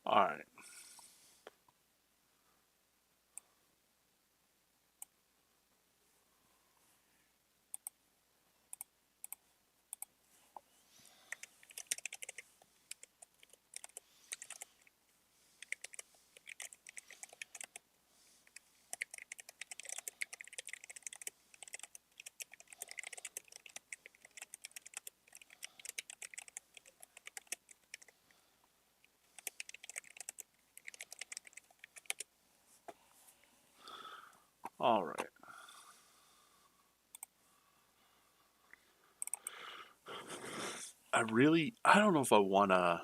All right. All right. I don't know if I want to.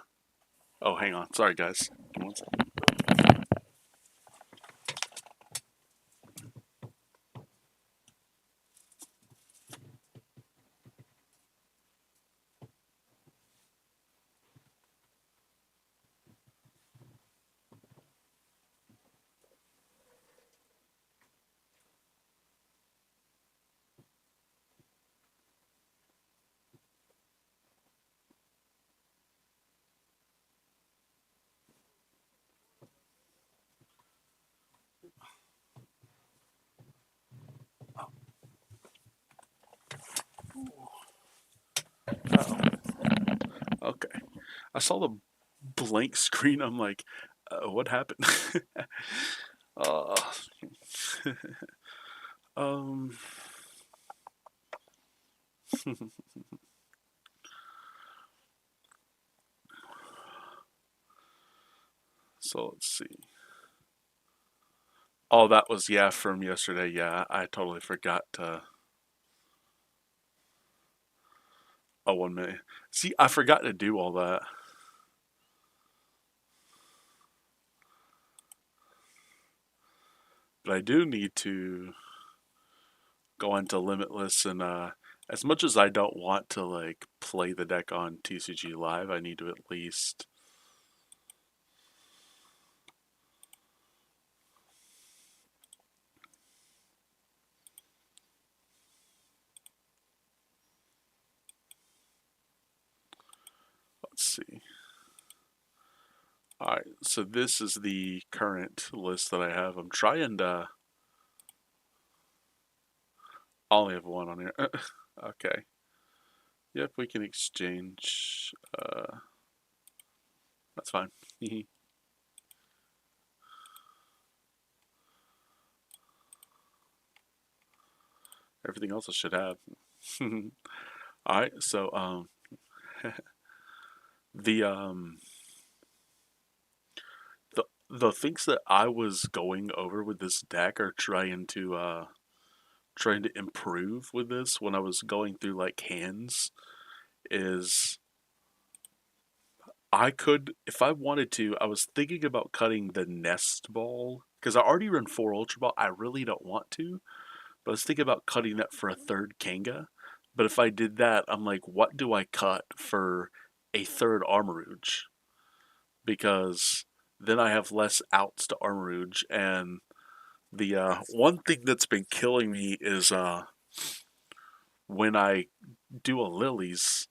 Oh, hang on. Sorry, guys. Give me one second. Oh, okay. I saw the blank screen. I'm like, what happened? uh, um, so let's see. Oh, that was, yeah, from yesterday. Yeah, I totally forgot to. Oh, 1 minute. See, I forgot to do all that. But I do need to go into Limitless and as much as I don't want to like play the deck on TCG Live, I need to at least let's see. All right, so this is the current list that I have. I'm trying to. I only have one on here. Okay. Yep, we can exchange. That's fine. Everything else I should have. All right, so the the things that I was going over with this deck are trying to improve with this when I was going through like hands is I could, if I wanted to, I was thinking about cutting the nest ball because I already run four ultra ball. I really don't want to, but I was thinking about cutting that for a third Kanga. But if I did that, I'm like, what do I cut for a third Armorouge? Because then I have less outs to Armorouge. And the one thing that's been killing me is when I do a Lilies.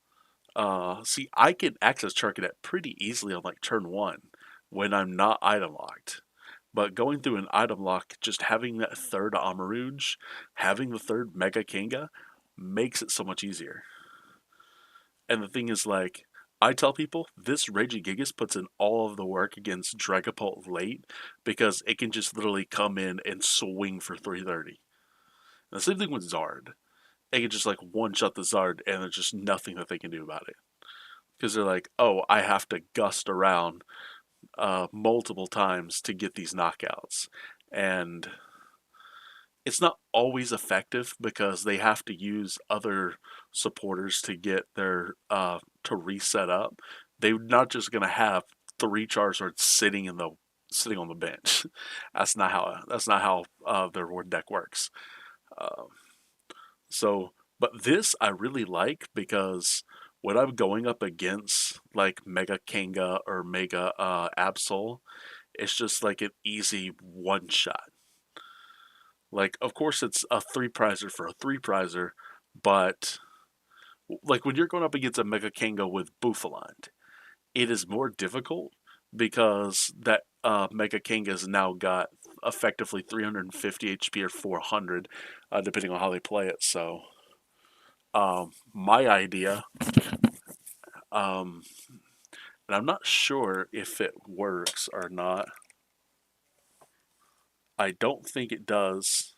See, I can access Charcadet pretty easily on like turn one when I'm not item locked. But going through an item lock, just having that third Amarouge, having the third Mega Kanga, makes it so much easier. And the thing is, like, I tell people this Raging Gigas puts in all of the work against Dragapult late because it can just literally come in and swing for 330. And the same thing with Zard. They can just like one shot the Zard and there's just nothing that they can do about it. Because they're like, oh, I have to gust around multiple times to get these knockouts. And it's not always effective because they have to use other supporters to get their to reset up. They're not just gonna have three Charizards sitting on the bench. That's not how their word deck works. Uh, so, but this I really like because when I'm going up against like Mega Kanga or Mega Absol, it's just like an easy one shot. Like, of course, it's a three prizer for a three prizer, but like when you're going up against a Mega Kanga with Buffalant, it is more difficult because that Mega King has now got effectively 350 HP or 400, depending on how they play it. So, my idea, um, and I'm not sure if it works or not. I don't think it does.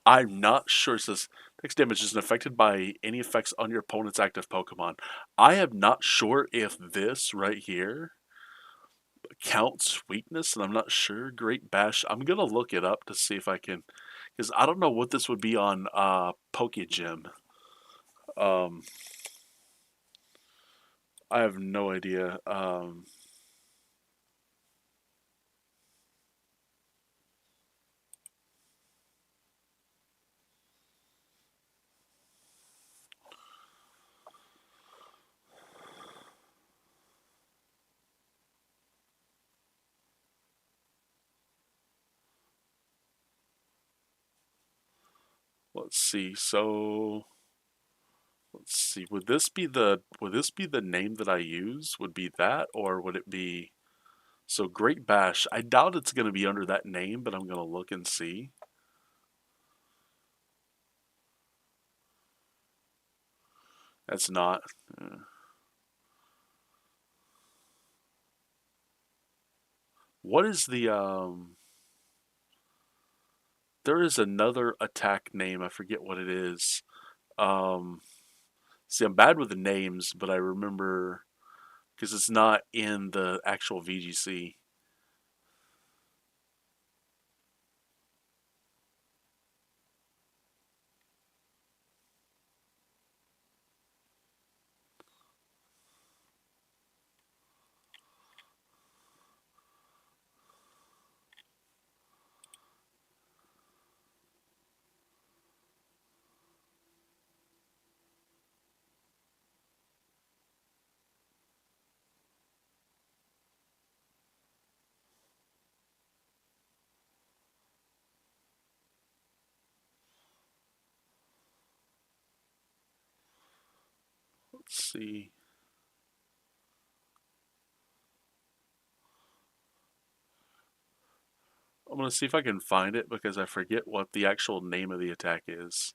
I'm not sure. It says text damage isn't affected by any effects on your opponent's active Pokemon. I am not sure if this right here counts weakness, and I'm not sure. Great Bash. I'm gonna look it up to see if I can, because I don't know what this would be on Pokegym. Um, I have no idea. Let's see. So let's see. Would this be the name that I use? Would be that, or would it be? So Great Bash. I doubt it's going to be under that name, but I'm going to look and see. That's not. What is the There is another attack name. I forget what it is. Um, See, I'm bad with the names, but I remember because it's not in the actual VGC. Let's see. I'm gonna see if I can find it because I forget what the actual name of the attack is.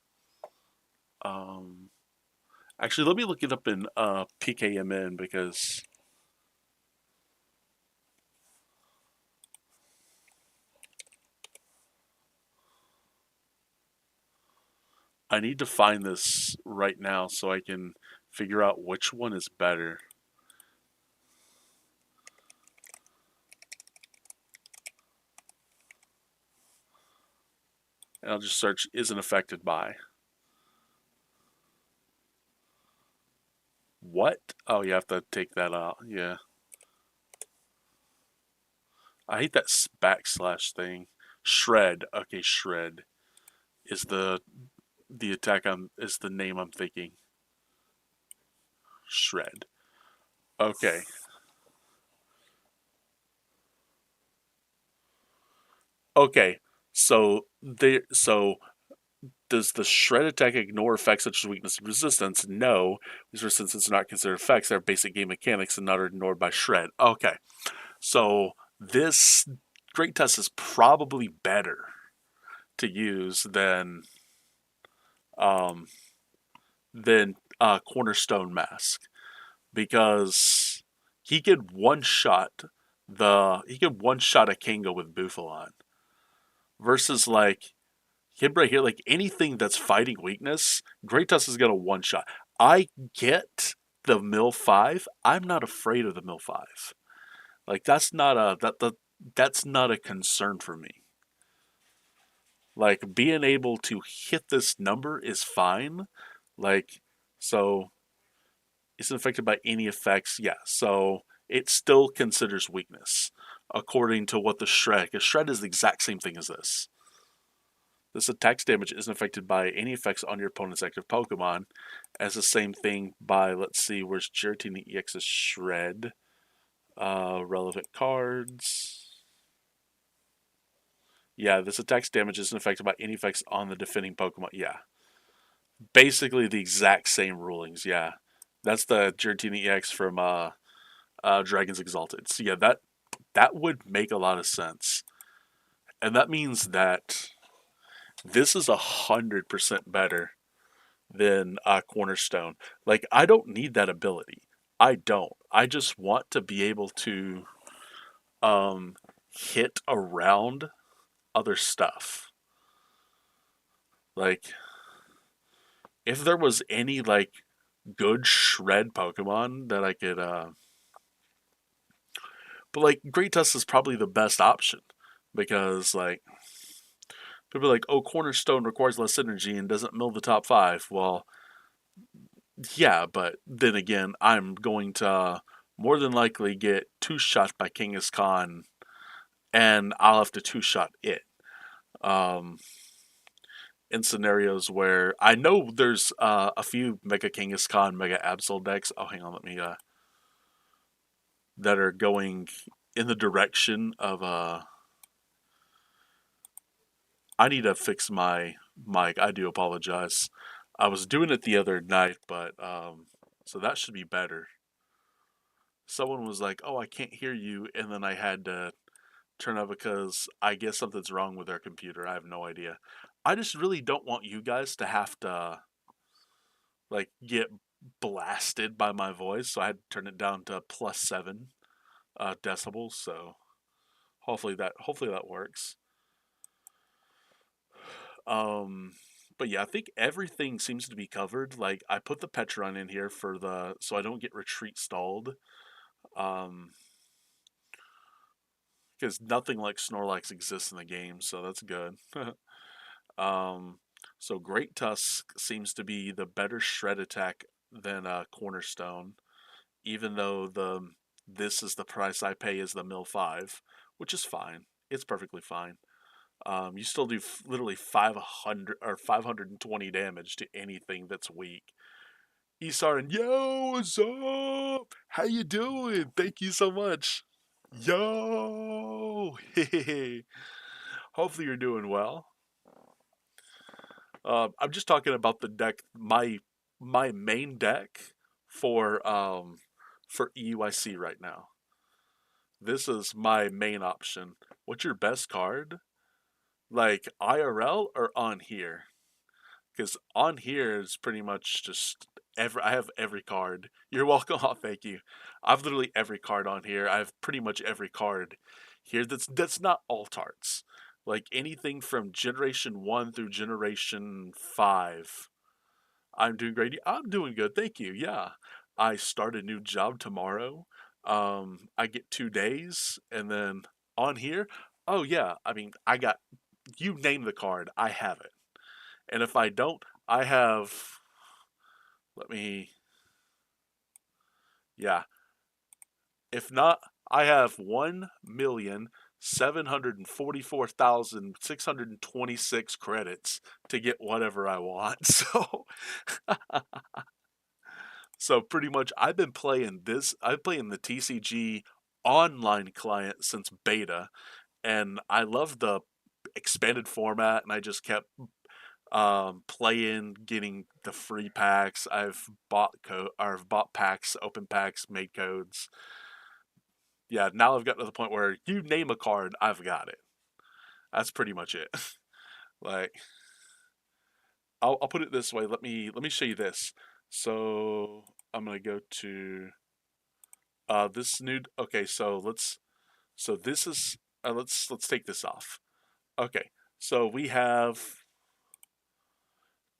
Um, Actually, let me look it up in PKMN because I need to find this right now so I can figure out which one is better. And I'll just search isn't affected by. What? Oh, you have to take that out. Yeah. I hate that backslash thing. Shred. Okay, shred is the attack I'm is the name I'm thinking. Shred. Okay. Okay. So does the shred attack ignore effects such as weakness and resistance? No. These resistances are not considered effects. They're basic game mechanics and not ignored by shred. Okay. So this Great Test is probably better to use um, than Cornerstone Mask because he could one shot a Kango with Bufalon versus like him right here, like anything that's fighting weakness, Great Tusk is gonna one shot. I get the Mill Five. I'm not afraid of the Mill Five. Like that's not a concern for me. Like being able to hit this number is fine. Like so isn't affected by any effects. Yeah, so it still considers weakness according to what the shred. Because shred is the exact same thing as this. This attacks damage isn't affected by any effects on your opponent's active Pokemon. As the same thing by, let's see, where's Giratina EX's Shred? Relevant cards. Yeah, this attacks damage isn't affected by any effects on the defending Pokemon. Yeah. Basically the exact same rulings, yeah. That's the Giratina EX from Dragons Exalted. So yeah, that would make a lot of sense, and that means that this is 100% better than Cornerstone. Like I don't need that ability. I don't. I just want to be able to um, hit around other stuff. Like if there was any like good shred Pokemon that I could but like Great Tusk is probably the best option because like people are like, oh, Cornerstone requires less energy and doesn't mill the top five. Well, yeah, but then again, I'm going to more than likely get two shot by Kangaskhan, and I'll have to two shot it. Um, in scenarios where I know there's a few Mega Kangaskhan, Mega Absol decks. Oh, hang on, let me that are going in the direction of I need to fix my mic. I do apologize. I was doing it the other night, but so that should be better. Someone was like, "Oh, I can't hear you," and then I had to turn up because I guess something's wrong with their computer. I have no idea. I just really don't want you guys to have to like get blasted by my voice, so I had to turn it down to +7 decibels. So hopefully that works. Um, but yeah, I think everything seems to be covered. Like I put the Petron in here for the so I don't get retreat stalled. Um, because nothing like Snorlax exists in the game, so that's good. um, so Great Tusk seems to be the better shred attack than Cornerstone, even though the this is the price I pay is the Mill 5, which is fine. It's perfectly fine. You still do literally 500 or 520 damage to anything that's weak. Isarin, yo, what's up? How you doing? Thank you so much. Yo, hopefully you're doing well. I'm just talking about the deck, my main deck for EUIC right now. This is my main option. What's your best card? Like IRL or on here? Because on here is pretty much just every. I have every card. You're welcome. Oh, thank you. I've literally every card on here. I have pretty much every card here. That's not all tarts. Like anything from Generation 1 through Generation 5. I'm doing great. I'm doing good. Thank you. Yeah, I start a new job tomorrow. I get 2 days, and then on here. Oh yeah. I mean, I got you name the card. I have it. And if I don't, I have. Let me. Yeah. If not, I have 1,744,626 credits to get whatever I want. So pretty much, I've been playing this. I'm playing the TCG online client since beta, and I love the expanded format. And I just kept playing, getting the free packs. I've bought packs, open packs, made codes. Yeah, now I've gotten to the point where you name a card, I've got it. That's pretty much it. Like I'll put it this way. Let me show you this. So I'm gonna go to this new. Okay, so this is let's take this off. Okay, so we have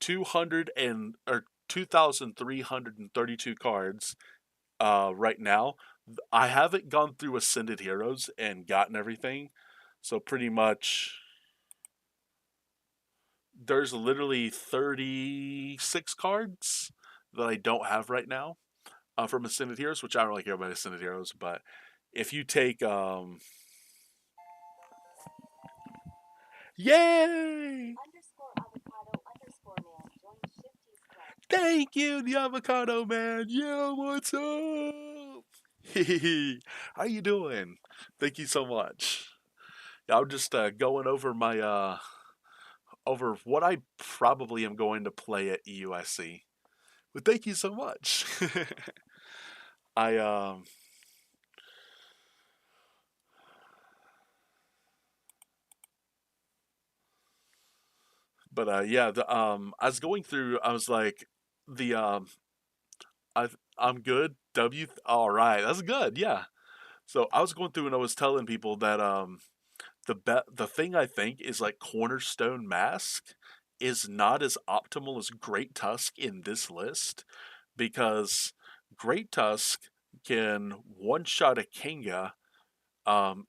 200 and or 2,332 cards right now. I haven't gone through Ascended Heroes and gotten everything, so pretty much there's literally 36 cards that I don't have right now from Ascended Heroes, which I don't really care about Ascended Heroes, but if you take yay! Thank you, the avocado man. Yo, what's up? How you doing? Thank you so much. Yeah, I'm just going over my over what I probably am going to play at EUSC. But thank you so much. I But yeah, I was going through. I was like, the I I'm good. All right, that's good. Yeah. So I was going through and I was telling people that the thing I think is like Cornerstone Mask is not as optimal as Great Tusk in this list because Great Tusk can one shot a Kinga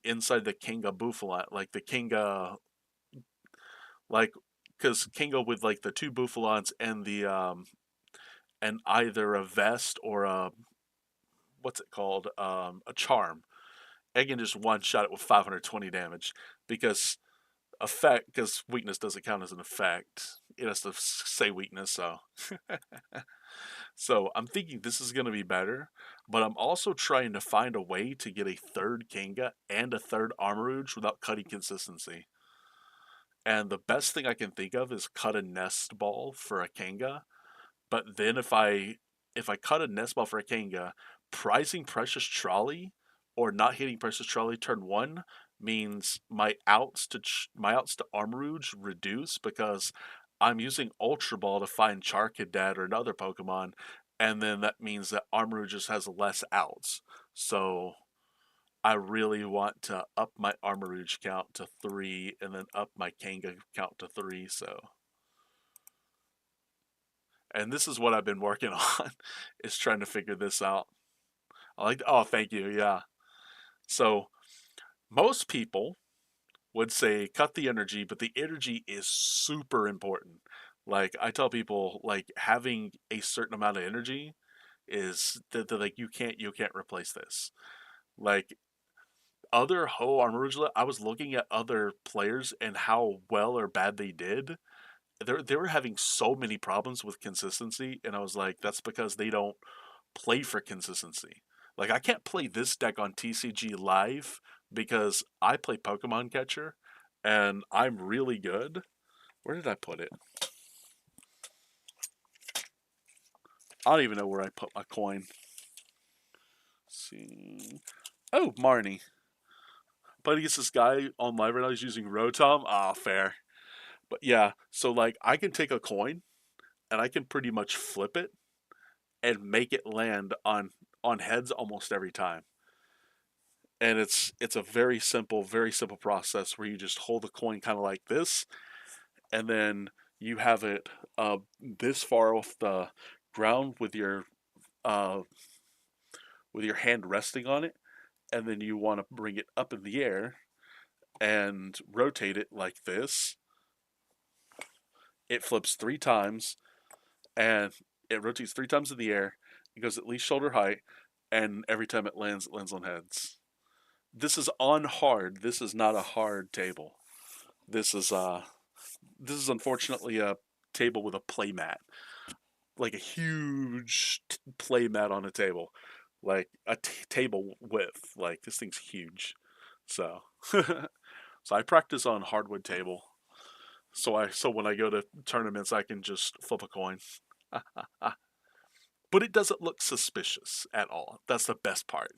inside the Kinga Buffalant, like the Kinga, like because Kinga with like the two Buffalants and the and either a vest or a what's it called a charm. I can just one shot it with 520 damage because effect because weakness doesn't count as an effect. It has to say weakness, so I'm thinking this is going to be better, but I'm also trying to find a way to get a third Kanga and a third Armorouge without cutting consistency. And the best thing I can think of is cut a nest ball for a Kanga. But then if I cut a nest ball for a Kanga, prizing Precious Trolley or not hitting Precious Trolley turn one means my outs to Armarouge reduce because I'm using Ultra Ball to find Charcadet or another Pokemon, and then that means that Armarouge just has less outs. So I really want to up my Armarouge count to three and then up my Kanga count to three. So and this is what I've been working on is trying to figure this out. Oh, thank you. Yeah. So most people would say cut the energy, but the energy is super important. Like I tell people, like having a certain amount of energy is that like you can't replace this. Like other Ho Armorula, I was looking at other players and how well or bad they did. They were having so many problems with consistency, and I was like, that's because they don't play for consistency. Like I can't play this deck on TCG live because I play Pokemon Catcher and I'm really good. Where did I put it? I don't even know where I put my coin. Let's see. Oh, Marnie. But against this guy on live right now, he's using Rotom. Ah, fair. But yeah, so like I can take a coin and I can pretty much flip it and make it land on heads almost every time. And it's a very simple process where you just hold the coin kind of like this, and then you have it this far off the ground uh, with your hand resting on it, and then you want to bring it up in the air and rotate it like this. It flips three times, and it rotates three times in the air. It goes at least shoulder height, and every time it lands on heads. This is on hard. This is not a hard table. This is this is unfortunately a table with a playmat, like a huge playmat on a table, like a table width. Like this thing's huge. So, so I practice on hardwood table. So when I go to tournaments, I can just flip a coin. But it doesn't look suspicious at all. That's the best part.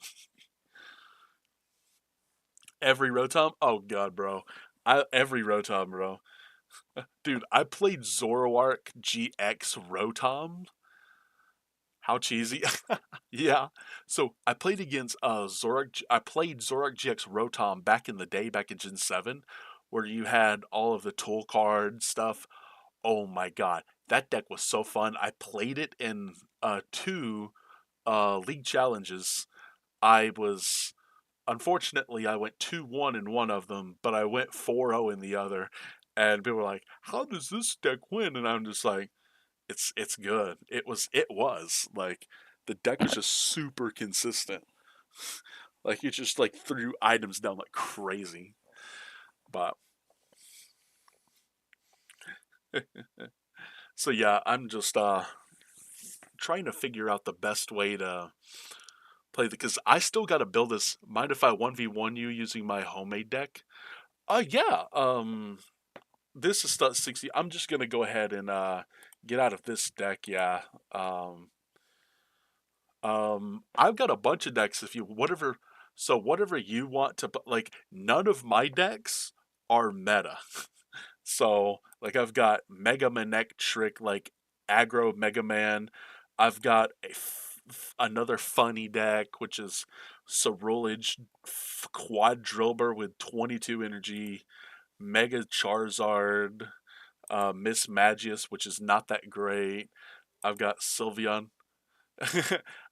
Every Rotom, oh god, bro. Every Rotom, bro. Dude, I played Zoroark GX Rotom. How cheesy. Yeah. So I played against Zorak. I played Zorak GX Rotom back in the day, back in Gen 7, where you had all of the tool card stuff. Oh my god. That deck was so fun. I played it in two league challenges. I was unfortunately I went 2-1 in one of them, but I went 4-0 in the other. And people were like, "How does this deck win?" And I'm just like, it's good. It was like the deck was just super consistent. Like you just like threw items down like crazy. But so yeah, I'm just trying to figure out the best way to play because I still got to build this. Mind if I 1v1 you using my homemade deck? Yeah. This is stud 60. I'm just gonna go ahead and get out of this deck. Yeah. Um, I've got a bunch of decks. If you whatever, so whatever you want to like, none of my decks are meta. So like I've got Mega Manectric, like aggro Mega Man. I've got another funny deck which is Cerulege Quadrilber with 22 energy, Mega Charizard, Miss Magius, which is not that great. I've got Sylveon.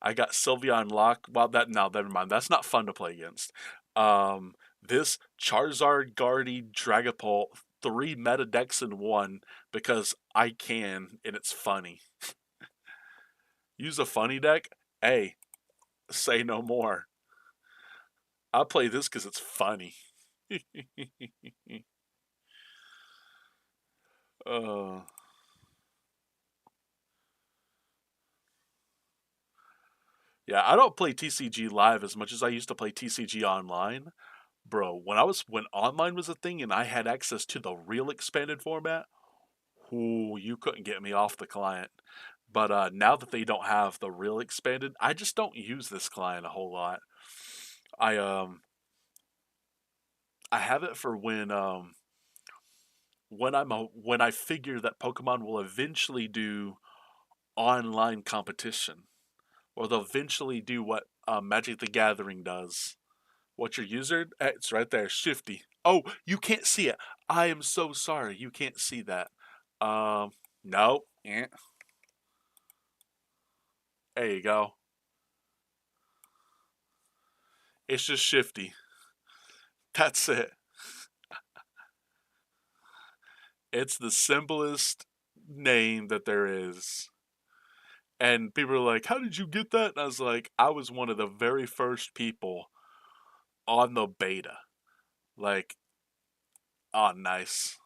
I got Sylveon Lock. Well, that now never mind. That's not fun to play against. Um, this Charizard, Guardy, Dragapult, three meta decks in one because I can, and it's funny. Use a funny deck. Hey, say no more. I play this because it's funny. uh, yeah, I don't play TCG live as much as I used to play TCG online. Bro, when online was a thing and I had access to the real expanded format, ooh, you couldn't get me off the client. But now that they don't have the real expanded, I just don't use this client a whole lot. I um I have it for when I figure that Pokemon will eventually do online competition, or they'll eventually do what Magic the Gathering does. What's your user? It's right there, Shifty. Oh, you can't see it. I am so sorry. You can't see that. Um, no. There you go. It's just Shifty. That's it. It's the simplest name that there is. And people are like, "How did you get that?" And I was like, "I was one of the very first people on the beta." Like, oh, nice.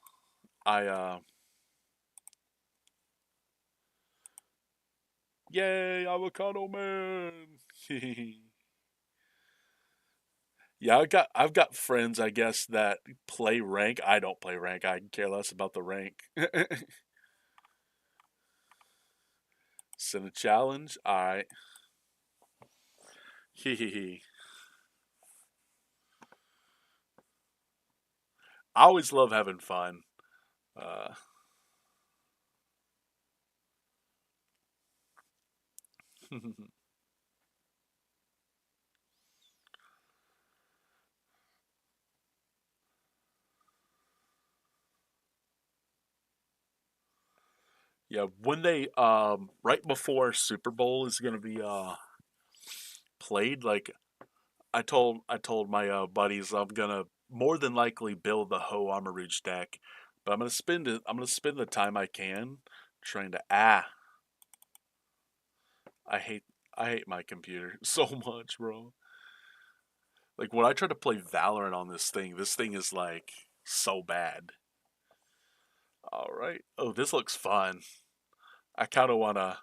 I yay, avocado man. Yeah, I've got friends, I guess, that play rank. I don't play rank. I care less about the rank. Send a challenge. All right. Hee. I always love having fun. Uh, yeah, when they right before Super Bowl is gonna be played, like I told my buddies I'm gonna more than likely build the Ho Armorage deck, but I'm gonna spend the time I can trying to I hate I hate my computer so much, bro. Like when I try to play Valorant on this thing is like so bad. All right. Oh, this looks fun. I kind of wanna.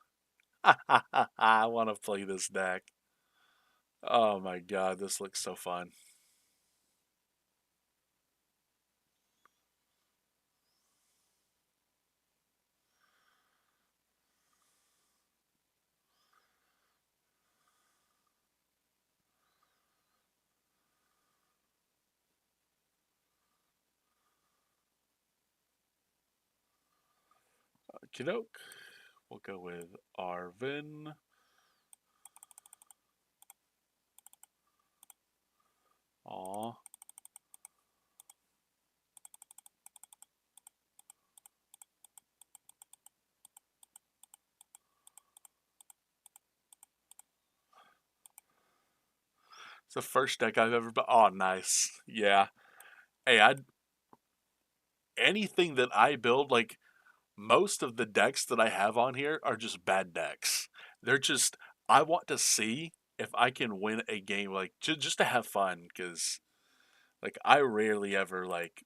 I wanna play this deck. Oh my god, this looks so fun. Kinoke. We'll go with Arvin. Aw. It's the first deck I've ever. Oh, nice. Yeah. Hey, I anything that I build, like most of the decks that I have on here are just bad decks. They're just I want to see if I can win a game, like just to have fun, because like I rarely ever like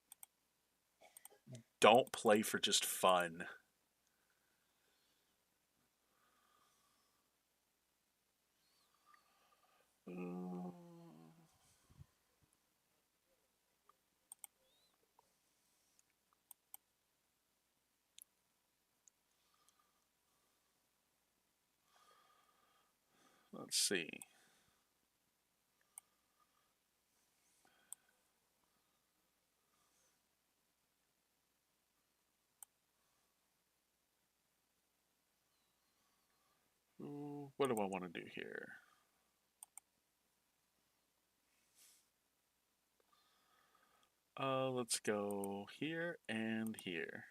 don't play for just fun. Mm, let's see. what do I want to do here? Let's go here and here.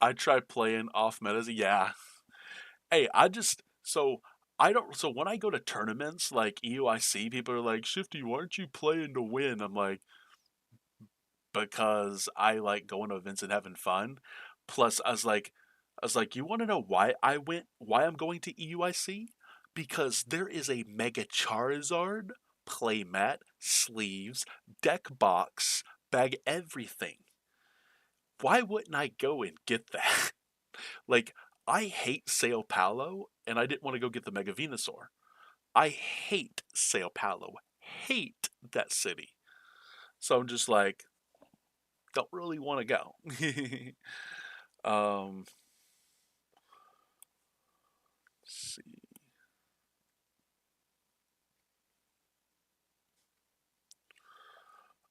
I try playing off metas. Yeah. Hey, I don't so when I go to tournaments like EUIC, people are like, Shifty, why aren't you playing to win? I'm like, because I like going to events and having fun. Plus, I was like, you want to know why I'm going to EUIC? Because there is a Mega Charizard playmat, sleeves, deck box, bag, everything. Why wouldn't I go and get that? Like, I hate Sao Paulo, and I didn't want to go get the Mega Venusaur. I hate Sao Paulo. Hate that city. So I'm just like, don't really want to go. um, let's see.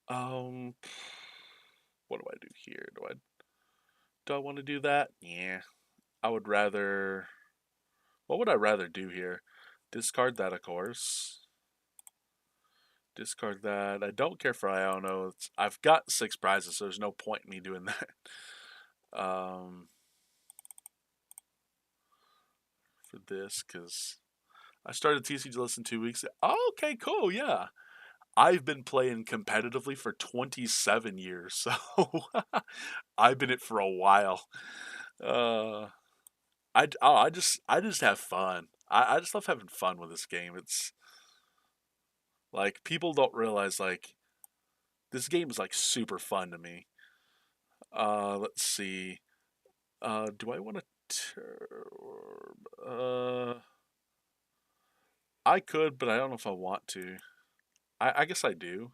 Um, what do I do here? Do I want to do that? Yeah, I would rather. What would I rather do here? Discard that, of course. Discard that. I don't care for Iono. I've got 6 prizes, so there's no point in me doing that. Um, for this, because I started TCG less than 2 weeks. Oh, okay, cool, yeah. I've been playing competitively for 27 years, so I've been it for a while. Uh, I just have fun. I just love having fun with this game. It's like people don't realize like this game is like super fun to me. Let's see. Do I want to? I could, but I don't know if I want to. I guess I do.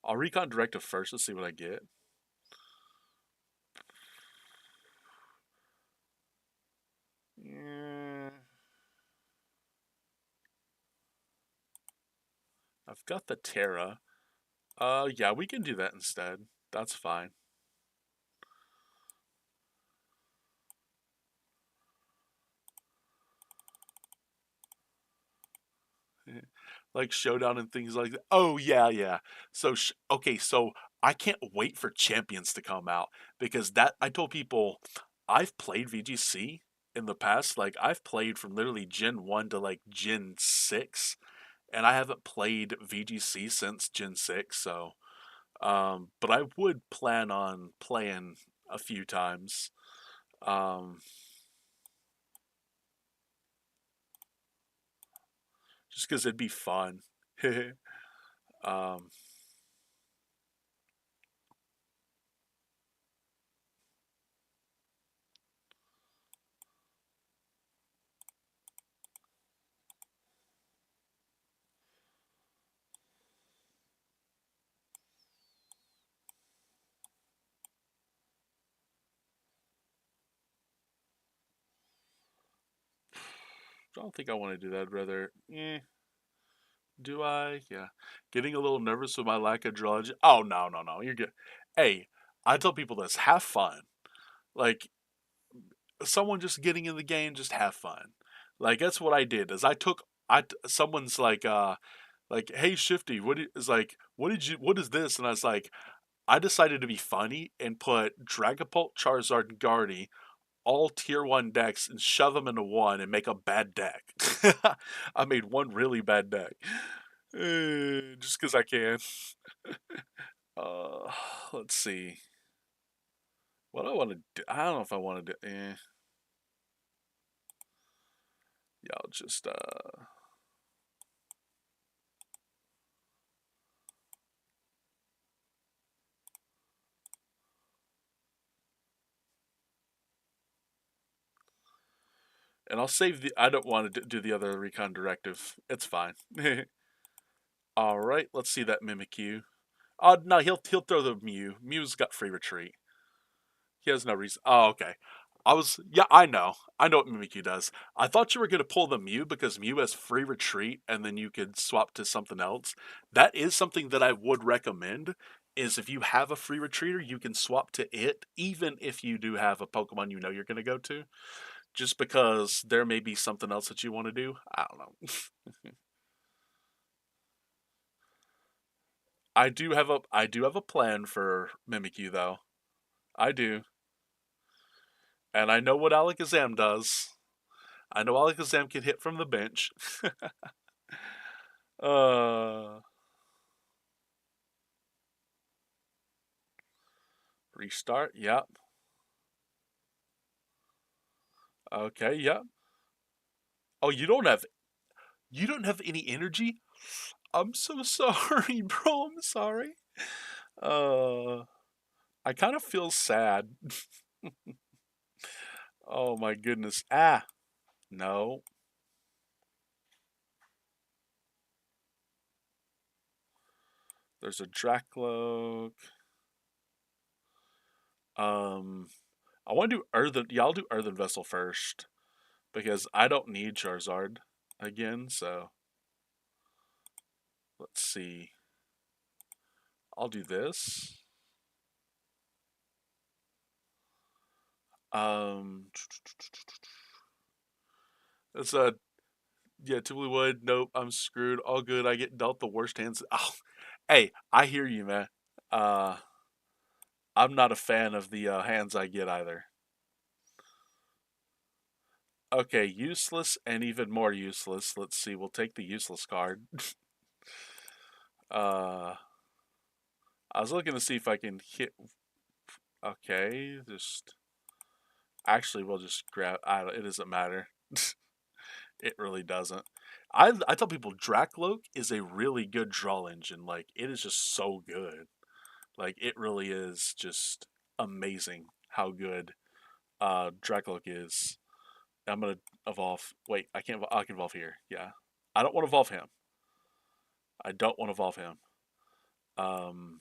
I'll recon directive first. Let's see what I get. Yeah, I've got the Terra. Yeah, we can do that instead. That's fine. Like Showdown and things like that. Oh yeah, yeah. So okay, so I can't wait for Champions to come out because that I told people I've played VGC in the past. Like I've played from literally Gen 1 to like Gen 6 and I haven't played VGC since Gen 6, so but I would plan on playing a few times. Um just because it'd be fun. um I don't think I want to do that. I'd rather, do I? Yeah. Getting a little nervous with my lack of draw. Oh, no, no, no. You're good. Hey, I tell people this have fun. Like, someone just getting in the game, just have fun. Like, that's what I did. Is I took, someone's like, hey, Shifty, is like, what is this? And I was like, I decided to be funny and put Dragapult, Charizard, and Guardy all tier 1 decks and shove them into one and make a bad deck. I made one really bad deck. Just because I can. Uh, let's see. What do I want to do? I don't know if I want to do. Yeah, I'll just. And I'll save the. I don't want to do the other recon directive. It's fine. All right, let's see that Mimikyu. Oh no, he'll throw the Mew. Mew's got free retreat. He has no reason. Oh, okay. Yeah, I know. I know what Mimikyu does. I thought you were going to pull the Mew because Mew has free retreat and then you could swap to something else. That is something that I would recommend is if you have a free retreater, you can swap to it even if you do have a Pokemon you know you're going to go to. Just because there may be something else that you want to do. I don't know. I do have a plan for Mimikyu though. I do. And I know what Alakazam does. I know Alakazam can hit from the bench. uh Restart. Yep. Okay, yep. Oh, you don't have any energy? I'm so sorry, bro. I'm sorry. Uh I kind of feel sad. Oh my goodness. Ah, no. There's a Dracloak. Um I want to do Earthen. Yeah, I'll do Earthen Vessel first because I don't need Charizard again. So let's see. I'll do this. Um, it's a yeah, Tibbly Wood. Nope, I'm screwed. All good. I get dealt the worst hands. Oh, hey, I hear you, man. Uh, I'm not a fan of the hands I get either. Okay, useless and even more useless. Let's see. We'll take the useless card. uh, I was looking to see if I can hit. Okay, just actually, we'll just grab. It doesn't matter. It really doesn't. I tell people Dracloak is a really good draw engine. Like it is just so good. Like it really is just amazing how good Dracloak is. I'm gonna evolve. Wait, I can't. I can evolve here. Yeah, I don't want to evolve him. I don't want to evolve him. Um,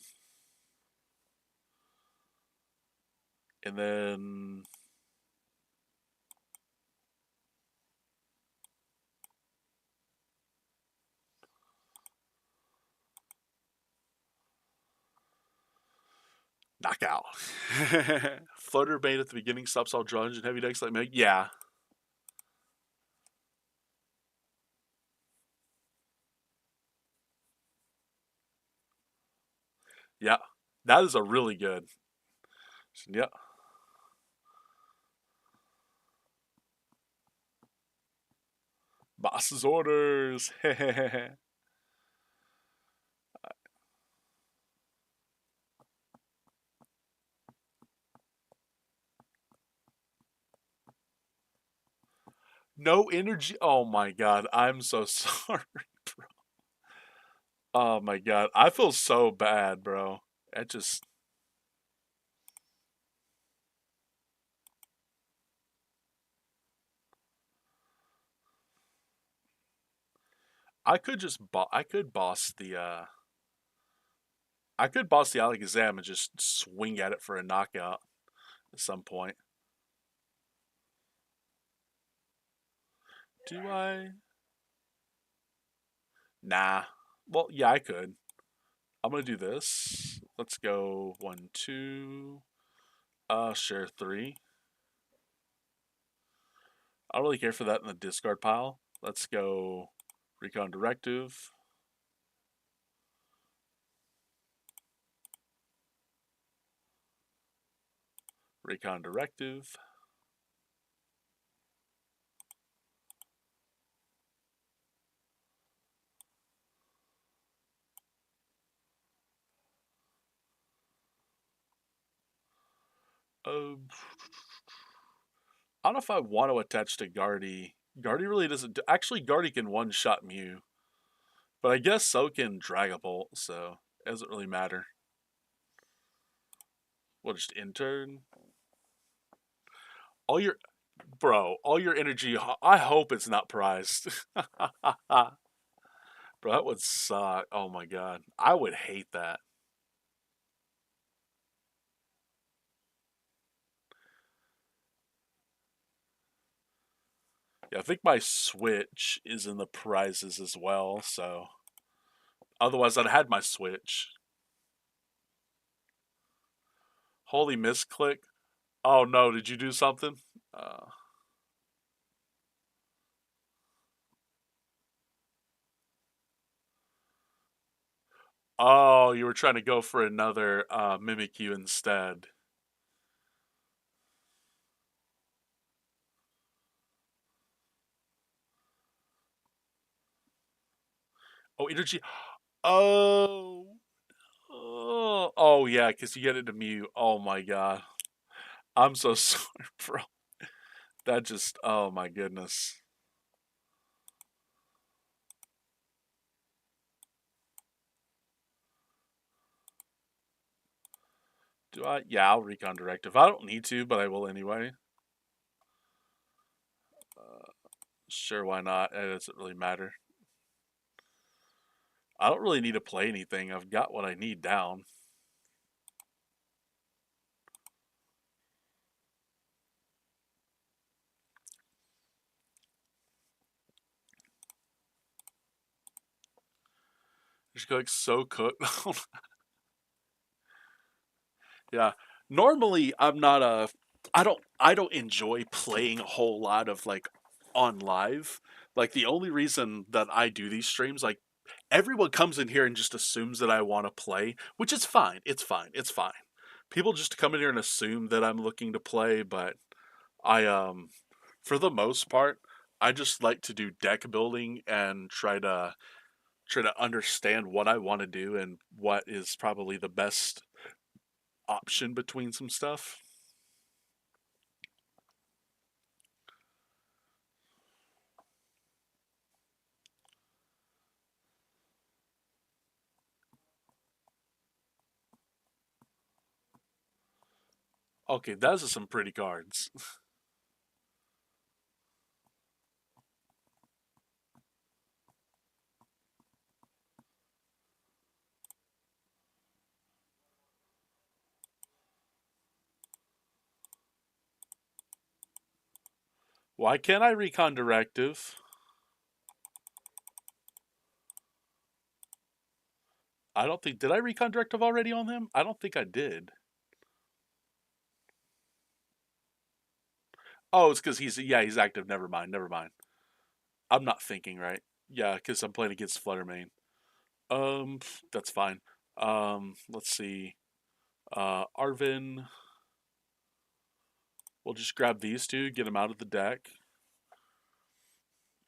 and then knockout. Floater bait at the beginning stops all draw engine heavy decks like me. Yeah, yeah. That is a really good. Yeah. Boss's orders. No energy. Oh my god. I'm so sorry, bro. Oh my god. I feel so bad, bro. It just. I could just. I could boss the. I could boss the Alakazam and just swing at it for a knockout at some point. Do I? Nah. Well, yeah, I could. I'm gonna do this. Let's go 1, 2. Share 3. I don't really care for that in the discard pile. Let's go Recon Directive. Recon Directive. Um, I don't know if I want to attach to Guardy. Guardy really doesn't. Actually, Guardy can one shot Mew, but I guess so can Dragapult, so it doesn't really matter. We'll just intern. All your all your energy. I hope it's not prized. Bro, that would suck. Oh my god, I would hate that. Yeah, I think my Switch is in the prizes as well, so otherwise I'd had my Switch. Holy misclick. Oh no, did you do something? Uh, oh, you were trying to go for another Mimikyu instead. Oh, energy. Oh, oh yeah, because you get it to Mew. Oh my god. I'm so sorry, bro. That just, oh my goodness. Do I? Yeah, I'll recon directive. I don't need to, but I will anyway. Uh, sure, why not? It doesn't really matter. I don't really need to play anything. I've got what I need down. Just like so cooked. Yeah. Normally I'm not a I don't enjoy playing a whole lot of like on live. Like the only reason that I do these streams, like everyone comes in here and just assumes that I want to play, which is fine. It's fine. It's fine. People just come in here and assume that I'm looking to play, but I for the most part, I just like to do deck building and try to understand what I want to do and what is probably the best option between some stuff. Okay, those are some pretty cards. Why can't I recon directive? I don't think did I recon directive already on him? I don't think I did. Oh, it's because he's active. Never mind. Never mind. I'm not thinking right. Yeah, because I'm playing against Fluttermane. Um, that's fine. Let's see. Arvin. We'll just grab these two, get him out of the deck.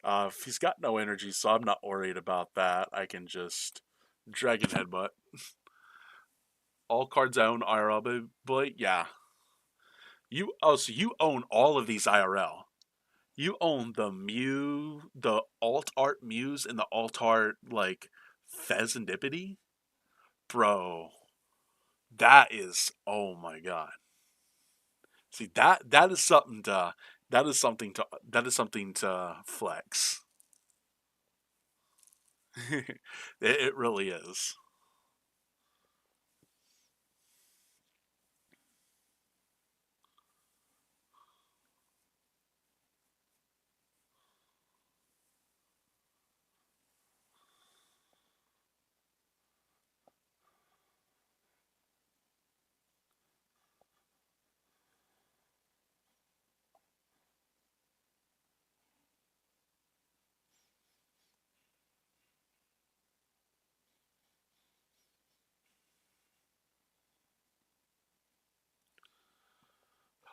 If he's got no energy, so I'm not worried about that. I can just Dragon Headbutt. All cards I own IRL, but yeah. So you own all of these IRL. You own the Mew, the alt art Muse, and the alt art like Pheasantipity? Bro, that is oh my god. See that is something to flex. It really is.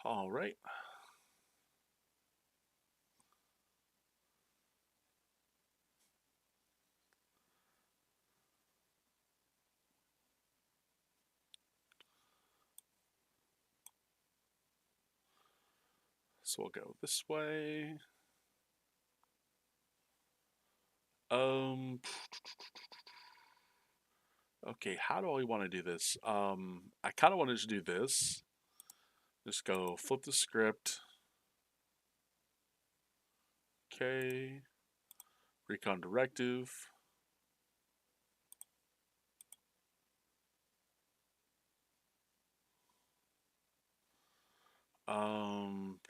All right. So we'll go this way. Um okay, how do I want to do this? I kind of wanted to do this. Just go flip the script. Okay. Recon directive. Um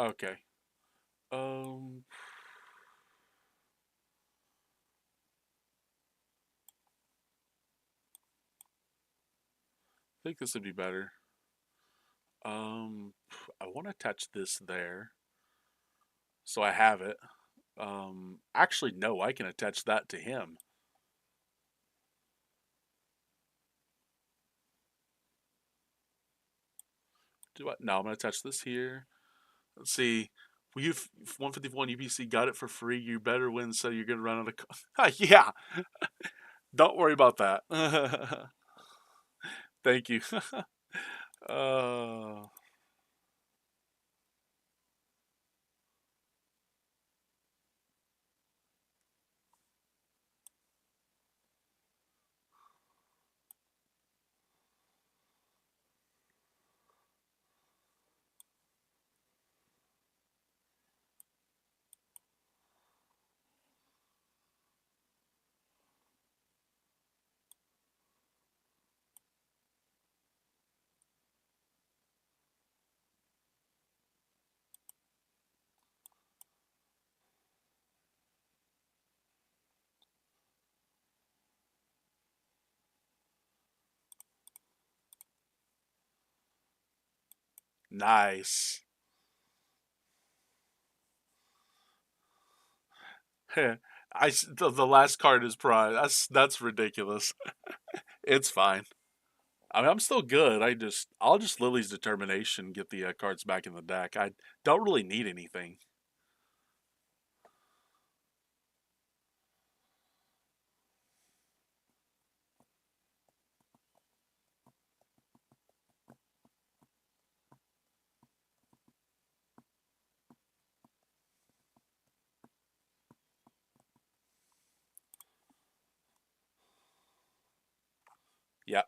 Okay. Um, I think this would be better. Um, I want to attach this there, so I have it. Actually, no, I can attach that to him. Do I? No, I'm gonna attach this here. Let's see. Well, you've 151 UPC got it for free. You better win, so you're gonna run out of. Yeah, don't worry about that. Thank you. uh, nice. The last card is prize. That's ridiculous. It's fine. I mean, I'm still good. I'll just Lily's determination get the cards back in the deck. I don't really need anything. Yep.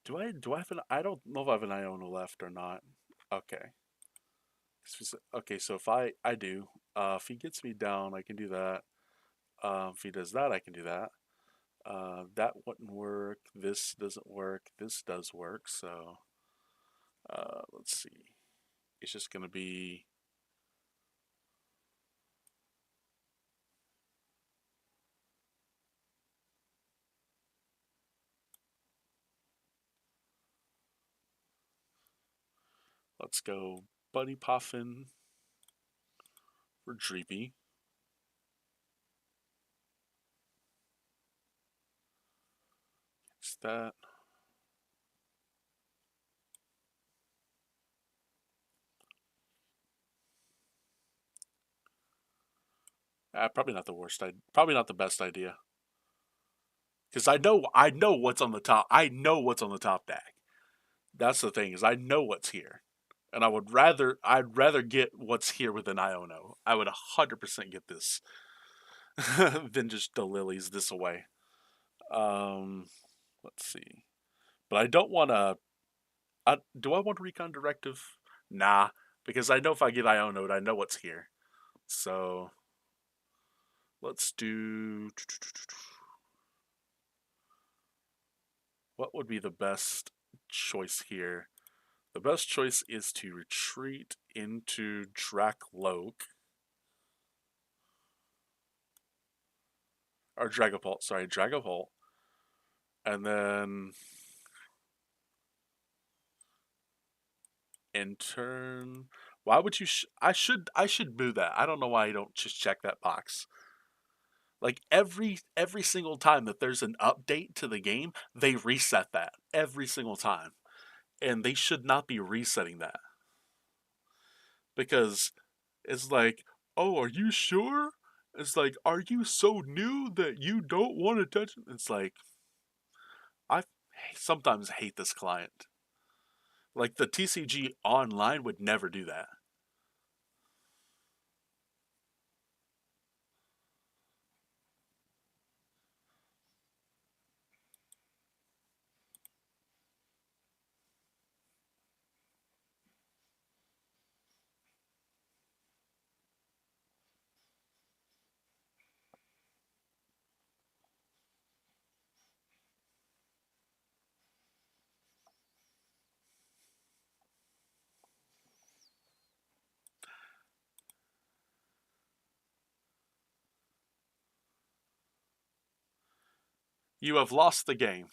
Do I have an I don't know if I have an Iona left or not. Okay. Okay, so if I do, if he gets me down, I can do that. If he does that, I can do that. That wouldn't work. This doesn't work. This does work. So let's see. It's just gonna be. Let's go, Buddy Poffin for Dreepy. Is that probably not the worst? Probably not the best idea because I know what's on the top. I know what's on the top deck. That's the thing is I know what's here, and I'd rather get what's here with an Iono. I would 100% get this than just the lilies this away. Um, let's see, but I don't want to. Do I want recon directive? Nah, because I know if I get Iono, I know what's here. So let's do. What would be the best choice here? The best choice is to retreat into Drakloak or Dragapult. Sorry, Dragapult, and then in turn, why would you? I should move that. I don't know why you don't just check that box. Like every single time that there's an update to the game, they reset that every single time, and they should not be resetting that because it's like, oh, are you sure? It's like, are you so new that you don't want to touch it? It's like, I sometimes hate this client. Like the TCG online would never do that. You have lost the game.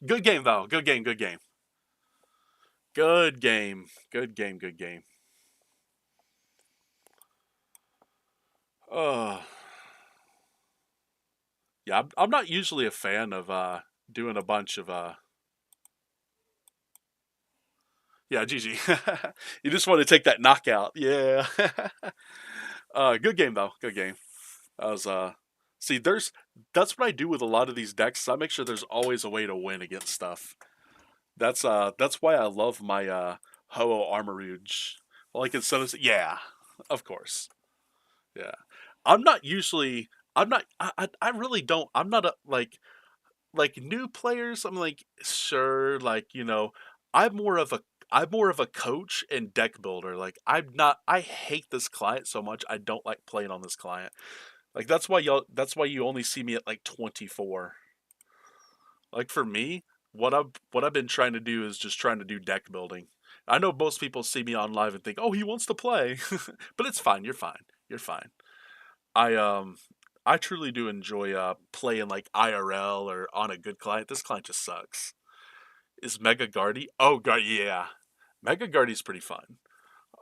Good game though. Good game. Good game. Good game. Good game. Good game. Uh, yeah, I'm not usually a fan of doing a bunch of yeah, GG. You just want to take that knockout. Yeah. Good game though. Good game. I was see that's what I do with a lot of these decks. I make sure there's always a way to win against stuff. That's why I love my Ho-Oh Armorouge. Like instead of yeah, of course. Yeah. I'm not usually I'm not I really don't I'm not a like new players, I'm like, sure, like, I'm more of a I'm more of a coach and deck builder. Like I hate this client so much I don't like playing on this client. Like that's why you only see me at like 24. Like for me, what I've been trying to do is just trying to do deck building. I know most people see me on live and think, "Oh, he wants to play." But it's fine. You're fine. You're fine. I um I truly do enjoy playing like IRL or on a good client. This client just sucks. Is Mega Guardy? Oh god, yeah. Mega Guardy's pretty fun.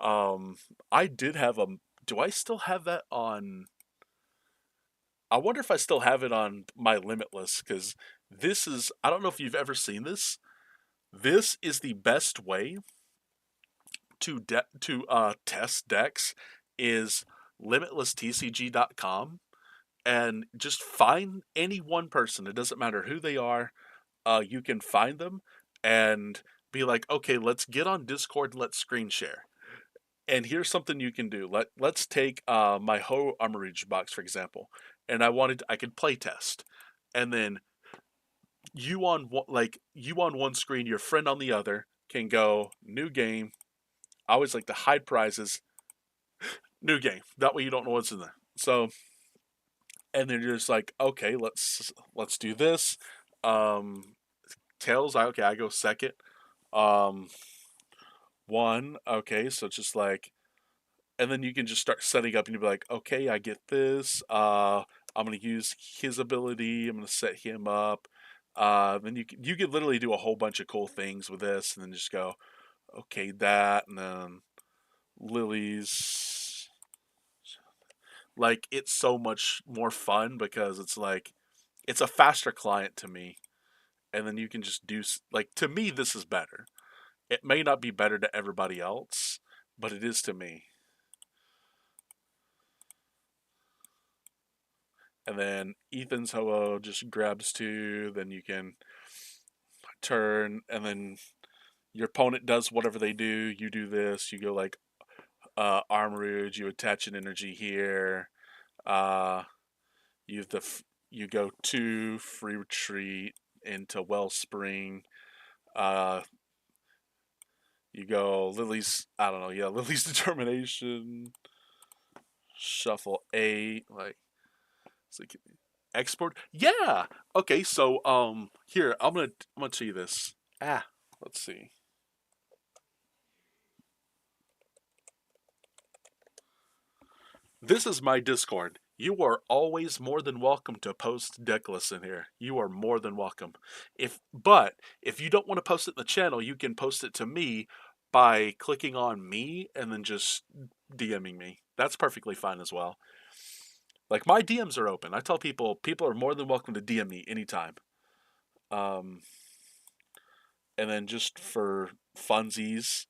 Um I did have a do I still have that on I wonder if I still have it on my Limitless cuz this is I don't know if you've ever seen this. This is the best way to test decks is limitlesstcg.com and just find any one person. It doesn't matter who they are. You can find them and be like, okay, let's get on Discord and let's screen share. And here's something you can do. Let's take my Ho Armorage box for example, and I could play test, and then you on one screen, your friend on the other can go new game. I always like to hide prizes, new game. That way you don't know what's in there. So and then you're just like, okay, let's do this. Um, Tails, okay, I go second. Um, One, okay, so it's just like, and then you can just start setting up, and you'll be like, okay, I get this. I'm gonna use his ability. I'm gonna set him up. Then you could literally do a whole bunch of cool things with this, and then just go, okay, that, and then Lily's. Like it's so much more fun because it's like it's a faster client to me, and then you can just do like to me this is better. It may not be better to everybody else, but it is to me. And then Ethan's Ho-Oh just grabs two, then you can turn, and then your opponent does whatever they do. You do this. You go like Armourouge. You attach an energy here. Uh, you have you go two free retreat into Wellspring. Uh, you go Lily's. I don't know. Yeah, Lily's determination. Shuffle eight. Like it's like export. Yeah. Okay. So here I'm gonna tell you this. Ah, let's see. This is my Discord. You are always more than welcome to post deck lists in here. You are more than welcome. If you don't want to post it in the channel, you can post it to me by clicking on me and then just DMing me. That's perfectly fine as well. Like my DMs are open. I tell people are more than welcome to DM me anytime. Um, and then just for funsies,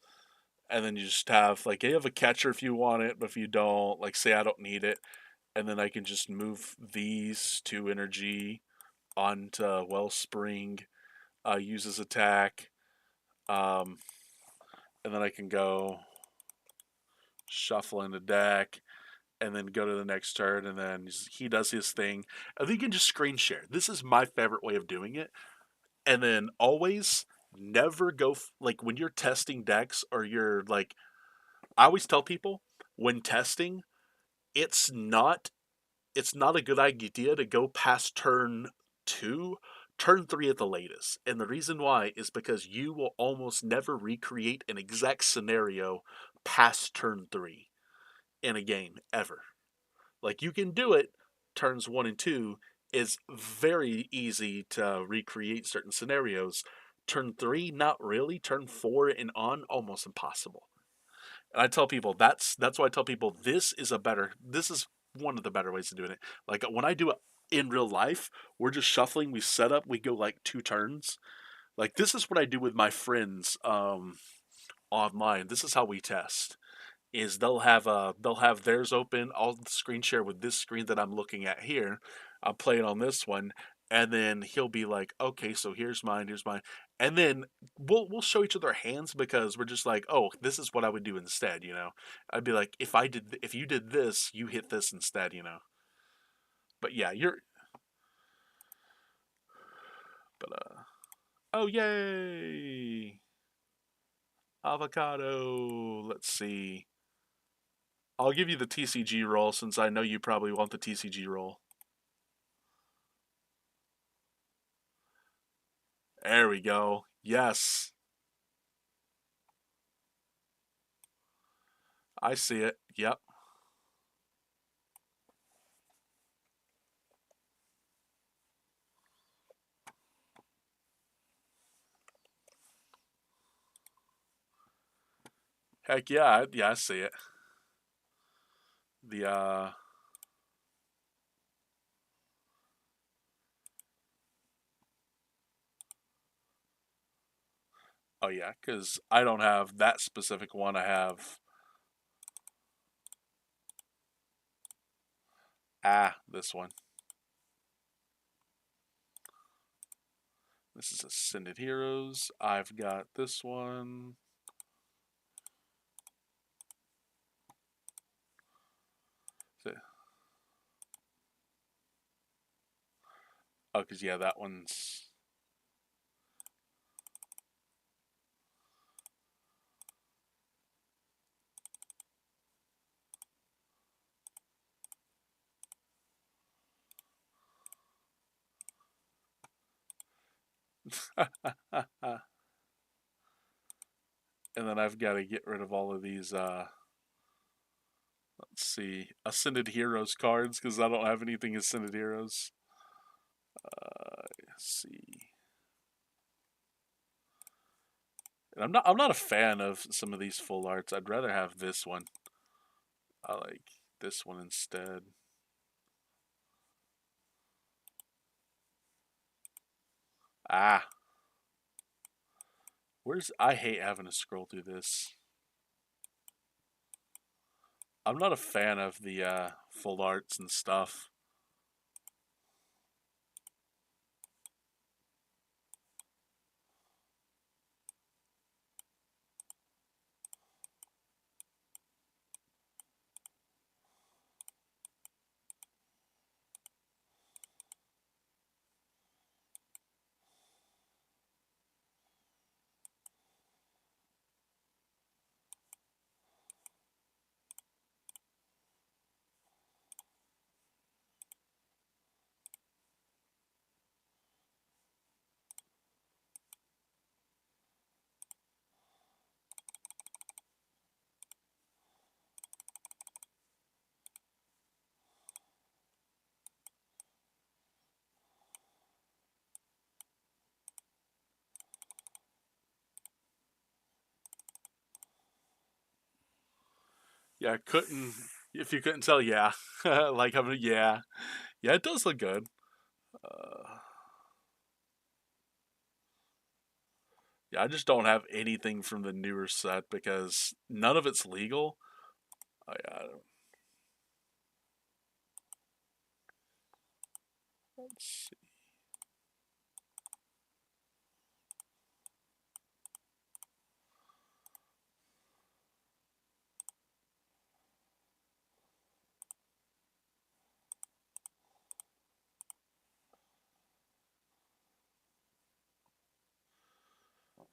and then you just have like you have a catcher if you want it, but if you don't, like say I don't need it, and then I can just move these two energy onto Wellspring, uses attack, um, and then I can go shuffle in the deck, and then go to the next turn, and then he does his thing. And then you can just screen share. This is my favorite way of doing it. And then always never go like when you're testing decks or you're like I always tell people when testing, it's not it's not a good idea to go past turn 2, turn 3 at the latest. And the reason why is because you will almost never recreate an exact scenario past turn 3 in a game ever. Like you can do it turns 1 and 2 is very easy to recreate certain scenarios. Turn 3, not really. Turn 4 and on, almost impossible. And I tell people that's why I tell people this is one of the better ways of doing it. Like when I do it in real life, we're just shuffling, we set up, we go like 2 turns. Like this is what I do with my friends online. This is how we test. Is they'll have theirs open. I'll screen share with this screen that I'm looking at here. I'm playing on this one, and then he'll be like, "Okay, so here's mine," and then we'll show each other hands because we're just like, "Oh, this is what I would do instead," you know. I'd be like, if you did this, you hit this instead," you know. But yeah, you're but oh yay, avocado. Let's see. I'll give you the TCG roll since I know you probably want the TCG roll. There we go. Yes, I see it. Yep. Heck yeah, yeah, I see it. The oh yeah, because I don't have that specific one. I have this one. This is Ascended Heroes. I've got this one. Oh, because yeah, that one's. And then I've got to get rid of all of these. Let's see, Ascended Heroes cards because I don't have anything Ascended Heroes. Let's see. And I'm not a fan of some of these full arts. I'd rather have this one. I like this one instead. Ah, where's I hate having to scroll through this. I'm not a fan of the full arts and stuff. Yeah, I couldn't. If you couldn't tell, yeah, like having yeah, yeah, it does look good. Uh, yeah, I just don't have anything from the newer set because none of it's legal. I don't, let's see.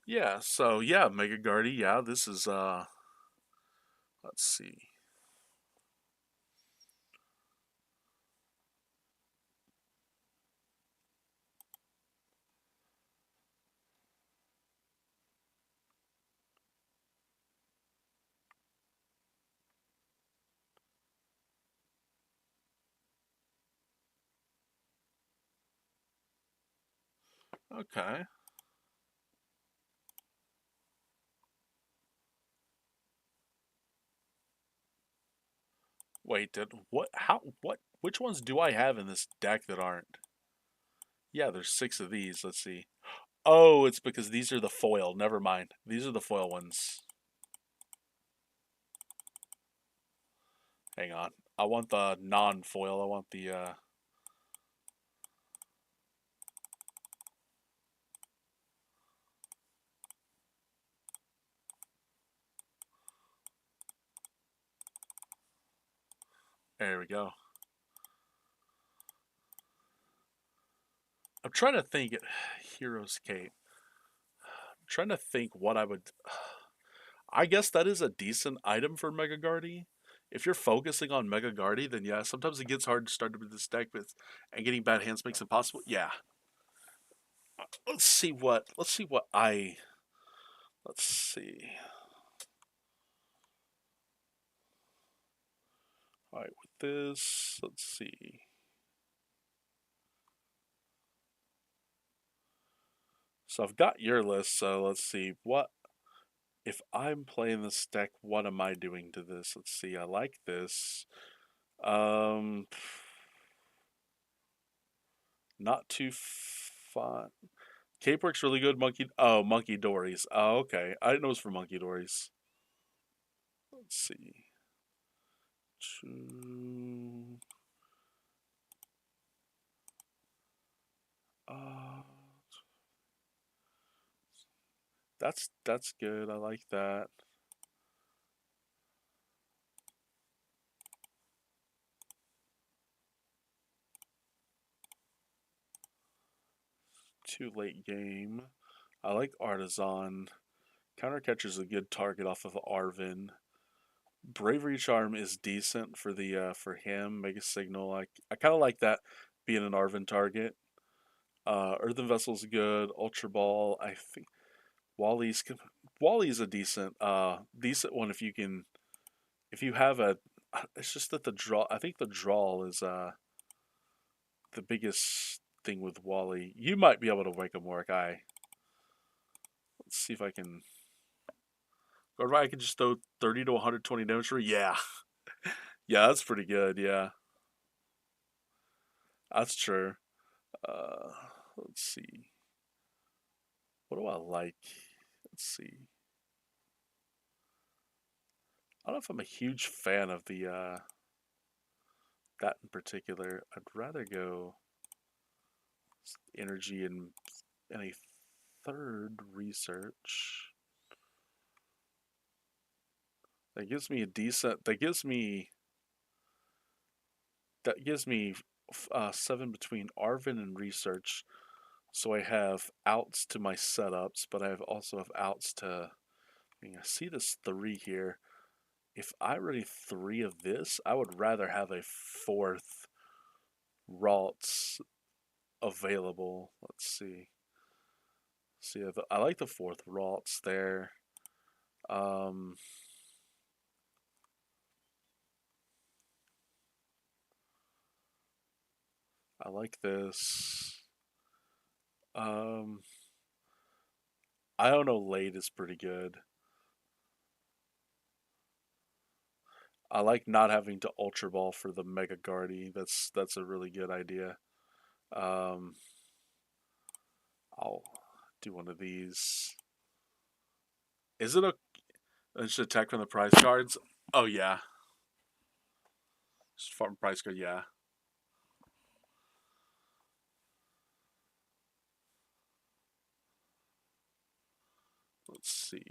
Yeah, so yeah, Mega Guardy. Yeah, this is let's see. Okay. Wait, did what? How? What? Which ones do I have in this deck that aren't? Yeah, there's 6 of these. Let's see. Oh, it's because these are the foil. Never mind. These are the foil ones. Hang on. I want the non-foil. I want the there we go. I'm trying to think Hero's Cape. I'm trying to think what I would I guess that is a decent item for Mega Guardy. If you're focusing on Mega Guardy, then yeah, sometimes it gets hard to start with this deck, but and getting bad hands makes it possible. Yeah. Let's see. All right, with this, let's see. So I've got your list, so let's see. What if I'm playing this deck, what am I doing to this? Let's see. I like this. Um not too fun. Cape works really good. Monkey Dories. Oh, okay. I didn't know it was for Monkey Dories. Let's see. Two- Uh, that's good. I like that. Too late game. I like Artisan. Countercatcher's a good target off of Arvin. Bravery Charm is decent for the for him. Mega Signal. I kind of like that being an Arvin target. Earthen Vessel's good. Ultra Ball. I think Wally's Wally's a decent one if you have a. It's just that the draw. I think the draw is the biggest thing with Wally. You might be able to wake him work. Let's see if I can. Or if I can just throw 30 to 120 damage for. Yeah, yeah, that's pretty good. Yeah, that's true. Uh, let's see. What do I like? Let's see. I don't know if I'm a huge fan of the that in particular. I'd rather go energy and a third research. That gives me a decent. That gives me 7 between Arvin and research. So I have outs to my setups, but I also have outs to. I mean, I see this 3 here. If I ready 3 of this, I would rather have a fourth Ralts available. Let's see. See, I like the fourth Ralts there. Um, I like this. Um, I don't know. Late is pretty good. I like not having to Ultra Ball for the Mega Guardy. That's a really good idea. Um, I'll do one of these. Is it a just attack from the prize cards? Oh yeah, just farm prize card. Yeah. Let's see.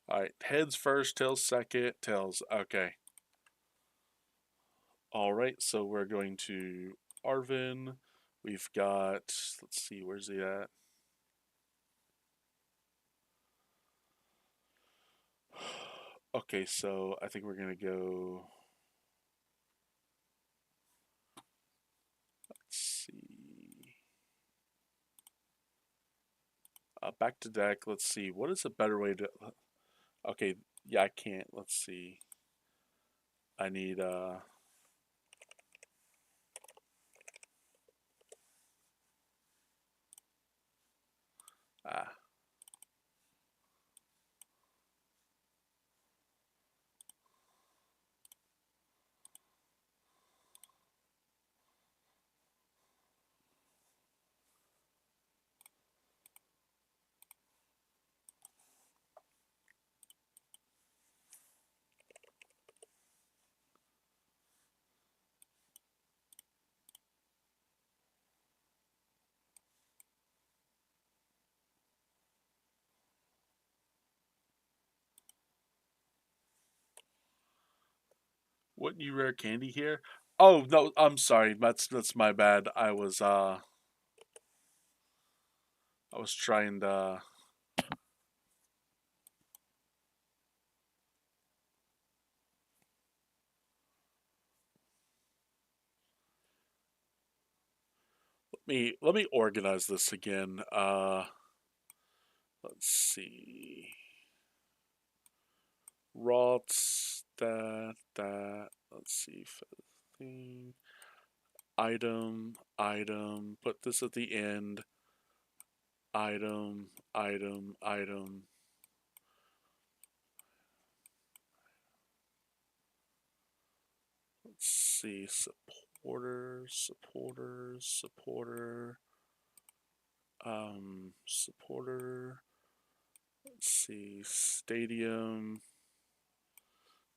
All right, heads first, tails second, tails. Okay. All right, so we're going to Arvin. We've got. Let's see, where's he at? Okay, so I think we're gonna go. Back to deck. Let's see. What is a better way to? Okay, yeah, I can't. Let's see. I need ah. What new rare candy here? Oh no, I'm sorry. That's my bad. I was trying to let me organize this again. Let's see. Rots that. Let's see. Thing. Item. Put this at the end. Item. Let's see. Supporter. Supporter. Let's see. Stadium.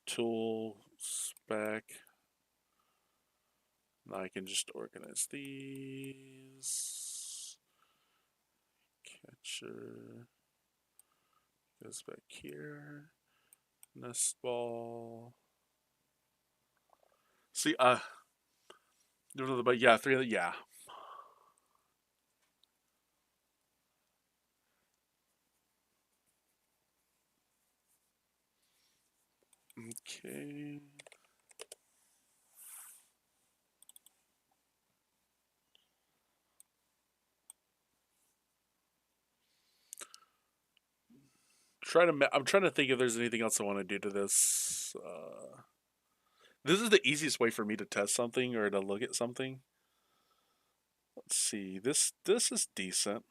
Tool. Spec. Now I can just organize these. Catcher goes back here. Nest ball. See, but yeah, three of the, yeah. Okay. I'm trying to think if there's anything else I want to do to this. This is the easiest way for me to test something or to look at something. Let's see. This is decent.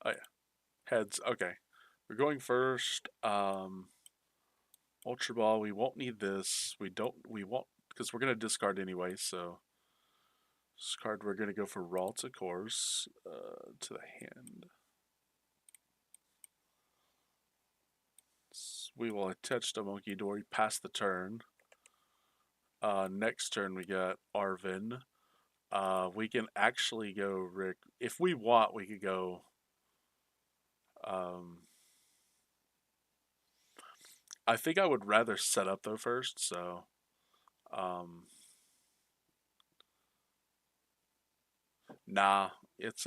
Oh yeah, heads. Okay, we're going first. Ultra ball. We won't need this. We don't. We won't because we're gonna discard anyway. So discard. We're gonna go for Ralts, of course. To the hand. We will attach the Monkey Dory past the turn. Next turn we got Arvin. We can actually go Rick if we want. We could go. Um, I think I would rather set up though first. So, um, nah, it's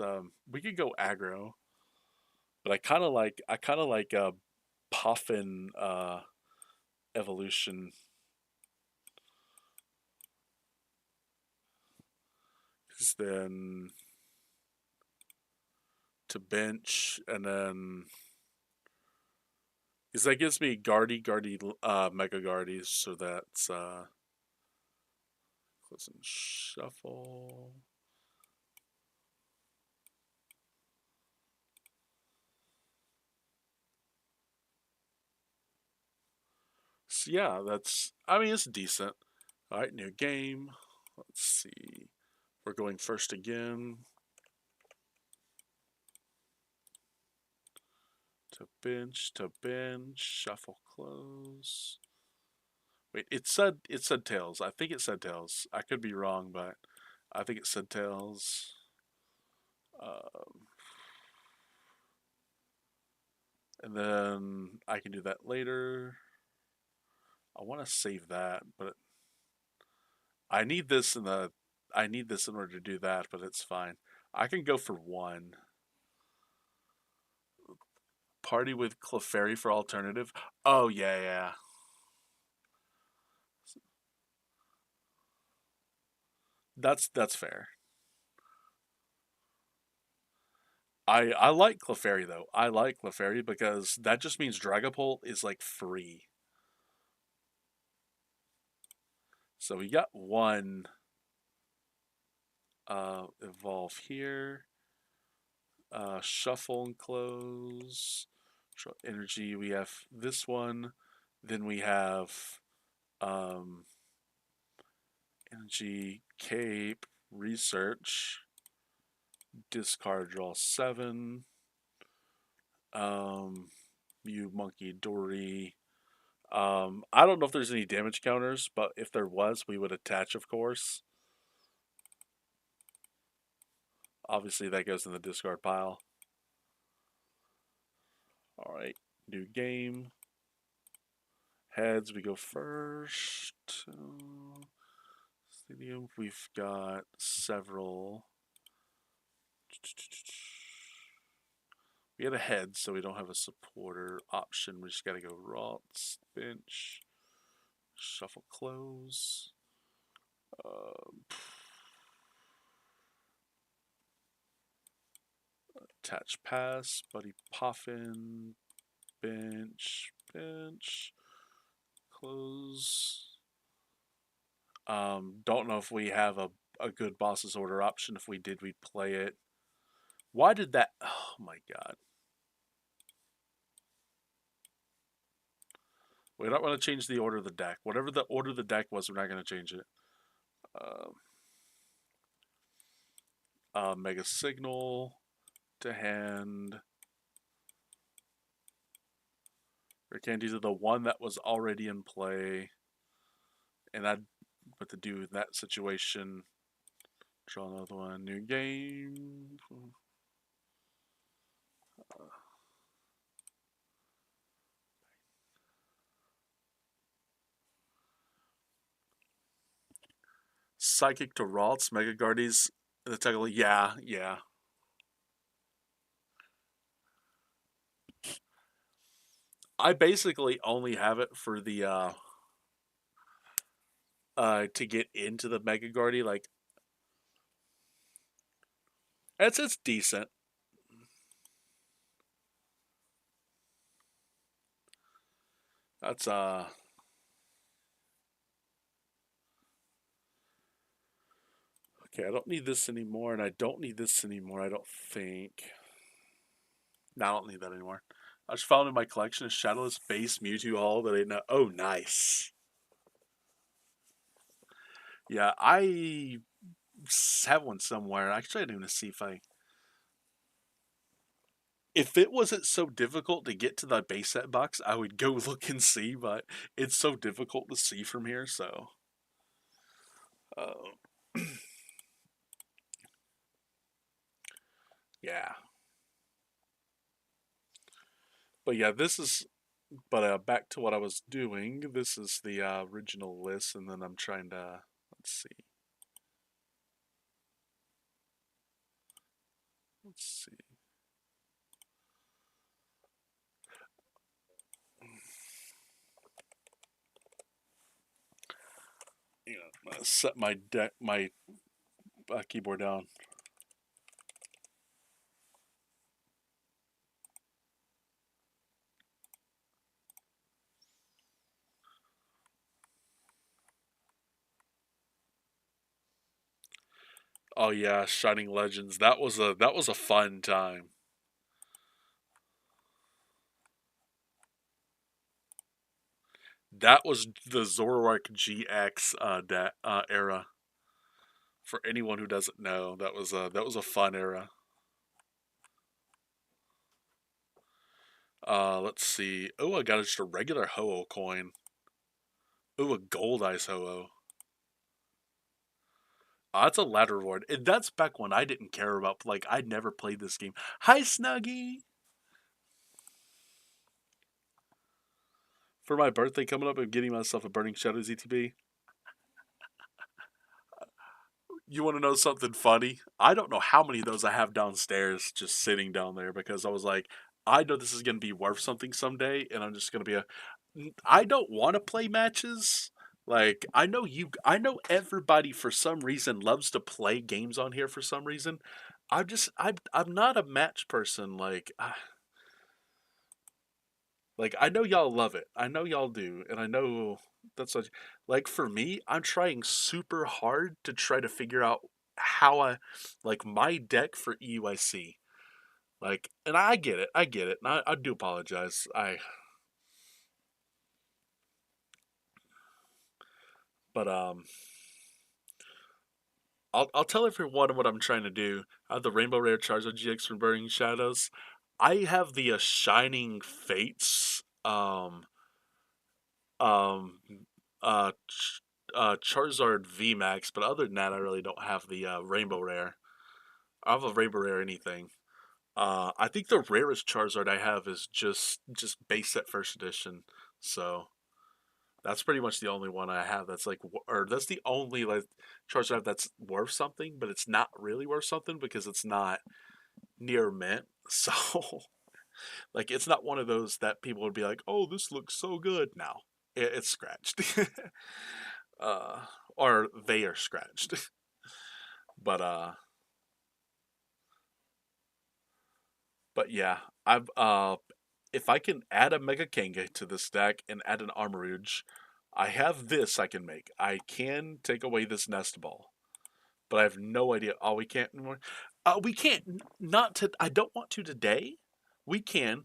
we could go aggro, but I kind of like Puffin evolution. Because then to bench and then because that gives me Guardy, Mega Guardies, so that's close and shuffle. So yeah, that's I mean it's decent. All right, new game. Let's see. We're going first again. To bench, shuffle close. Wait, it said tails. I think it said tails. I could be wrong, but I think it said tails. Um, and then I can do that later. I want to save that, but I need this in the I need this in order to do that, but it's fine. I can go for one. Party with Clefairy for alternative. Oh yeah, yeah. That's fair. I like Clefairy though. I like Clefairy because that just means Dragapult is like free. So we got one evolve here. Shuffle and close. Energy. We have this one. Then we have um, energy cape research. Discard draw 7. Um, Mew Monkey Dory. I don't know if there's any damage counters, but if there was, we would attach, of course. Obviously, that goes in the discard pile. All right, new game. Heads, we go first. Stadium, we've got several. We had a head, so we don't have a supporter option. We just gotta go Ralts, bench, shuffle, close. Attach pass, Buddy Poffin, bench, bench, close. Don't know if we have a good boss's order option. If we did, we'd play it. Why did that? Oh my god. We don't want to change the order of the deck. Whatever the order of the deck was, we're not going to change it. Um, Mega Signal to hand. We can't do the one that was already in play. And I'd what to do in that situation. Draw another one. New game. Psychic to Ralts, Mega Guardies. The technically, yeah, yeah. I basically only have it for the to get into the Mega Guardy. Like it's decent. That's okay. I don't need this anymore, and I don't need this anymore. I don't think. No, I don't need that anymore. I just found in my collection a Shadowless Base Mewtwo Hall that I know. Oh, nice. Yeah, I have one somewhere. Actually, I didn't even see if I. If it wasn't so difficult to get to the base set box, I would go look and see, but it's so difficult to see from here, so. Uh, yeah. But yeah, this is. But back to what I was doing. This is the original list, and then I'm trying to. Let's see. Let's see. You know, set my deck, my keyboard down. Oh yeah, Shining Legends. That was a fun time. That was the Zoroark GX era. For anyone who doesn't know, that was a fun era. Let's see. Oh, I got just a regular Ho-Oh coin. Oh, a gold ice Ho-Oh. That's a ladder reward. And that's back when I didn't care about, like, I'd never played this game. Hi, Snuggie! For my birthday coming up, I'm getting myself a Burning Shadows ETB. You want to know something funny? I don't know how many of those I have downstairs just sitting down there because I was like, I know this is going to be worth something someday, and I'm just going to be a. I don't want to play matches. Like I know everybody for some reason loves to play games on here for some reason. I'm not a match person. Like I know y'all love it. I know y'all do, and I know that's like for me. I'm trying super hard to try to figure out how I like my deck for EUIC. Like, and I get it, and I do apologize. But I'll tell everyone what I'm trying to do. I have the Rainbow Rare Charizard GX from Burning Shadows. I have the Shining Fates um Charizard VMAX, but other than that, I really don't have the Rainbow Rare. I have a Rainbow Rare anything. I think the rarest Charizard I have is just base set first edition. So that's pretty much the only one I have that's like, or that's the only like Charizard I have that's worth something, but it's not really worth something because it's not near mint. So like, it's not one of those that people would be like, "Oh, this looks so good." No, it's scratched, uh, or they are scratched. But but yeah, I've if I can add a Mega Kanga to this deck and add an Armorouge, I have this I can make. I can take away this Nest Ball, but I have no idea. Oh, we can't anymore. We can't. Not to. I don't want to today. We can.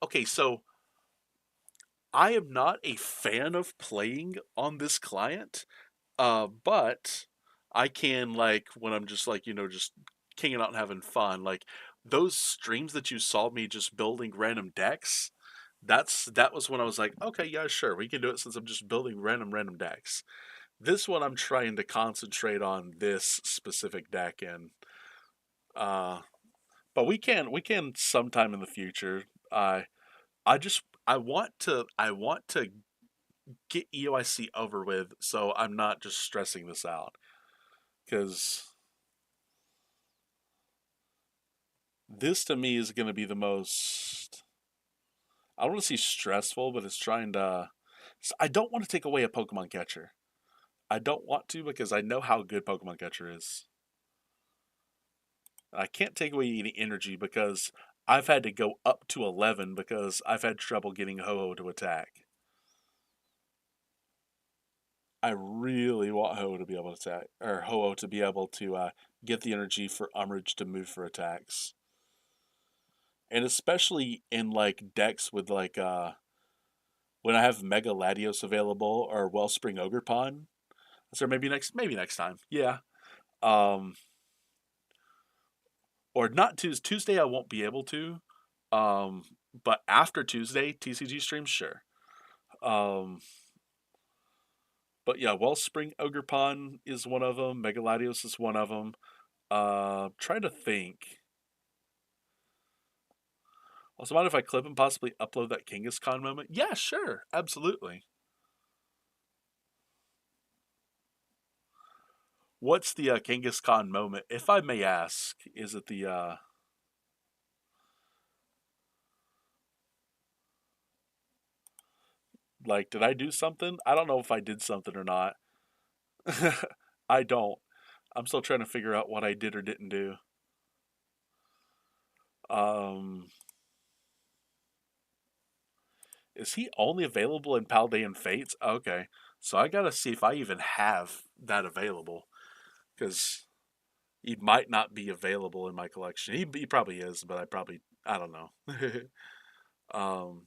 Okay. So I am not a fan of playing on this client. But I can like when I'm just like just kicking out and having fun. Like those streams that you saw me just building random decks. That was when I was like, okay, yeah, sure, we can do it since I'm just building random decks. This one I'm trying to concentrate on this specific deck and uh but we can sometime in the future. I want to get EOIC over with so I'm not just stressing this out because this to me is going to be the most. I don't want to say stressful, but it's trying to. I don't want to take away a Pokemon catcher. I don't want to because I know how good Pokemon catcher is. I can't take away any energy because I've had to go up to 11 because I've had trouble getting Ho-Oh to attack. I really want Ho-Oh to be able to attack, or Ho-Oh to be able to get the energy for Umbridge to move for attacks. And especially in like decks with like when I have Mega Latios available or Wellspring Ogre Pond. So maybe next time. Yeah. Um or not Tuesday I won't be able to. Um but after Tuesday, TCG streams, sure. Um but yeah, Wellspring Ogre Pond is one of them. Mega Latios is one of them. Trying to think. Also, mind if I clip and possibly upload that Kangaskhan moment? Yeah, sure, absolutely. What's the Kangaskhan moment, if I may ask? Is it the like, did I do something? I don't know if I did something or not. I don't. I'm still trying to figure out what I did or didn't do. Um, is he only available in Paldean Fates? Okay, so I gotta see if I even have that available because he might not be available in my collection. He probably is, but I don't know. um,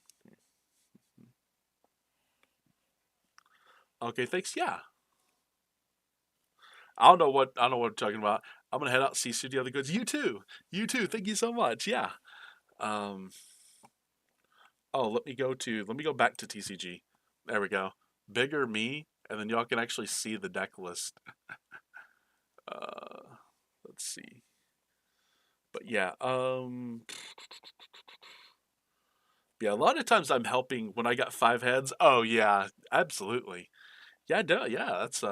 okay, thanks. Yeah, I don't know what I'm talking about. I'm gonna head out and see Studio the Goods. You too. Thank you so much. Yeah. Um, Oh, let me go back to TCG. There we go. Bigger me, and then y'all can actually see the deck list. Uh, let's see. But yeah, yeah. A lot of times I'm helping when I got five heads. Oh yeah, absolutely. Yeah, yeah. That's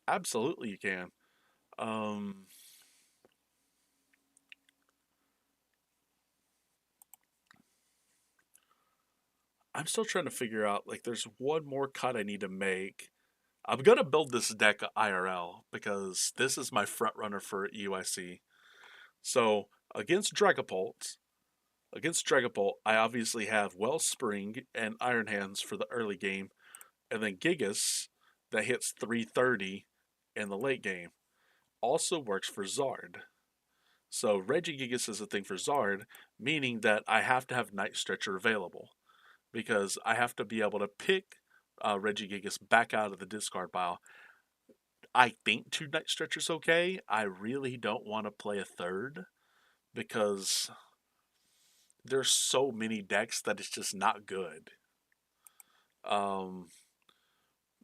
absolutely you can. Um, I'm still trying to figure out, like, there's one more cut I need to make. I'm gonna build this deck IRL because this is my front runner for UIC. So against Dragapult, I obviously have Wellspring and Iron Hands for the early game, and then Gigas that hits 330 in the late game. Also works for Zard. So Regigigas is a thing for Zard, meaning that I have to have Night Stretcher available because I have to be able to pick Regigigas back out of the discard pile. I think two Night Stretchers okay. I really don't want to play a third because there's so many decks that it's just not good. Um,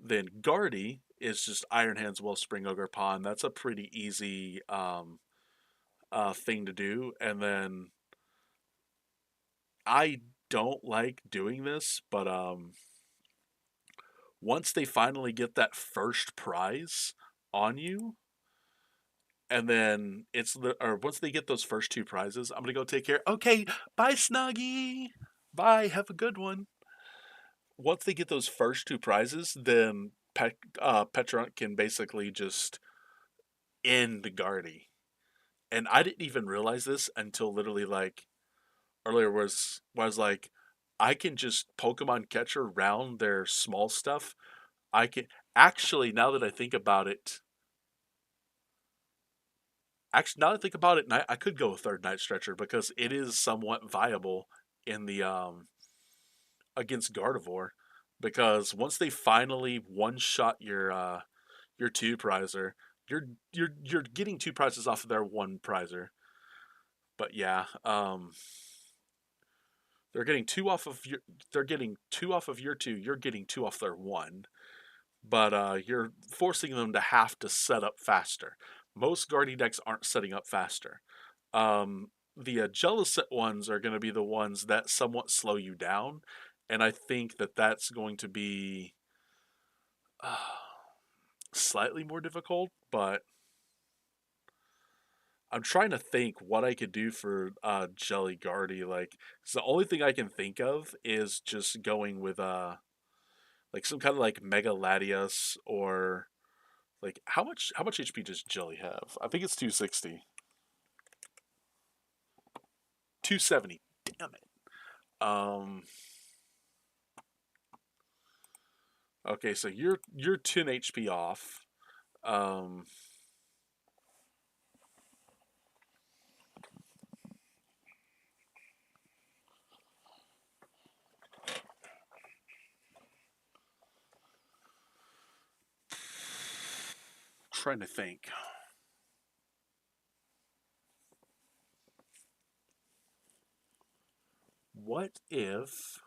then Guardy is just Iron Hands, Wellspring, Ogre Pawn. That's a pretty easy thing to do. And then I don't like doing this, but once they finally get that first prize on you, and then or once they get those first two prizes, I'm gonna go take care. Okay, bye, Snuggie. Bye. Have a good one. Once they get those first two prizes, then Petrunk can basically just end Guardy. And I didn't even realize this until literally like earlier was like I can just Pokemon catcher round their small stuff. I can actually now that I think about it, actually now that I think about it, I could go a third Night Stretcher because it is somewhat viable in the against Gardevoir because once they finally one shot your two prizer, you're getting two prizes off of their one prizer. But yeah, they're getting two off of your they're getting two off of your two, you're getting two off their one. But you're forcing them to have to set up faster. Most Guardy decks aren't setting up faster. The Jellicent ones are going to be the ones that somewhat slow you down, and I think that that's going to be uh, slightly more difficult. But I'm trying to think what I could do for Jelly Guardy. Like, 'cause the only thing I can think of is just going with like some kind of like Mega Latias or like how much HP does Jelly have? I think it's 260. 270. Damn it. Um okay, so you're 10 HP off. Um trying to think. What if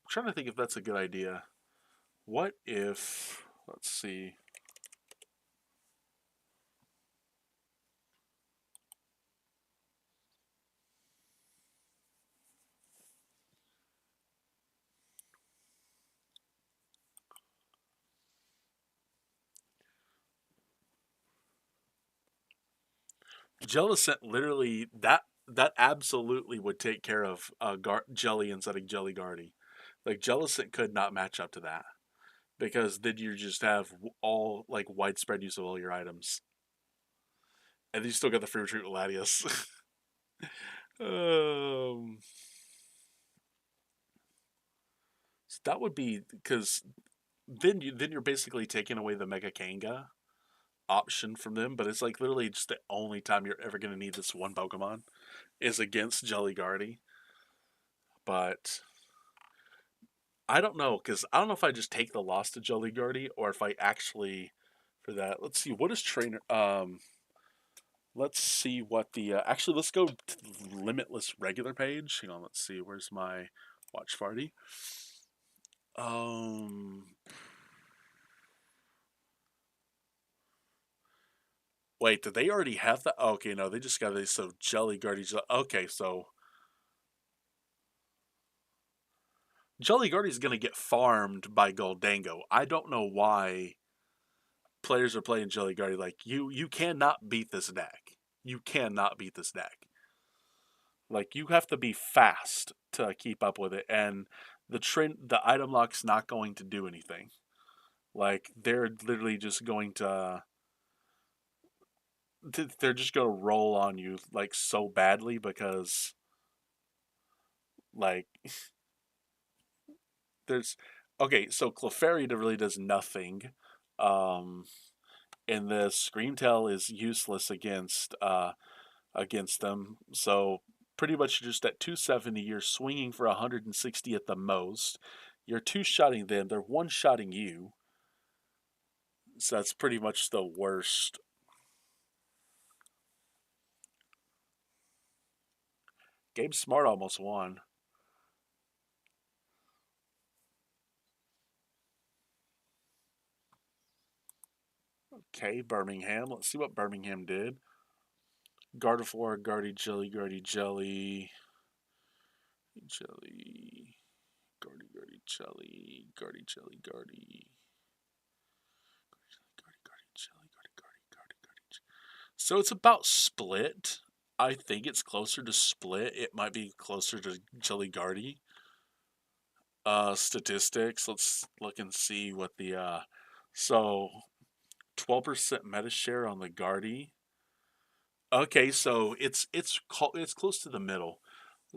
trying to think if that's a good idea. What if let's see. Jellicent literally that absolutely would take care of Jelly instead of Jelly Guardy. Like Jellicent could not match up to that because then you just have all like widespread use of all your items, and then you still got the free retreat with Latias. um, so that would be because then you're basically taking away the Mega Kanga option from them, but it's like literally just the only time you're ever going to need this one Pokemon is against Jelly Guardy. But I don't know because I don't know if I just take the loss to Jelly Guardy or if I actually for that. Let's see what is trainer. Let's see what the actually let's go to the limitless regular page. Hang on, let's see where's my watch party. Um, wait, did they already have that? Oh, okay, no, they just got this. So Jelly Guardy. Okay, so Jelly Guardy is gonna get farmed by Goldango. I don't know why players are playing Jelly Guardy, like you cannot beat this deck. You cannot beat this deck. Like you have to be fast to keep up with it, and the item lock's not going to do anything. Like they're literally just going to they're just going to roll on you like so badly because like there's okay, so Clefairy really does nothing. Um, and the Screamtail is useless against them. So pretty much just at 270, you're swinging for 160 at the most. You're two-shotting them. They're one-shotting you. So that's pretty much the worst. Gabe Smart almost won. Okay, Birmingham. Let's see what Birmingham did. Gardevoir, Guardy Jelly, Guardy Jelly, Jelly, Guardy, Guardy Jelly, Guardy Jelly, Guardy, Guardy, Guardy Jelly, Guardy, Guardy, Guardy, Guardy. So it's about split. I think it's closer to split. It might be closer to Jelly Guardy. Statistics. Let's look and see what the so 12% meta share on the Guardy. Okay, so it's close to the middle.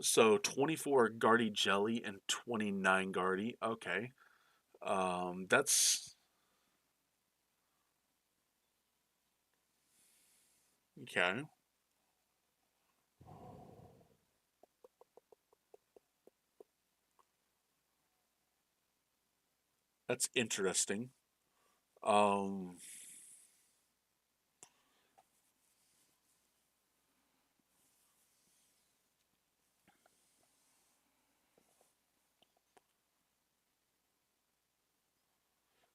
So 24 Guardy Jelly and 29 Guardy. Okay. That's okay. That's interesting. Um,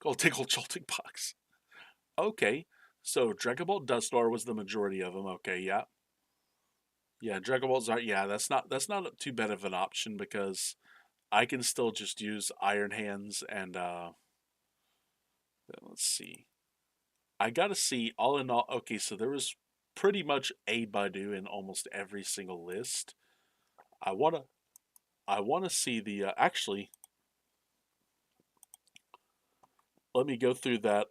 Gold Tickle Jolting Box. Okay. So Dragon Ball Dusknoir was the majority of them. Okay, yeah. Yeah, Dragon Balls are yeah, that's not too bad of an option because I can still just use Iron Hands and let's see. I gotta see all in all okay, so there was pretty much a Badu in almost every single list. I wanna I wanna see the actually let me go through that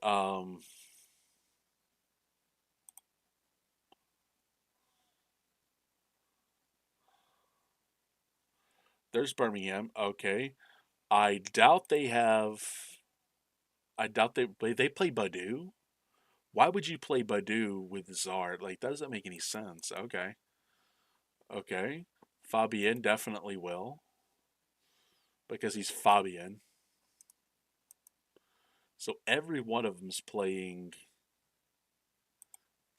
there's Birmingham. Okay. I doubt they have I doubt they play Badu. Why would you play Badu with Zard? Like, that doesn't make any sense. Okay. Okay. Fabian definitely will. Because he's Fabian. So every one of them's playing.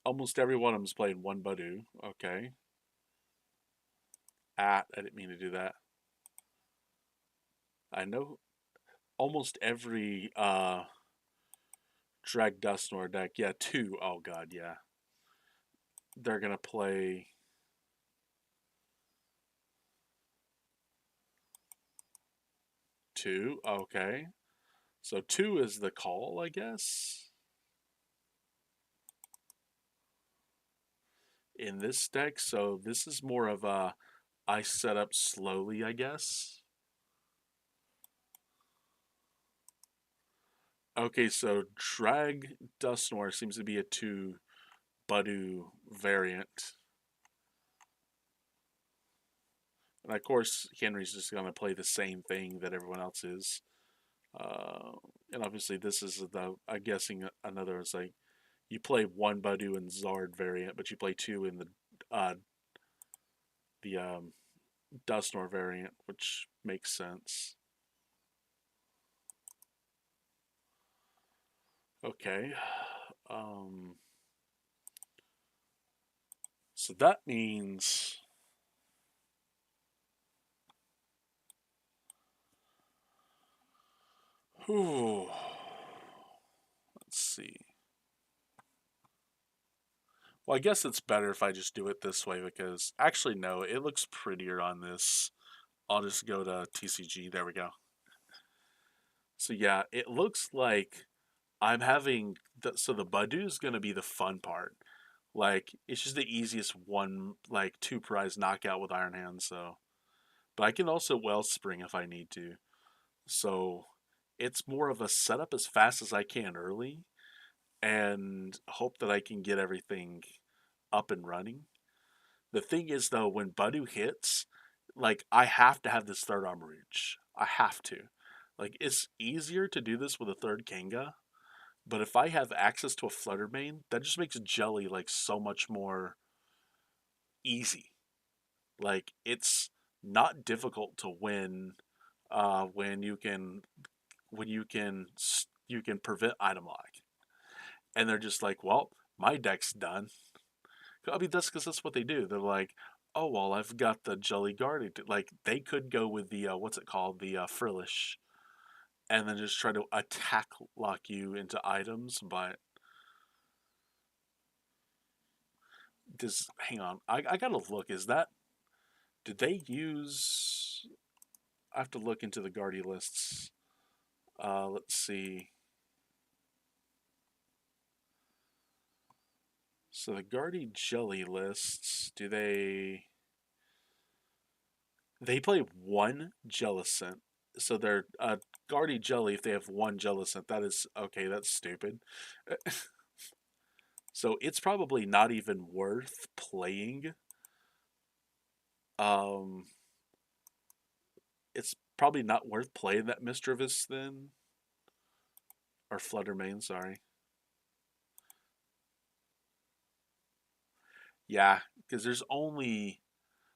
Almost every one of them's playing one Badu. Okay. I didn't mean to do that. I know almost every Drag Dustnor deck. Yeah, two. Oh, God, yeah. They're going to play. Two. Okay. So two is the call, I guess. In this deck. So this is more of a I set up slowly, I guess. Okay, so Drag Dustnoir seems to be a two Badu variant. And of course, Henry's just going to play the same thing that everyone else is. Uh, and obviously, this is I'm guessing another is like you play one Badu and Zard variant, but you play two in the Dustnor variant, which makes sense. Okay. Um, so that means. Whew, let's see. Well, I guess it's better if I just do it this way because actually, no, it looks prettier on this. I'll just go to TCG. There we go. So, yeah, it looks like I'm having so the Badu is gonna be the fun part. Like it's just the easiest one, like two prize knockout with Iron Hand. So, but I can also Wellspring if I need to. So it's more of a setup as fast as I can early, and hope that I can get everything up and running. The thing is though, when Badu hits, like I have to have this third armor reach. I have to. Like it's easier to do this with a third Kanga, but if I have access to a Flutter main, that just makes Jelly like so much more easy. Like it's not difficult to win when you can prevent item lock, and they're just like, well, my deck's done. I mean, that's what they do. They're like, oh well, I've got the Jelly Guardian. Like they could go with the what's it called, the Frillish, and then just try to attack lock you into items. But does hang on, I gotta look. Is that did they use? I have to look into the Guardy lists. Let's see. So the Guardy Jelly lists, do they play one Jellicent? So they're Guardy Jelly if they have one Jellicent. That is okay, that's stupid. So it's probably not even worth playing. Um it's probably not worth playing that Mischievous then. Or Fluttermane, sorry. Yeah, because there's only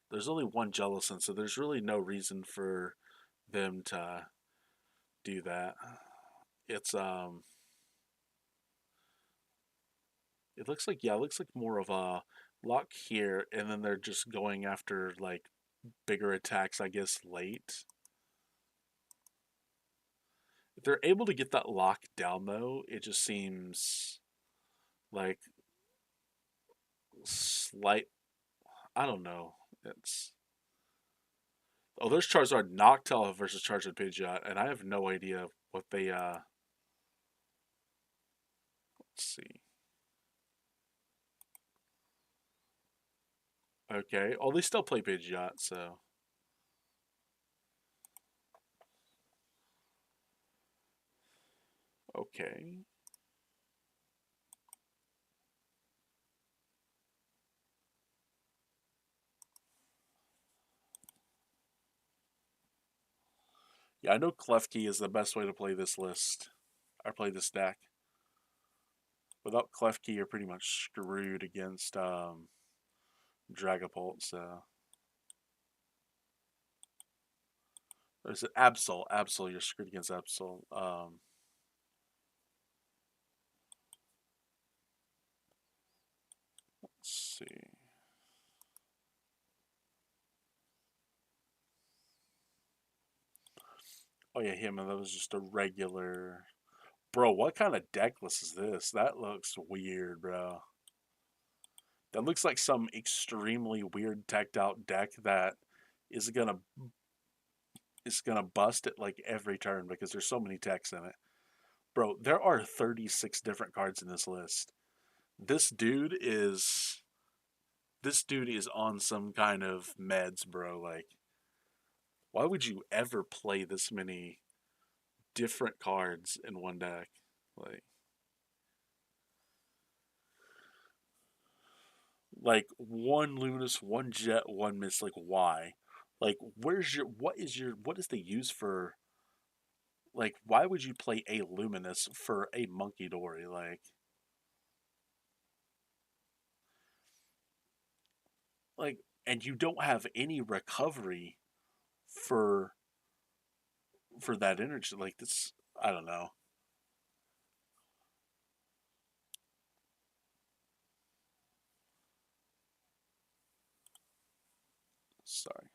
one Jellicent, so there's really no reason for them to do that. It's it looks like yeah, it looks like more of a lock here, and then they're just going after like bigger attacks, I guess, late. If they're able to get that lock down though, it just seems like slight. I don't know. It's oh, there's Charizard Noctowl versus Charizard Pidgeot, and I have no idea what they. Let's see. Okay. Oh, they still play Pidgeot, so okay. Yeah, I know Klefki is the best way to play this list. I play this deck. Without Klefki, you're pretty much screwed against Dragapult. So there's an Absol. Absol, you're screwed against Absol. Let's see. Oh yeah, him, and that was just a regular. Bro, what kind of deck list is this? That looks weird, bro. That looks like some extremely weird teched out deck that is gonna bust it like every turn because there's so many techs in it. Bro, there are 36 different cards in this list. This dude is this dude is on some kind of meds, bro. Like, why would you ever play this many different cards in one deck? Like one Luminous, one Jet, one Mist. Like, why? Like, what is the use for? Like, why would you play a Luminous for a Monkey Dory? Like, and you don't have any recovery for that energy. Like this, I don't know. Sorry.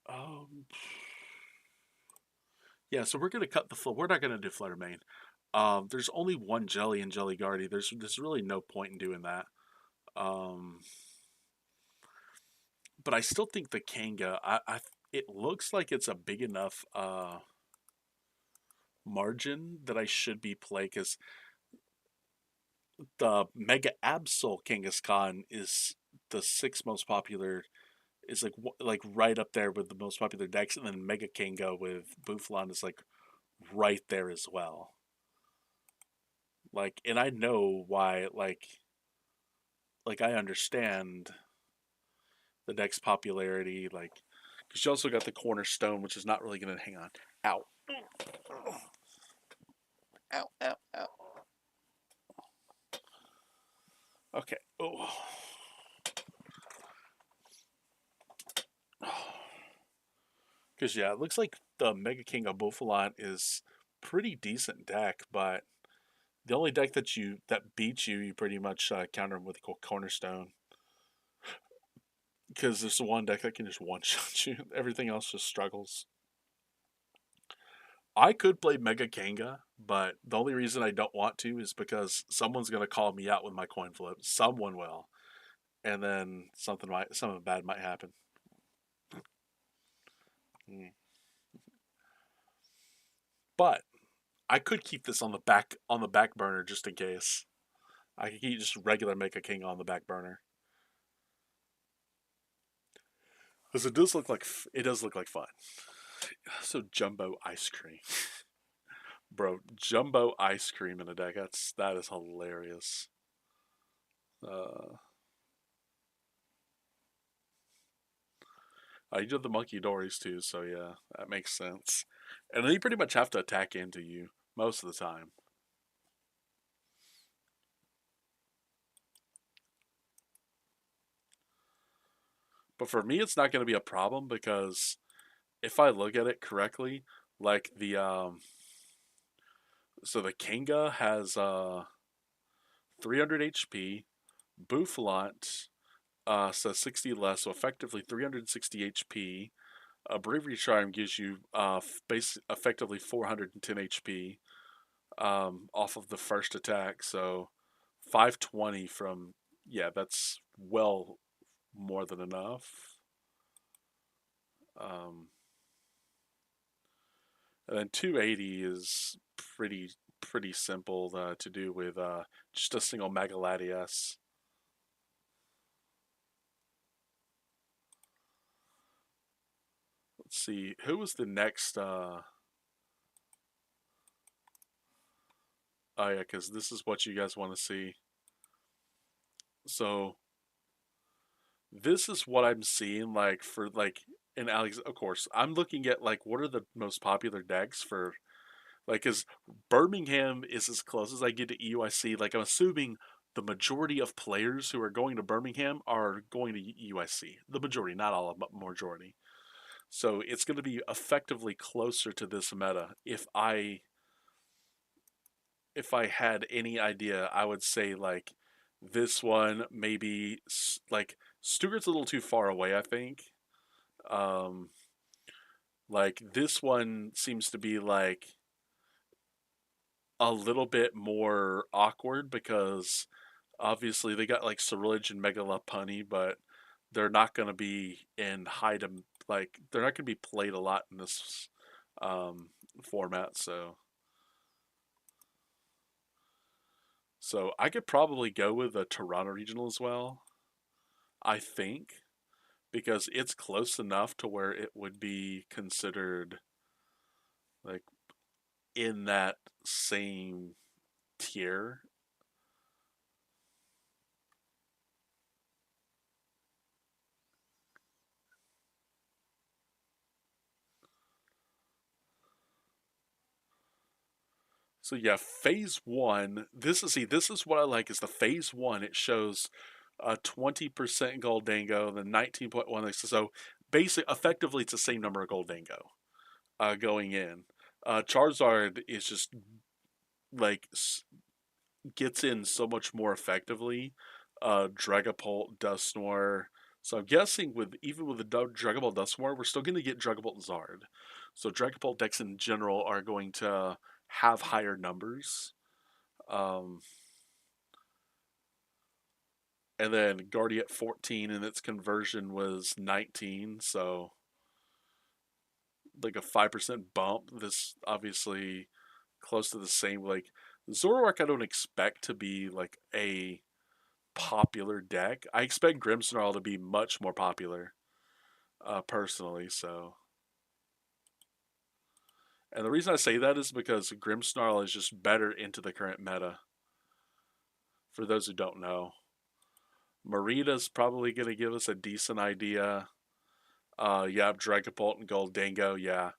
Um, Yeah, so we're gonna cut the flow. We're not gonna do Flutter Mane. There's only one Jelly in Jelly Guardy. There's really no point in doing that. Um, but I still think the Kanga. It looks like it's a big enough margin that I should be play because the Mega Absol Kangaskhan is the sixth most popular. Is like right up there with the most popular decks, and then Mega Kanga with Buffalon is like right there as well. Like, and I know why. Like I understand the deck's popularity. Like, because you also got the Cornerstone, which is not really going to hang on. Ow. Ow, ow, ow. Okay. Oh. Because, yeah, it looks like the Mega King of Buffalon is pretty decent deck, but the only deck that beats you, you pretty much counter him with Cornerstone. Because there's the one deck that can just one shot you. Everything else just struggles. I could play Mega Kanga, but the only reason I don't want to is because someone's gonna call me out with my coin flip. Someone will, and then something bad might happen. Mm. But I could keep this on the back burner just in case. I could keep just regular Mega King on the back burner because it does look like fun. So jumbo ice cream, bro. Jumbo ice cream in a deck. That is hilarious. Uh, you did the monkey dories too, so yeah, that makes sense. And they pretty much have to attack into you most of the time. But for me, it's not going to be a problem because if I look at it correctly, like so the Kanga has 300 HP, Bouffalant says 60 less, so effectively 360 HP. Bravery Charm gives you effectively 410 HP off of the first attack, so 520 from, yeah, that's well more than enough. Um, and then 280 is pretty simple to do with just a single Megaladius. Let's see, who was the next? Oh yeah, because this is what you guys want to see. So this is what I'm seeing like for like in Alex. Of course, I'm looking at like what are the most popular decks for like, because Birmingham is as close as I get to EUIC. Like, I'm assuming the majority of players who are going to Birmingham are going to EUIC. The majority, not all, but majority. So it's going to be effectively closer to this meta. If I had any idea, I would say like this one maybe like Stuart's a little too far away. I think. Um, like this one seems to be like a little bit more awkward because obviously they got like Ceruledge and Megalopunny, but they're not going to be in high to like they're not going to be played a lot in this format. So I could probably go with a Toronto regional as well. I think because it's close enough to where it would be considered like in that same tier. So yeah, phase one. This is what I like is the phase one. It shows 20% gold dango, then 19.1. So basically, effectively, it's the same number of gold dango going in. Charizard is just like gets in so much more effectively. Dragapult, Dusknoir, So I'm guessing with even with the Dragon Ball Duskmore, we're still going to get Dragon Ball Zard. So Dragon Ball decks in general are going to have higher numbers. Um, and then Guardian at 14 and its conversion was 19, so like a 5% bump. This obviously close to the same. Like Zoroark, I don't expect to be like a popular deck. I expect Grimmsnarl to be much more popular, personally. So, and the reason I say that is because Grimmsnarl is just better into the current meta. For those who don't know, Marita's probably going to give us a decent idea. Yeah, Dragapult and Goldango. Yeah.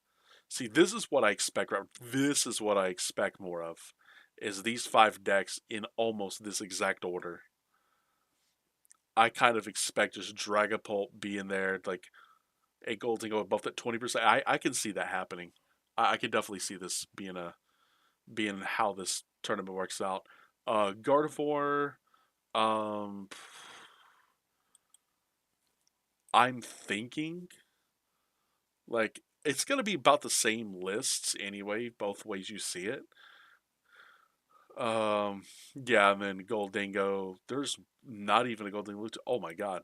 See, this is what I expect. This is what I expect more of. Is these five decks in almost this exact order. I kind of expect just Dragapult being there, like a Golden go above that 20%. I can see that happening. I can definitely see this being how this tournament works out. Gardevoir, um, I'm thinking like it's gonna be about the same lists anyway, both ways you see it. Um, yeah, and then Goldingo. There's not even a Goldingo. Oh my god,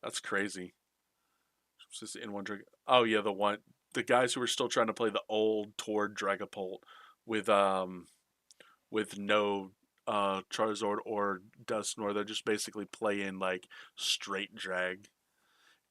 that's crazy. It's just in one drink. Oh yeah, the guys who are still trying to play the old Tord Dragapult with with no Charizard or Dusknoir. They're just basically playing like straight drag.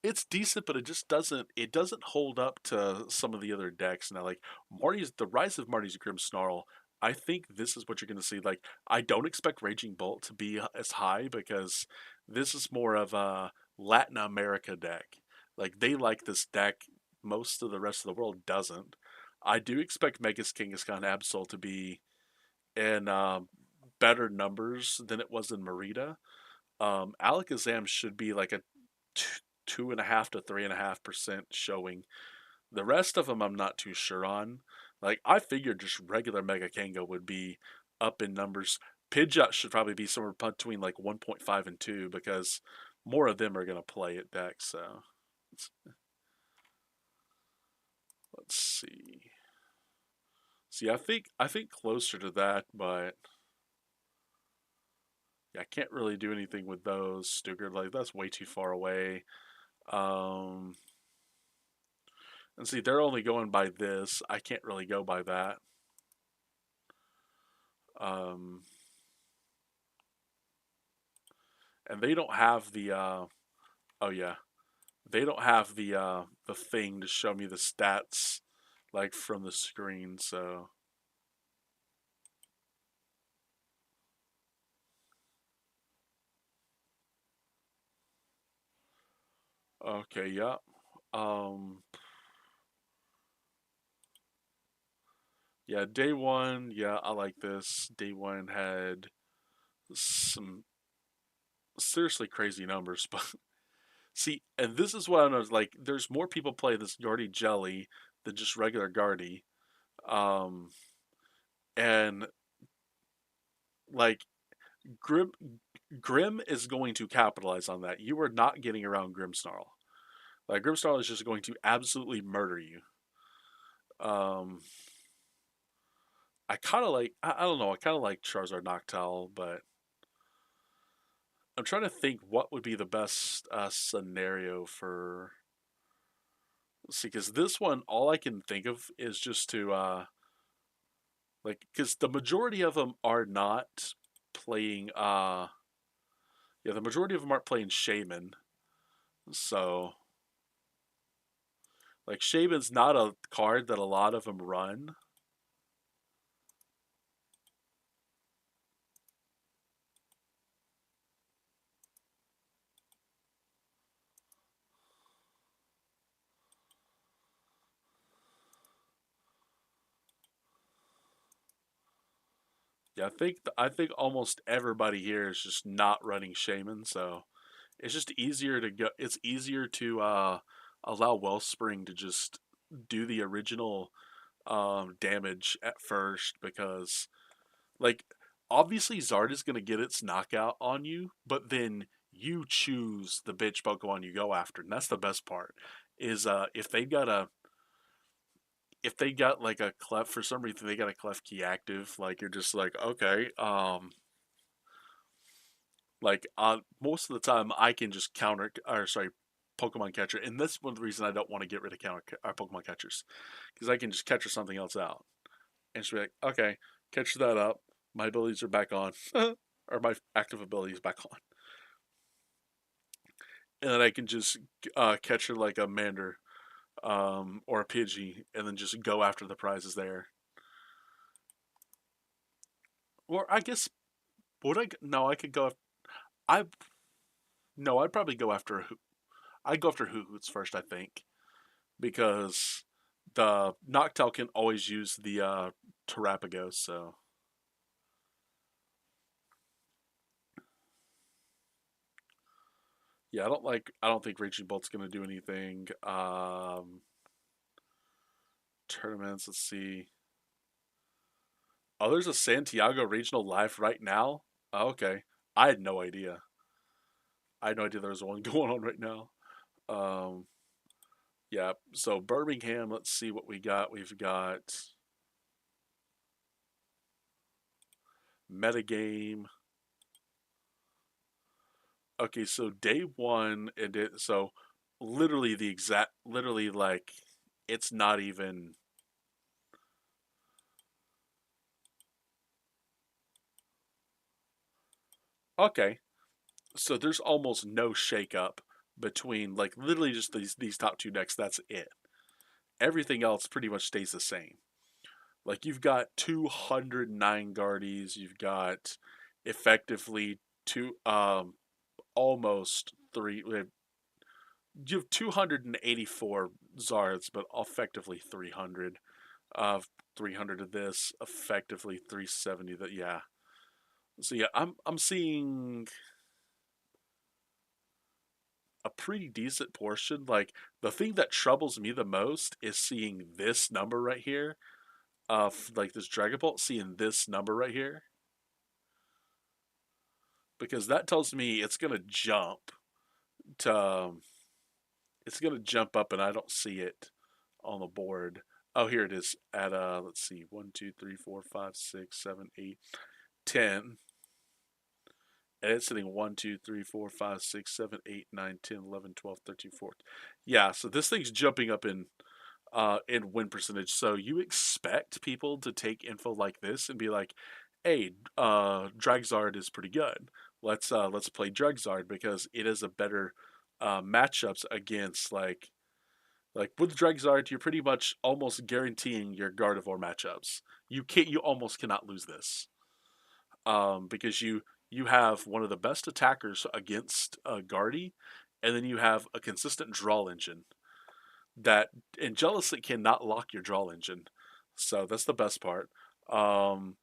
It's decent, but it doesn't hold up to some of the other decks. Now, like Marty's the rise of Marty's Grim Snarl. I think this is what you're going to see. Like, I don't expect Raging Bolt to be as high because this is more of a Latin America deck. Like, they like this deck. Most of the rest of the world doesn't. I do expect Megas Kangaskhan Absol to be in better numbers than it was in Merida. Alakazam should be like a 2.5 to 3.5% showing. The rest of them, I'm not too sure on. Like I figured, just regular Mega Kango would be up in numbers. Pidgeot should probably be somewhere between like 1.5 and 2 because more of them are going to play at deck. So let's see. See, I think closer to that, but yeah, I can't really do anything with those. Stuttgart, like that's way too far away. Um, and see, they're only going by this. I can't really go by that. Um, and they don't have the. Oh yeah, they don't have the thing to show me the stats like from the screen. So okay, yeah. Um, yeah, day one. Yeah, I like this. Day one had some seriously crazy numbers, but see, and this is what I know. Like, there's more people play this Guardy Jelly than just regular Guardy. Um, and like Grim, Grim is going to capitalize on that. You are not getting around Grimmsnarl. Like Grimmsnarl is just going to absolutely murder you. Um, I kind of like. I don't know. I kind of like Charizard Noctowl, but I'm trying to think what would be the best scenario for. Let's see, because this one, all I can think of is just to like, because the majority of them are not playing. Yeah, the majority of them aren't playing Shaman. So, like, Shaman's not a card that a lot of them run. Yeah, I think almost everybody here is just not running Shaman, so it's just easier to go. It's easier to allow Wellspring to just do the original damage at first because, like, obviously Zard is going to get its knockout on you, but then you choose the bitch Pokemon you go after, and that's the best part. Is if they got like a clef for some reason they got a clef key active, like you're just like okay, like most of the time I can just counter or sorry Pokemon catcher, and that's one of the reasons I don't want to get rid of counter Pokemon catchers because I can just catcher something else out and just be like okay, catch that up, my abilities are back on, or my active abilities back on, and then I can just catch her like a Mander or a Pidgey, and then just go after the prizes there. Or I guess would I? No, I could go. I no, I'd probably go after. I'd go after Hoots first. I think because the Noctowl can always use the Terapagos. So yeah, I don't like. I don't think Raging Bolt's gonna do anything. Tournaments. Let's see. Oh, there's a Santiago Regional live right now. Oh, okay, I had no idea. I had no idea there was one going on right now. Um, yeah. So Birmingham. Let's see what we got. We've got metagame. Okay, so day one, so literally the exact, literally like it's not even okay. So there's almost no shakeup between like literally just these top two decks. That's it. Everything else pretty much stays the same. Like you've got 209 guardies. You've got effectively two almost three. You have 284 Zards, but effectively 300. 300 of this, effectively 370. That yeah. So yeah, I'm seeing a pretty decent portion. Like the thing that troubles me the most is seeing this number right here of like this Dragon Ball, seeing this number right here because that tells me it's gonna jump to it's gonna jump up and I don't see it on the board. Oh, here it is at let's see, 1, 2, 3, 4, 5, 6, 7, 8, 10. And it's sitting 1, 2, 3, 4, 5, 6, 7, 8, 9, 10, 11, 12, 13, 14. Yeah, so this thing's jumping up in win percentage. So you expect people to take info like this and be like, "Hey, Dragzard is pretty good. Let's play Dragzard because it is a better matchups against like with Dragzard, you're pretty much almost guaranteeing your Gardevoir matchups. You almost cannot lose this because you have one of the best attackers against Guardy, and then you have a consistent draw engine that and Jealousy cannot lock your draw engine. So that's the best part. Um,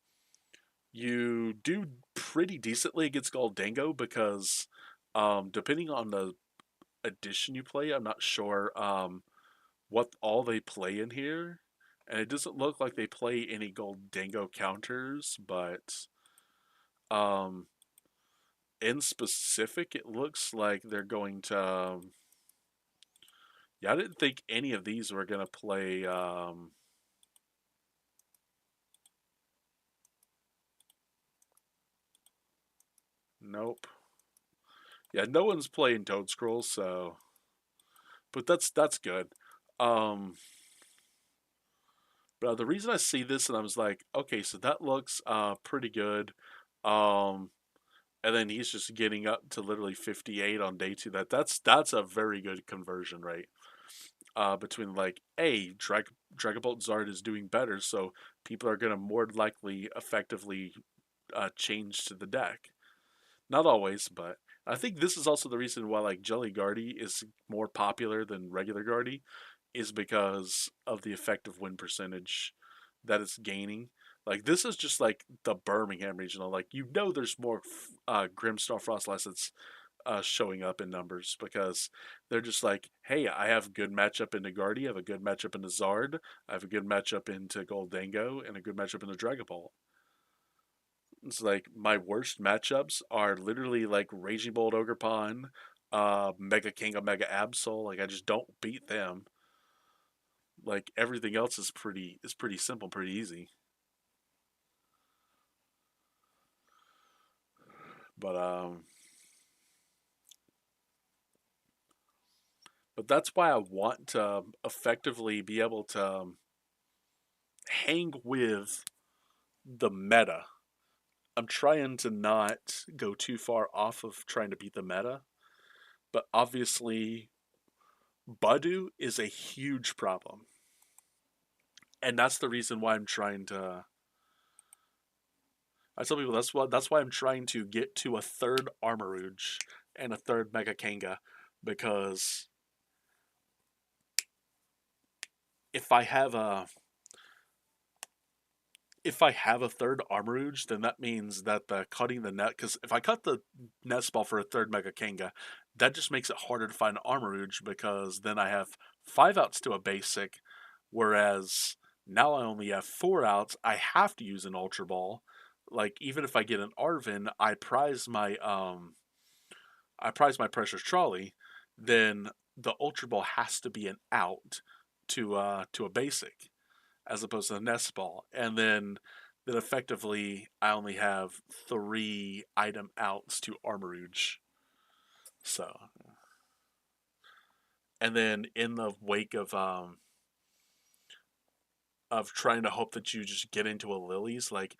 you do pretty decently against Goldango because depending on the edition you play, I'm not sure what all they play in here. And it doesn't look like they play any Goldango counters, but um, in specific, it looks like they're going to. Yeah, I didn't think any of these were going to play. Nope. Yeah, no one's playing Toad Scrolls, so but that's good. Um, but the reason I see this and I was like, okay, so that looks pretty good. Um, and then he's just getting up to literally 58 on day two. That's a very good conversion rate. Between like, a Dragapult Zard is doing better, so people are gonna more likely effectively change to the deck. Not always, but I think this is also the reason why like Jelly Guardy is more popular than regular Guardy, is because of the effective win percentage that it's gaining. Like this is just like the Birmingham regional. Like there's more Grimstar Frost lessons showing up in numbers because they're just like, hey, I have a good matchup into Guardy, I have a good matchup into Zard, I have a good matchup into Goldango, and a good matchup into Dragapult. It's like my worst matchups are literally like Raging Bolt Ogerpon, Mega King of Mega Absol. Like I just don't beat them. Like everything else is pretty simple, pretty easy. But but that's why I want to effectively be able to hang with the meta. I'm trying to not go too far off of trying to beat the meta, but obviously Badu is a huge problem. And that's the reason why I'm trying to I tell people that's why I'm trying to get to a third Armarouge and a third Mega Kanga because if I have a if I have a third Armarouge, then that means that the cutting the net because if I cut the nest ball for a third Mega Kanga, that just makes it harder to find an Armarouge because then I have 5 outs to a basic, whereas now I only have 4 outs. I have to use an Ultra Ball. Like even if I get an Arvin, I prize my precious trolley, then the Ultra Ball has to be an out to a basic as opposed to the nest ball, and then effectively I only have 3 item outs to Armarouge. So, and then in the wake of trying to hope that you just get into a Lily's, like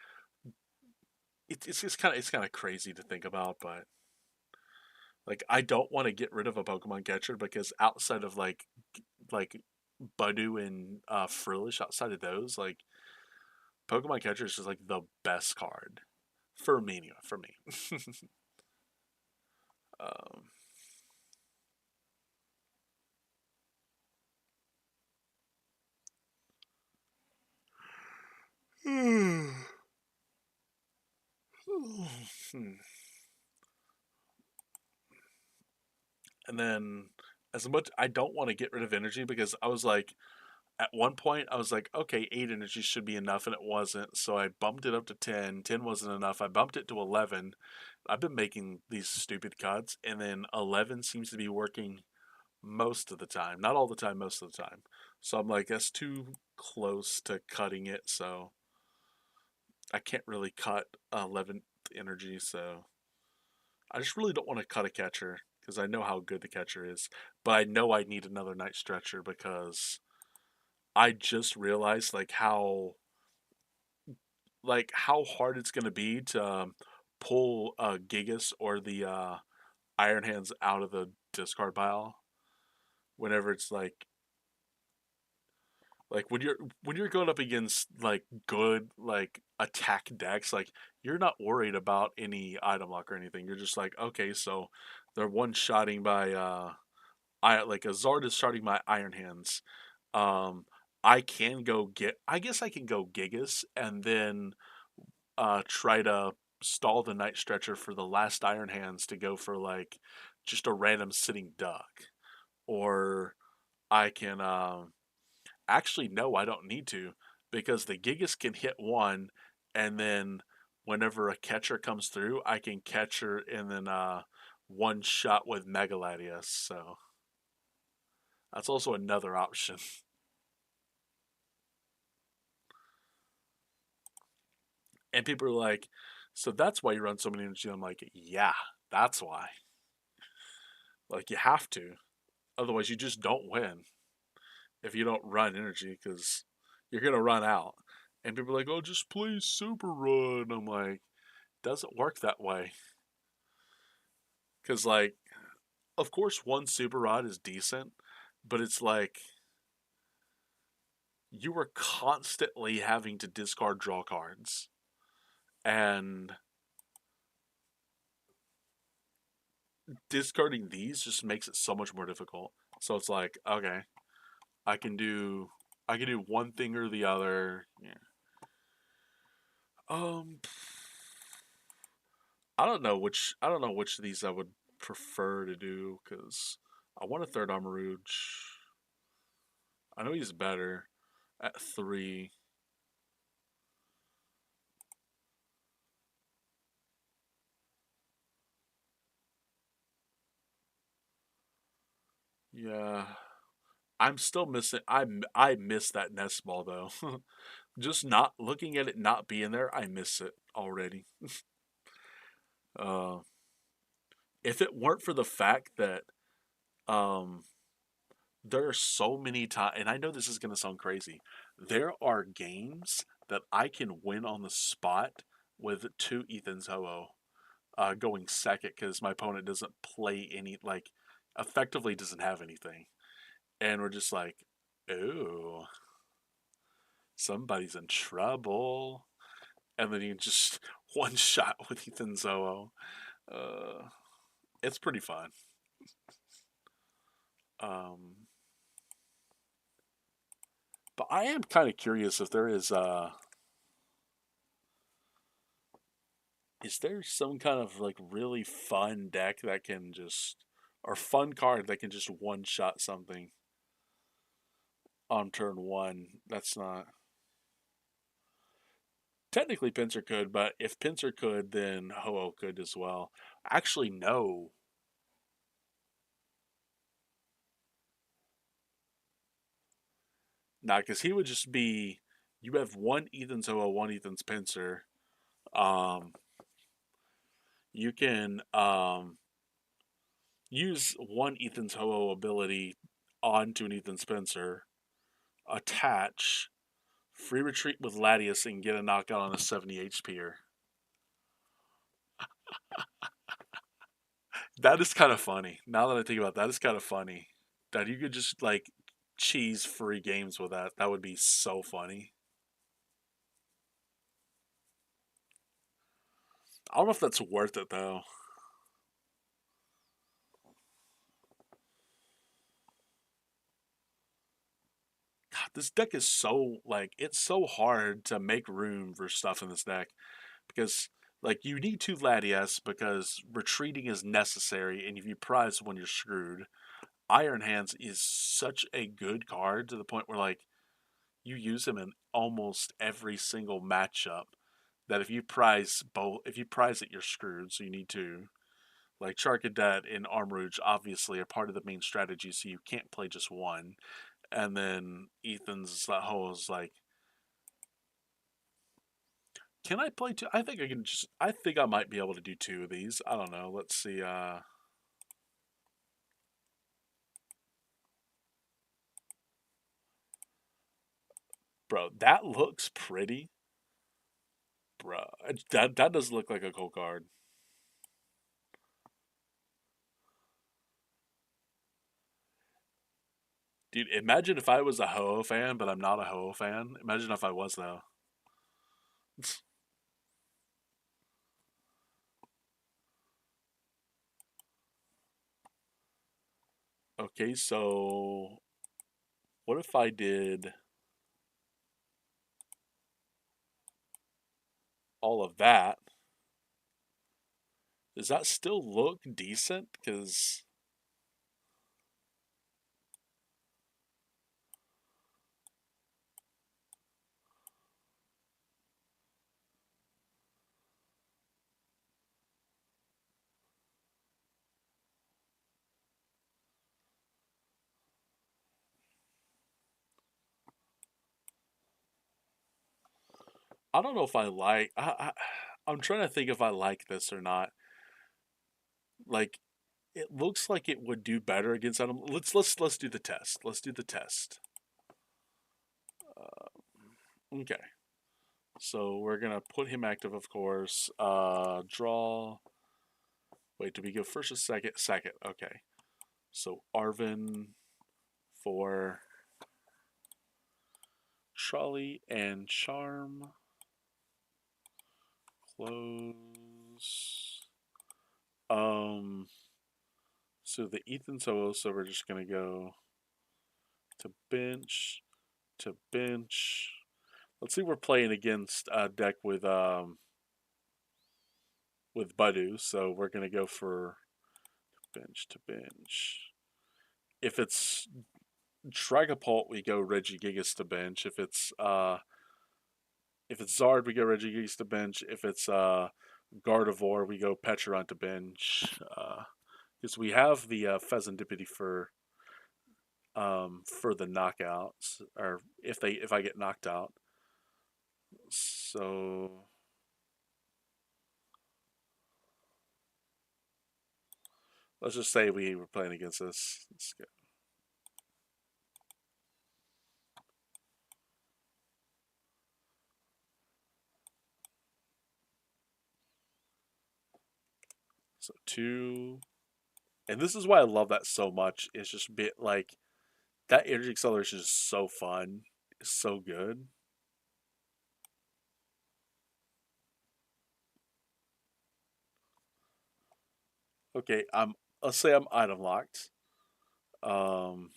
it's kind of crazy to think about, but like I don't want to get rid of a Pokemon catcher because outside of like Budu and Frillish, outside of those, like Pokemon catcher is just like the best card for me. For me. um, and then as much I don't want to get rid of energy because I was like at one point I was like okay 8 energy should be enough and it wasn't, so I bumped it up to 10. 10 wasn't enough, I bumped it to 11. I've been making these stupid cuts and then 11 seems to be working most of the time, not all the time, most of the time. So I'm like that's too close to cutting it, so I can't really cut 11th energy, so I just really don't want to cut a catcher because I know how good the catcher is, but I know I need another night stretcher because I just realized like how hard it's gonna be to pull Gigas or the Iron Hands out of the discard pile whenever it's like when you're going up against like good like attack decks, like you're not worried about any item lock or anything. You're just like, okay, so they're one shotting by I like a Zard is starting my Iron Hands. Um I guess I can go Gigas and then try to stall the Night Stretcher for the last Iron Hands to go for like just a random sitting duck. Or I can actually, no, I don't need to because the Gigas can hit one, and then whenever a catcher comes through, I can catch her and then one shot with Megaladius. So that's also another option. And people are like, so that's why you run so many energy. I'm like, yeah, that's why. Like you have to, otherwise you just don't win if you don't run energy because you're gonna run out. And people are like, oh, just play Super Run. I'm like, doesn't work that way. Because like of course one super rod is decent, but it's like you were constantly having to discard draw cards. And discarding these just makes it so much more difficult. So it's like, okay, I can do I can do one thing or the other. Yeah. Um I don't know which of these I would prefer to do because I want a third Armarouge. I know he's better at 3. Yeah, I'm still missing. I miss that nest ball though. Just not looking at it not being there, I miss it already. Uh, if it weren't for the fact that um, there are so many times, and I know this is going to sound crazy, there are games that I can win on the spot with two Ethan's Ho-Oh going second because my opponent doesn't play any, like, effectively doesn't have anything. And we're just like, ooh, somebody's in trouble. And then you just one shot with Ethan Zoho. Uh, it's pretty fun. Um, but I am kind of curious if there is there some kind of like really fun deck that can just or fun card that can just one shot something on turn one. That's not technically Pincer could, but if Pincer could, then Ho-Oh could as well. Actually, no. Nah, because he would just be. You have one Ethan's Ho-Oh, one Ethan's Pincer. Um, you can use one Ethan's Ho-Oh ability onto an Ethan Spencer, attach, free retreat with Latias, and get a knockout on a 70 HP'er. That is kind of funny. Now that I think about that, it's kind of funny that you could just like cheese free games with that. That would be so funny. I don't know if that's worth it though. God, this deck is so like it's so hard to make room for stuff in this deck because like you need two Latias because retreating is necessary, and if you prize one, you're screwed. Iron Hands is such a good card to the point where like you use him in almost every single matchup. That if you prize it, you're screwed. So you need to like Charcadet and Armrouge obviously are part of the main strategy, so you can't play just one. And then Ethan's whole is like, can I play two? I think I can just. I think I might be able to do two of these. I don't know. Let's see. Bro, that looks pretty, bro. That does look like a cool card, dude. Imagine if I was a Ho-Oh fan, but I'm not a Ho-Oh fan. Imagine if I was though. Okay, so what if I did all of that? Does that still look decent? Because I don't know if I like. I'm trying to think if I like this or not. Like, it looks like it would do better against Adam. Let's do the test. Let's do the test. Okay, so we're gonna put him active, of course. Draw. Wait, do we go first or second? Second. Okay. So Arvin for Trolley and Charm. Close. Um. So the Ethan Solo. So we're just gonna go to bench to bench. Let's see. We're playing against a deck with Badu, so we're gonna go for bench to bench. If it's Dragapult, we go Regigigas to bench. If it's Zard, we go Regigigas to bench. If it's Gardevoir, we go Pecharon to bench. Because we have the Pheasantipity for for the knockouts, or if I get knocked out. So let's just say we were playing against this. Let's go. So two, and this is why I love that so much. It's just bit like that energy acceleration is so fun. It's so good. Okay, let's say I'm item locked. Um,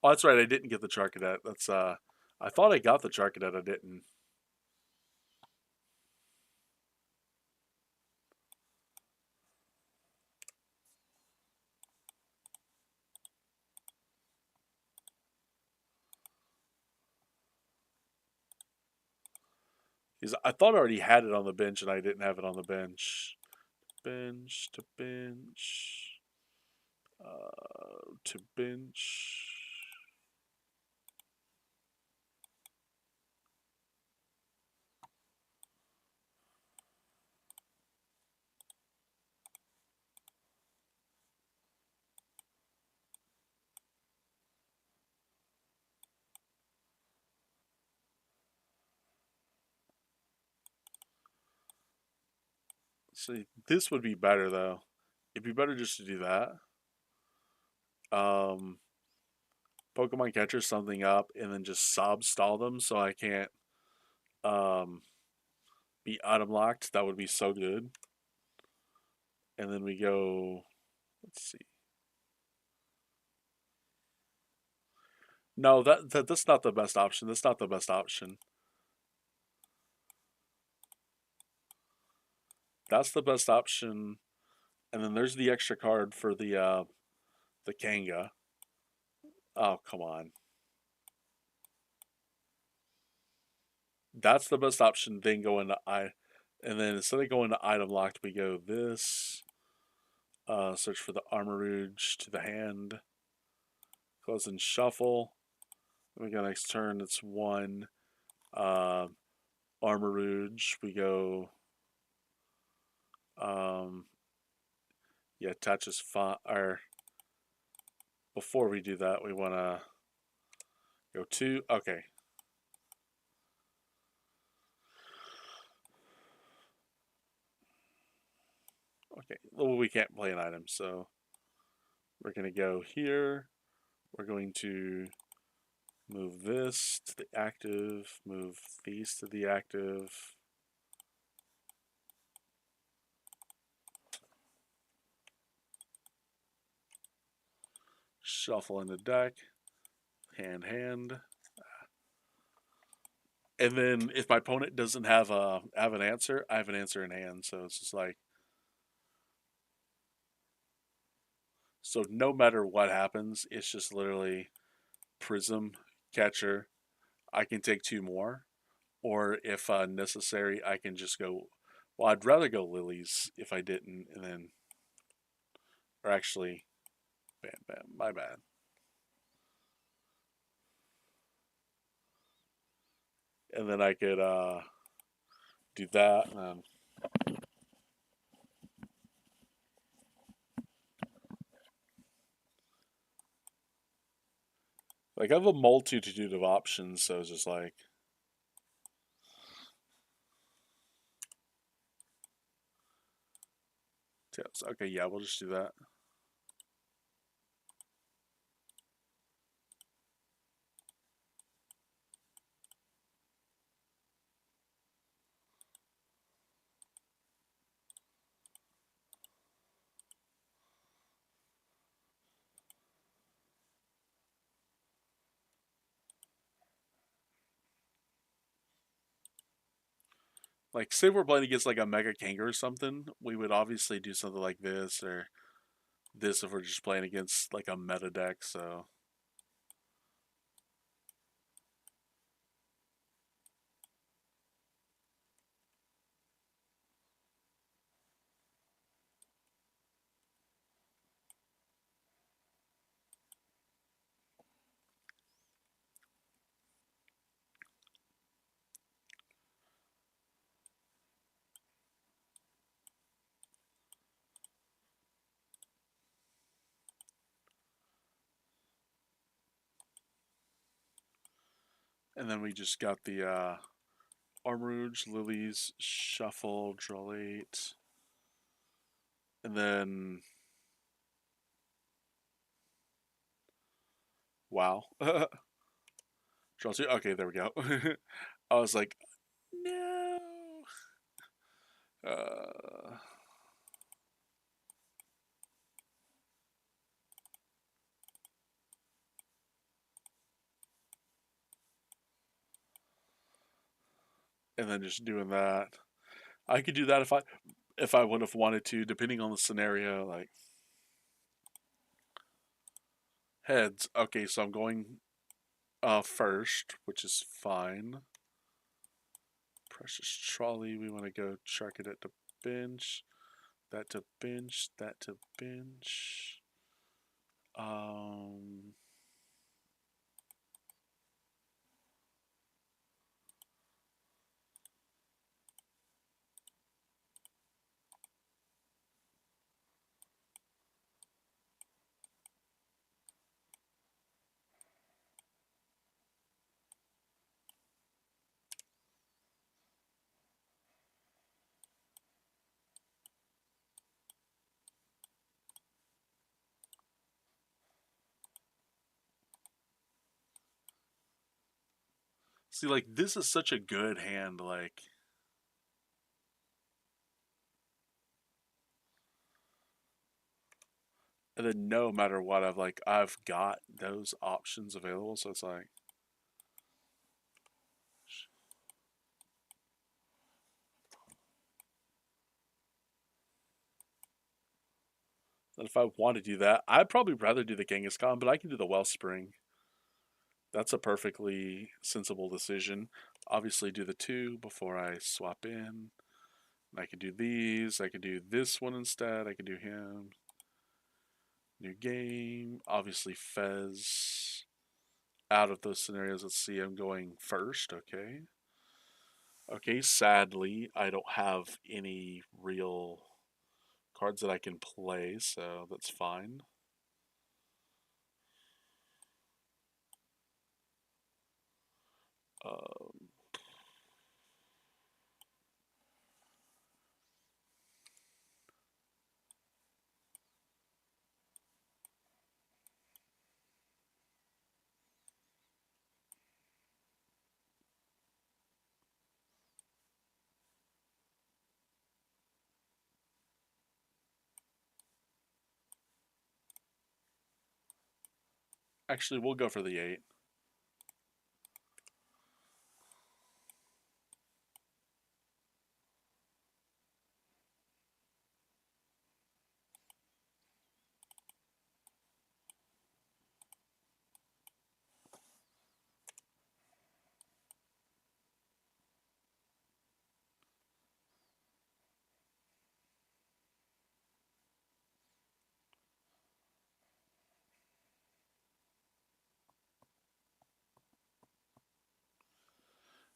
oh, that's right. I didn't get the Charcadet. I thought I got the Charcadet. I didn't. Because I thought I already had it on the bench and I didn't have it on the bench. Bench to bench. To bench. See, this would be better though. It'd be better just to do that. Um, Pokemon catcher something up and then just sob stall them so I can't um be item locked. That would be so good. And then we go. Let's see. No, that's not the best option. That's not the best option. That's the best option. And then there's the extra card for the Kanga. Oh, come on. That's the best option. Then go into and then instead of going to item locked, we go this. Search for the Armor to the hand. Close and shuffle. We go next turn. It's one. Uh, Armor We go. Um, yeah, touch is fine. Or before we do that, we want to go two. Okay. Okay. Well, we can't play an item, so we're going to go here. We're going to move this to the active, move these to the active. Shuffle in the deck, hand. And then if my opponent doesn't have an answer, I have an answer in hand. So it's just like, so no matter what happens, it's just literally Prism, Catcher. I can take two more, or if necessary, I can just go. Well, I'd rather go Lilies if I didn't, and then, or actually, bam, my bad. And then I could do that. And like I have a multitude of options, so it's just like, tips. Okay, yeah, we'll just do that. Like, say we're playing against like a Mega Kanga or something, we would obviously do something like this or this if we're just playing against like a meta deck. So And then we just got the Armouge, Lilies, Shuffle, Draw 8. And then. Wow. Draw 2. Okay, there we go. I was like, no. Uh, and then just doing that. I could do that if I would have wanted to, depending on the scenario. Like heads. Okay, so I'm going first, which is fine. Precious Trolley. We want to go chuck it at the bench. That to bench. That to bench. Um. See, like this is such a good hand. Like, and then no matter what, I've got those options available. So it's like, that if I want to do that, I'd probably rather do the Kangaskhan, but I can do the Wellspring. That's a perfectly sensible decision. Obviously, do the two before I swap in. I could do these. I could do this one instead. I could do him. New game. Obviously, Fez. Out of those scenarios, let's see. I'm going first. Okay. Okay. Sadly, I don't have any real cards that I can play, so that's fine. Um, Actually, we'll go for the 8.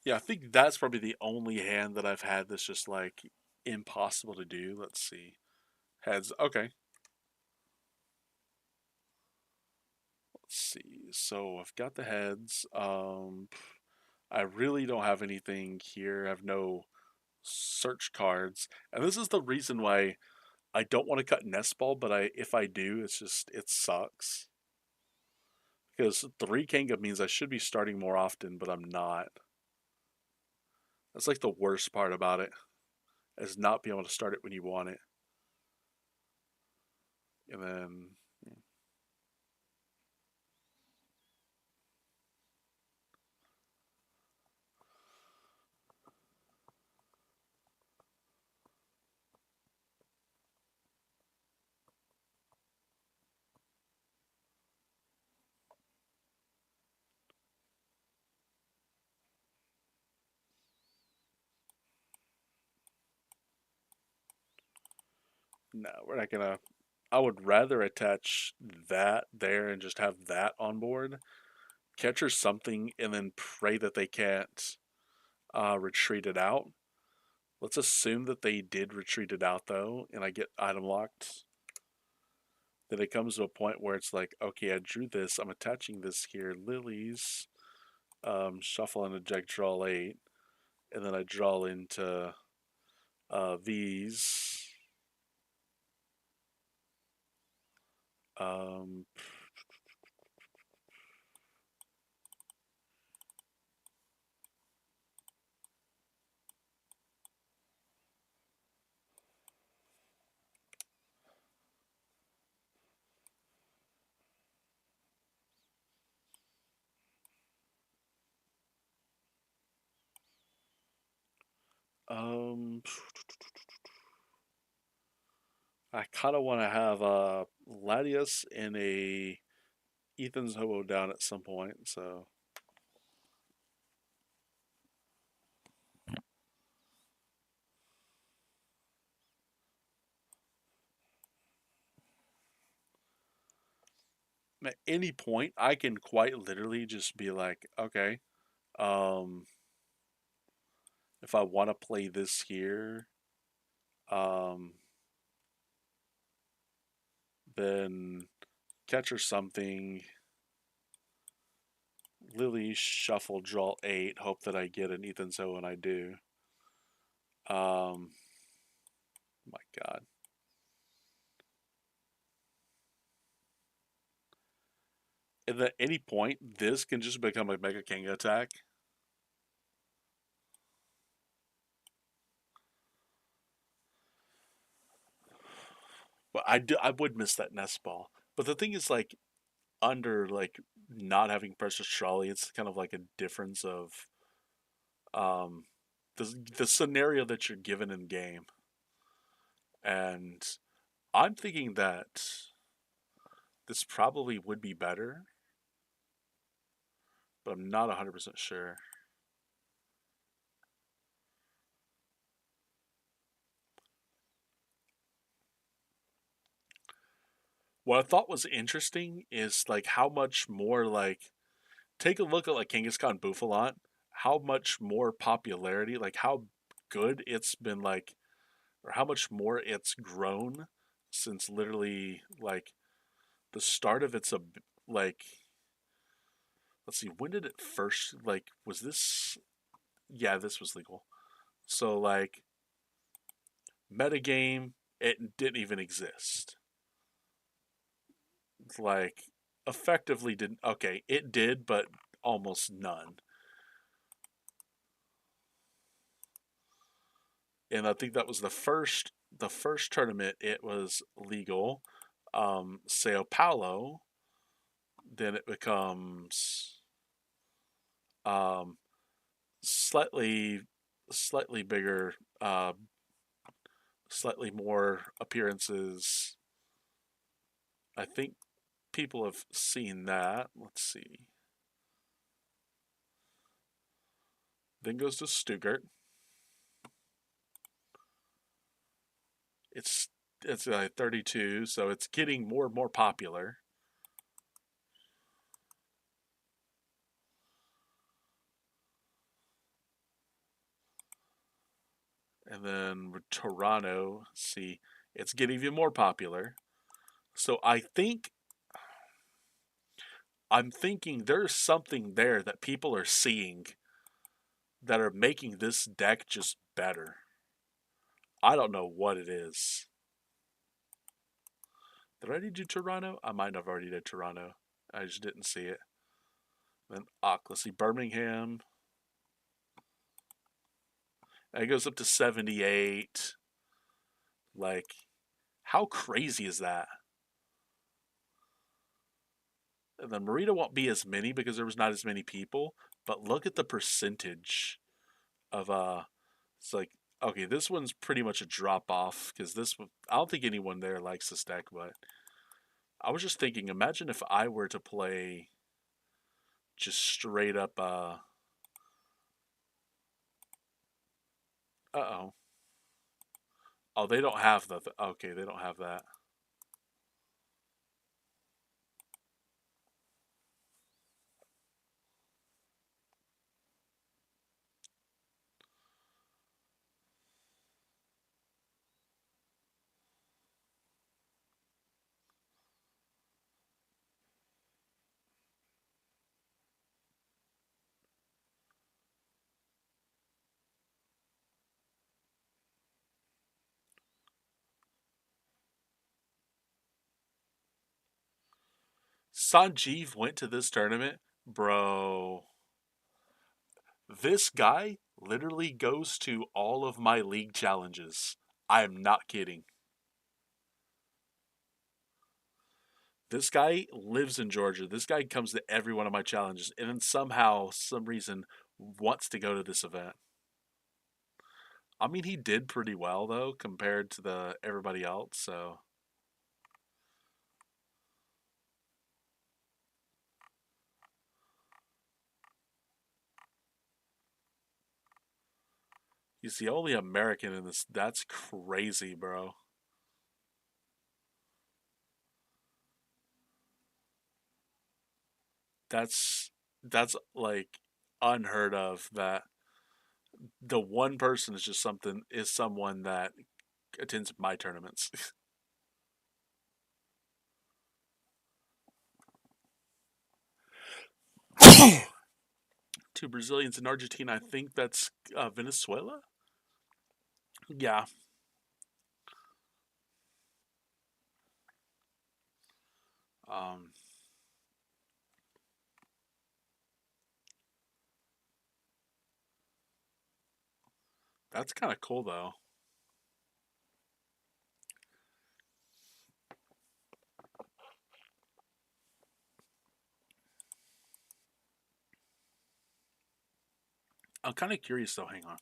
Yeah, I think that's probably the only hand that I've had that's just like impossible to do. Let's see. Heads. Okay. Let's see. So I've got the heads. I really don't have anything here. I have no search cards. And this is the reason why I don't want to cut nest ball, but if I do, it's just it sucks. Because 3 Kanga means I should be starting more often, but I'm not. That's like the worst part about it, is not being able to start it when you want it. And then no, we're not gonna. I would rather attach that there and just have that on board, catcher something, and then pray that they can't retreat it out. Let's assume that they did retreat it out though, and I get item locked. Then it comes to a point where it's like, okay, I drew this. I'm attaching this here. Lilies. shuffle and eject, draw 8, and then I draw into these. Um, um, I kind of want to have Latius and a Ethan's Hobo down at some point. So at any point, I can quite literally just be like, okay, um, if I want to play this here, um, then catch or something. Lily shuffle, draw 8, hope that I get an Ethan So when I do. My God. And at any point, this can just become a Mega King attack. But I would miss that nest ball. But the thing is, like, under like not having precious trolley, it's kind of like a difference of um the scenario that you're given in game. And I'm thinking that this probably would be better, but I'm not 100% sure. What I thought was interesting is like how much more like take a look at like Genghis Khan Buffalant, how much more popularity, like how good it's been like or how much more it's grown since literally like the start of its like let's see, when did it first like was this yeah, this was legal. So like metagame, it didn't even exist. Like effectively didn't okay, it did, but almost none. And I think that was the first tournament it was legal. Sao Paulo, then it becomes um slightly slightly bigger, slightly more appearances. I think people have seen that. Let's see. Then goes to Stuttgart. It's it's 32, so it's getting more and more popular. And then Toronto, see, it's getting even more popular. So I'm thinking there's something there that people are seeing that are making this deck just better. I don't know what it is. Did I already do Toronto? I might have already did Toronto. I just didn't see it. Then let's see, Birmingham. And it goes up to 78. Like, how crazy is that? And then Merida won't be as many because there was not as many people. But look at the percentage of it's like okay, this one's pretty much a drop off because this one I don't think anyone there likes this deck, but I was just thinking, imagine if I were to play just straight up oh. Oh, they don't have okay, they don't have that. Sanjeev went to this tournament, bro. This guy literally goes to all of my league challenges. I am not kidding. This guy lives in Georgia. This guy comes to every one of my challenges, and then somehow, some reason, wants to go to this event. I mean, he did pretty well though compared to the everybody else. So he's the only American in this. That's crazy, bro. That's that's like unheard of. That the one person is someone that attends my tournaments. Two Brazilians in Argentina. I think that's Venezuela. Yeah, um, that's kind of cool though. I'm kind of curious though. Hang on.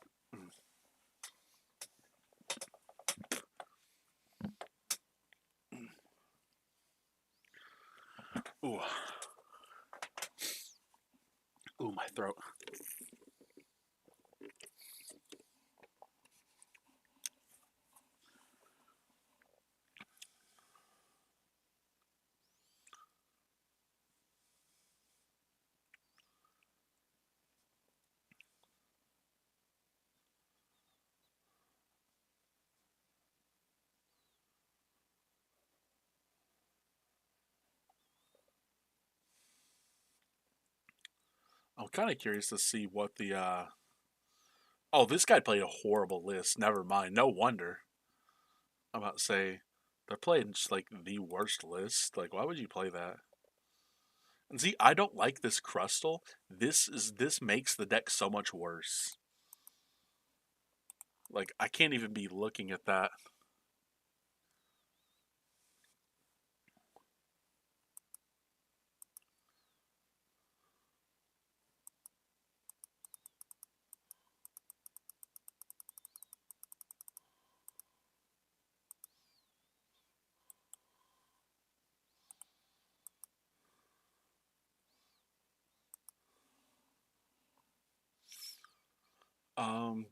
Ooh, ooh, my throat. I'm kind of curious to see what the. Oh, this guy played a horrible list. Never mind. No wonder. I'm about to say they're playing just like the worst list. Like, why would you play that? And see, I don't like this crustal. This makes the deck so much worse. Like, I can't even be looking at that.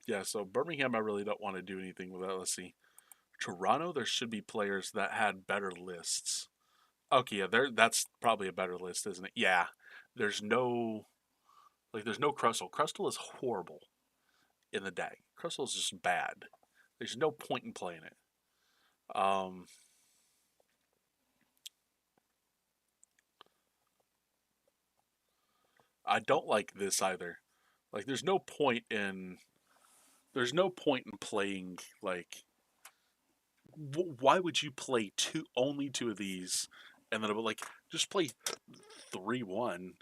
Yeah. So Birmingham, I really don't want to do anything with that. Let's see. Toronto, there should be players that had better lists. Okay, yeah, there. That's probably a better list, isn't it? Yeah. There's no there's no Crustle. Crustle is horrible in the deck. Crustle is just bad. There's no point in playing it. Um, I don't like this either. Like, there's no point in playing like. Why would you play only two of these, and then like just play 3-1?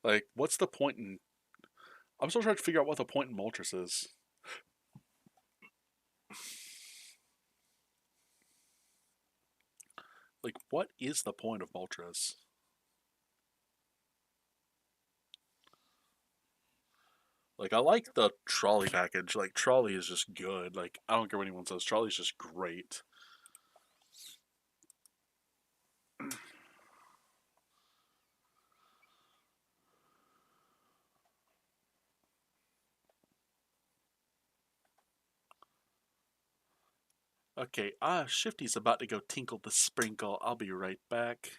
Like, what's the point in? I'm still trying to figure out what the point in Moltres is. Like, what is the point of Moltres? Like, I like the trolley package. Like, trolley is just good. Like, I don't care what anyone says. Trolley's just great. Okay, Shifty's about to go tinkle the sprinkle. I'll be right back.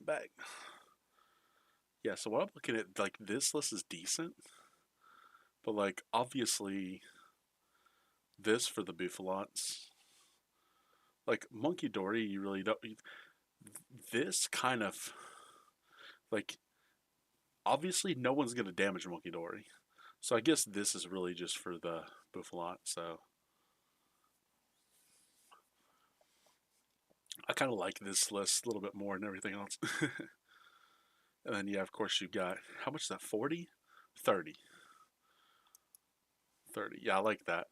went back. Yeah, so what I'm looking at, like, this list is decent, but, like, obviously, this for the Bouffalants. Like, Monkey Dory, you really don't. This kind of. Like, obviously, no one's going to damage Monkey Dory. So I guess this is really just for the Bouffalant, so. I kind of like this list a little bit more than everything else. And then, yeah, of course, you've got. How much is that? 40? 30. 30. Yeah, I like that.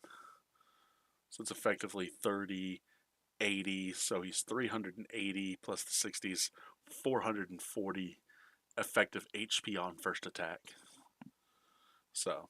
So it's effectively 30, 80. So he's 380 plus the 60s, 440 effective HP on first attack. So,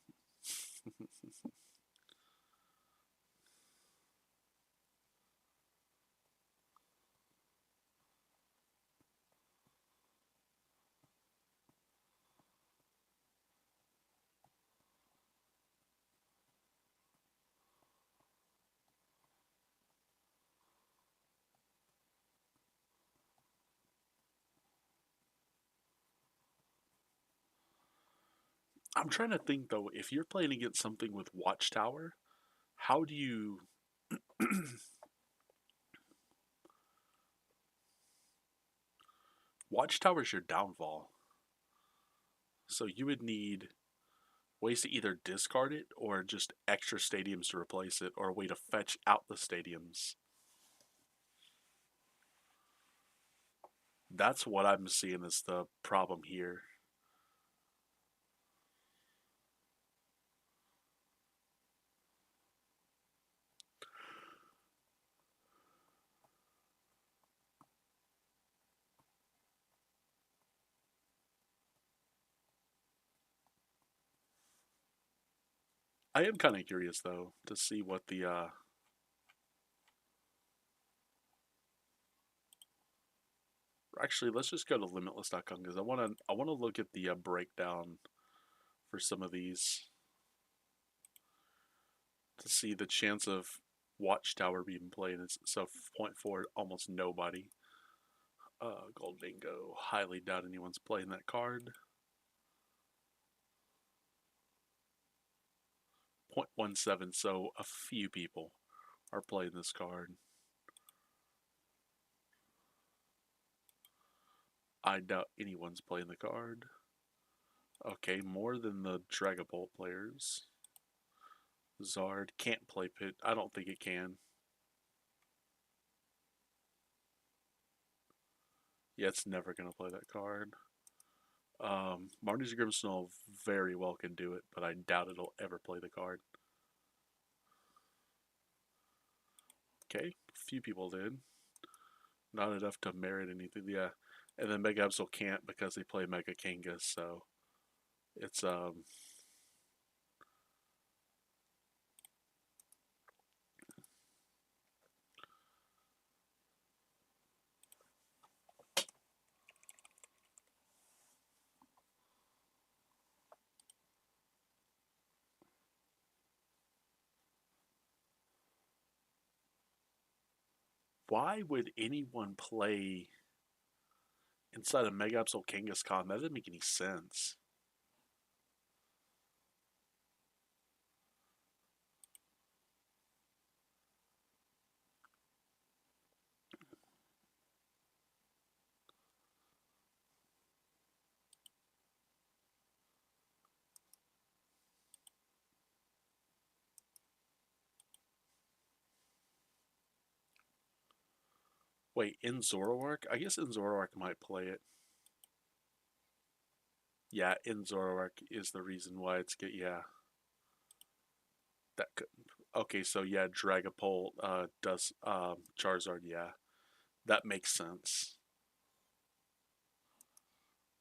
I'm trying to think though, if you're playing against something with Watchtower, how do you. Watchtower's your downfall. So you would need ways to either discard it or just extra stadiums to replace it, or a way to fetch out the stadiums. That's what I'm seeing as the problem here. I am kind of curious though to see what the actually let's just go to limitless.com because I want to look at the breakdown for some of these to see the chance of Watchtower being played. It's so zero point 0.4 almost nobody. Gold Bingo. Highly doubt anyone's playing that card. 0.17, so a few people are playing this card. I doubt anyone's playing the card. Okay, more than the Dragapult players. Zard can't play Pit. I don't think it can. Yeah, it's never going to play that card. Marty's Grimmsnarl very well can do it, but I doubt it'll ever play the card. Okay, a few people did. Not enough to merit anything, yeah. And then Mega Absol can't because they play Mega Kangas, so it's why would anyone play inside of Mega Absol Kangaskhan? That doesn't make any sense. Wait, in Zoroark? I guess in Zoroark might play it. Yeah, in Zoroark is the reason why it's get. Yeah, that could. Okay, so yeah, Dragapult does Charizard. Yeah, that makes sense.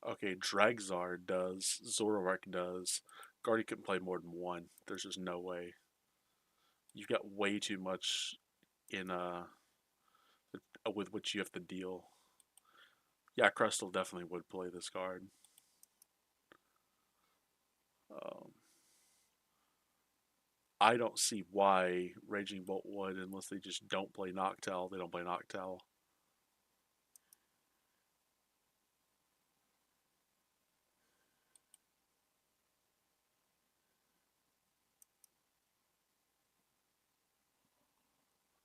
Okay, Dragzar does. Zoroark does. Guardy couldn't play more than one. There's just no way. You've got way too much in with which you have to deal. Yeah, Crystal definitely would play this card. Um, I don't see why Raging Bolt would unless they just don't play Noctowl. They don't play Noctowl.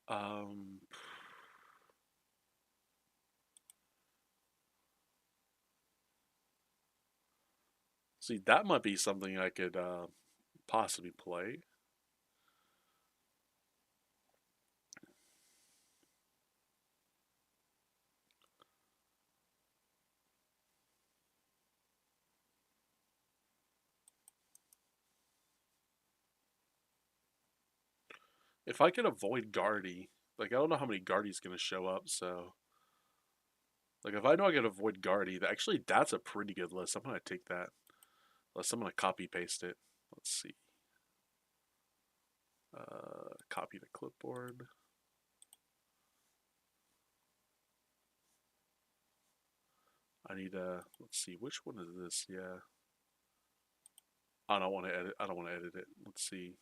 Um, See, that might be something I could possibly play. If I could avoid Guardy, like I don't know how many Guardy's gonna show up, so like if I know I can avoid Guardy, actually that's a pretty good list. I'm gonna take that. Unless I'm gonna copy paste it. Let's see. Copy to clipboard. I need let's see, which one is this? Yeah. I don't want to edit. I don't want to edit it. Let's see.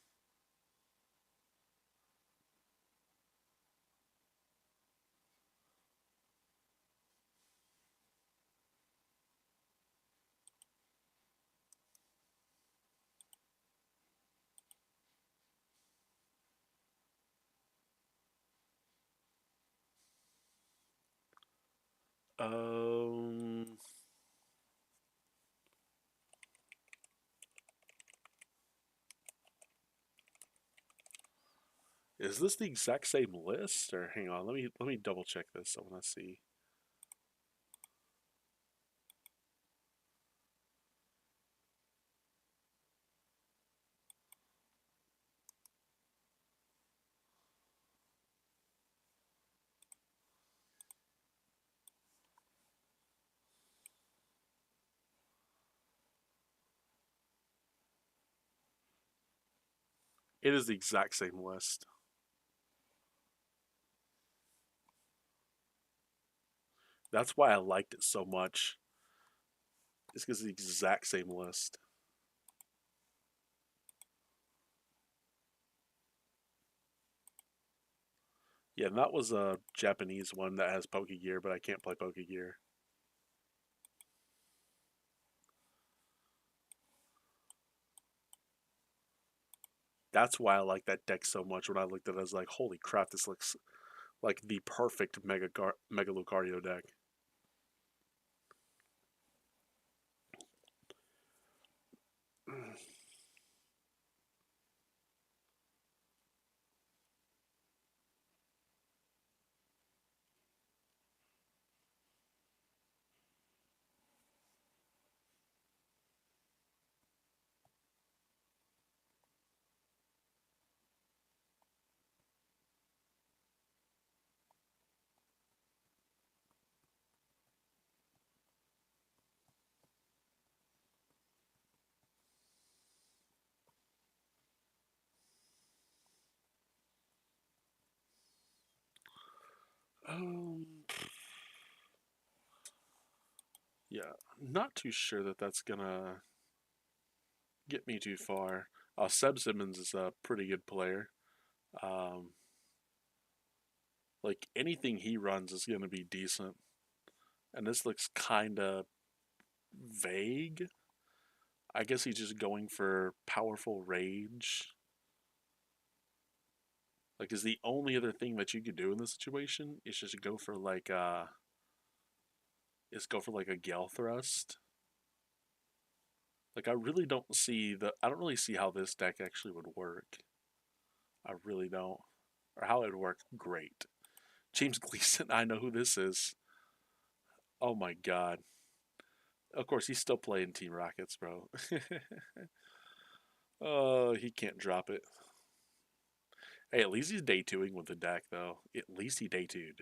Um, is this the exact same list? Or hang on, let me double check this. I want to see. It is the exact same list. That's why I liked it so much. It's because it's the exact same list. Yeah, and that was a Japanese one that has Pokegear, but I can't play Pokegear. That's why I like that deck so much. When I looked at it, I was like, "Holy crap! This looks like the perfect Mega Lucario deck." Um, yeah, not too sure that that's gonna get me too far. Seb Simmons is a pretty good player. Um, like anything he runs is gonna be decent, and this looks kind of vague. I guess he's just going for powerful rage. Like, is the only other thing that you could do in this situation is just go for like a Gale Thrust. Like, I don't really see how this deck actually would work. I really don't, or how it would work. Great, James Gleason. I know who this is. Oh my god. Of course, he's still playing Team Rockets, bro. Oh, he can't drop it. Hey, at least he's day twoing with the deck, though. At least he day twoed.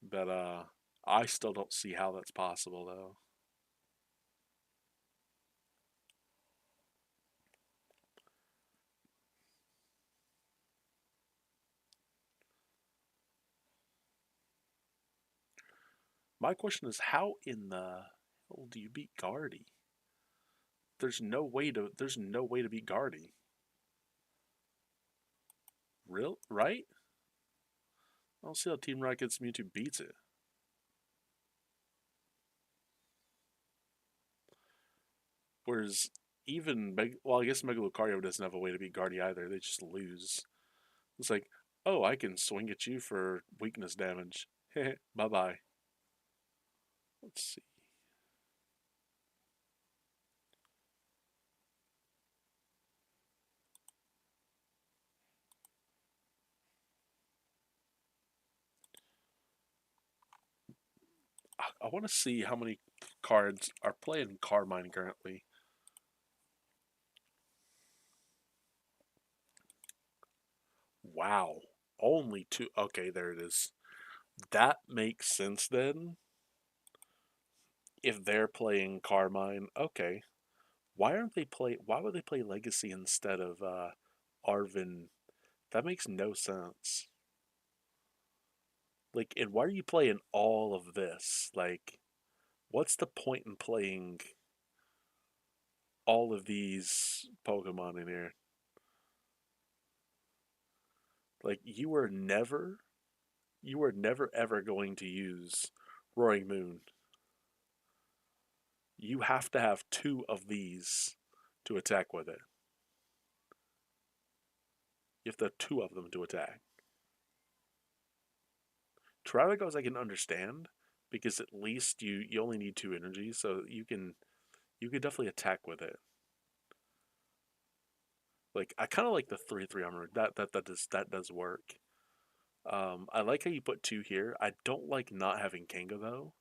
But I still don't see how that's possible, though. My question is, how in the hell do you beat Guardy? There's no way to beat Guardy. Real right? I don't see how Team Rocket's Mewtwo beats it. Whereas well, I guess Mega Lucario doesn't have a way to beat Guardy either. They just lose. It's like, oh, I can swing at you for weakness damage. Bye bye. Let's see. I want to see how many cards are playing Carmine currently. Wow. Only two. Okay, there it is. That makes sense then. If they're playing Carmine, okay. Why aren't they play? Why would they play Legacy instead of Arvin? That makes no sense. Like, and why are you playing all of this? Like, what's the point in playing all of these Pokemon in here? Like, you were never ever going to use Roaring Moon. You have to have two of these to attack with it. You have to have two of them to attack. Terragos I can understand because at least you only need two energies, so you can definitely attack with it. Like I kind of like the 3/3 armor. That does work. I like how you put two here. I don't like not having Kanga though,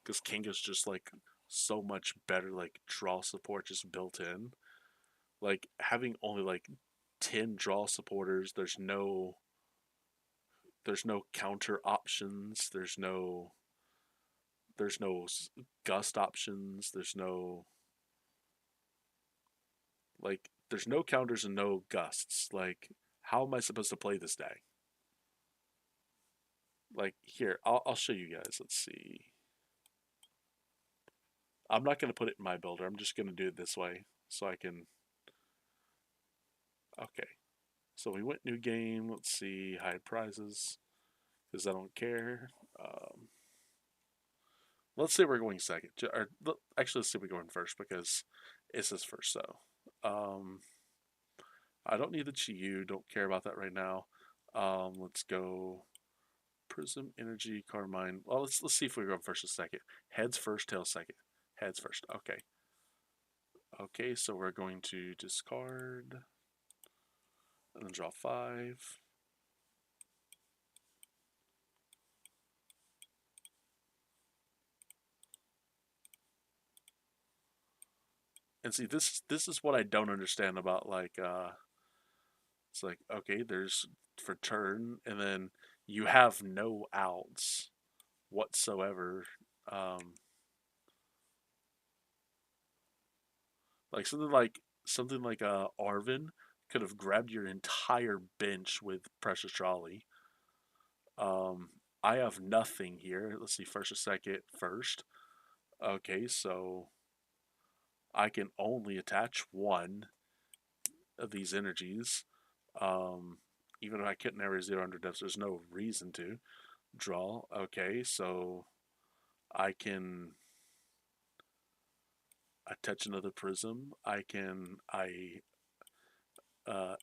because Kanga's just like so much better. Like draw support just built in. Like having only like 10 draw supporters. There's no counter options. There's no gust options. There's no counters and no gusts. Like how am I supposed to play this deck? Like here, I'll show you guys. Let's see. I'm not going to put it in my builder. I'm just going to do it this way so I can. Okay. So we went new game. Let's see. Hide prizes because I don't care. Um, let's say we're going second. Or, actually, let's say we're going first because it says first. So I don't need the Chi-Yu. Don't care about that right now. Let's go Prism, Energy, Carmine. Well, let's see if we go first or second. Heads first, tails second. Heads first. Okay. Okay, so we're going to discard and then draw five. And see, this is what I don't understand about like it's like okay, there's for turn, and then you have no outs whatsoever. Um, like something like Arvin could have grabbed your entire bench with Precious Trolley. Um, I have nothing here. Let's see, first or second, first. Okay, so I can only attach one of these energies. Um, even if I couldn't ever zero under depths, there's no reason to draw. Okay, so I can attach another prism. I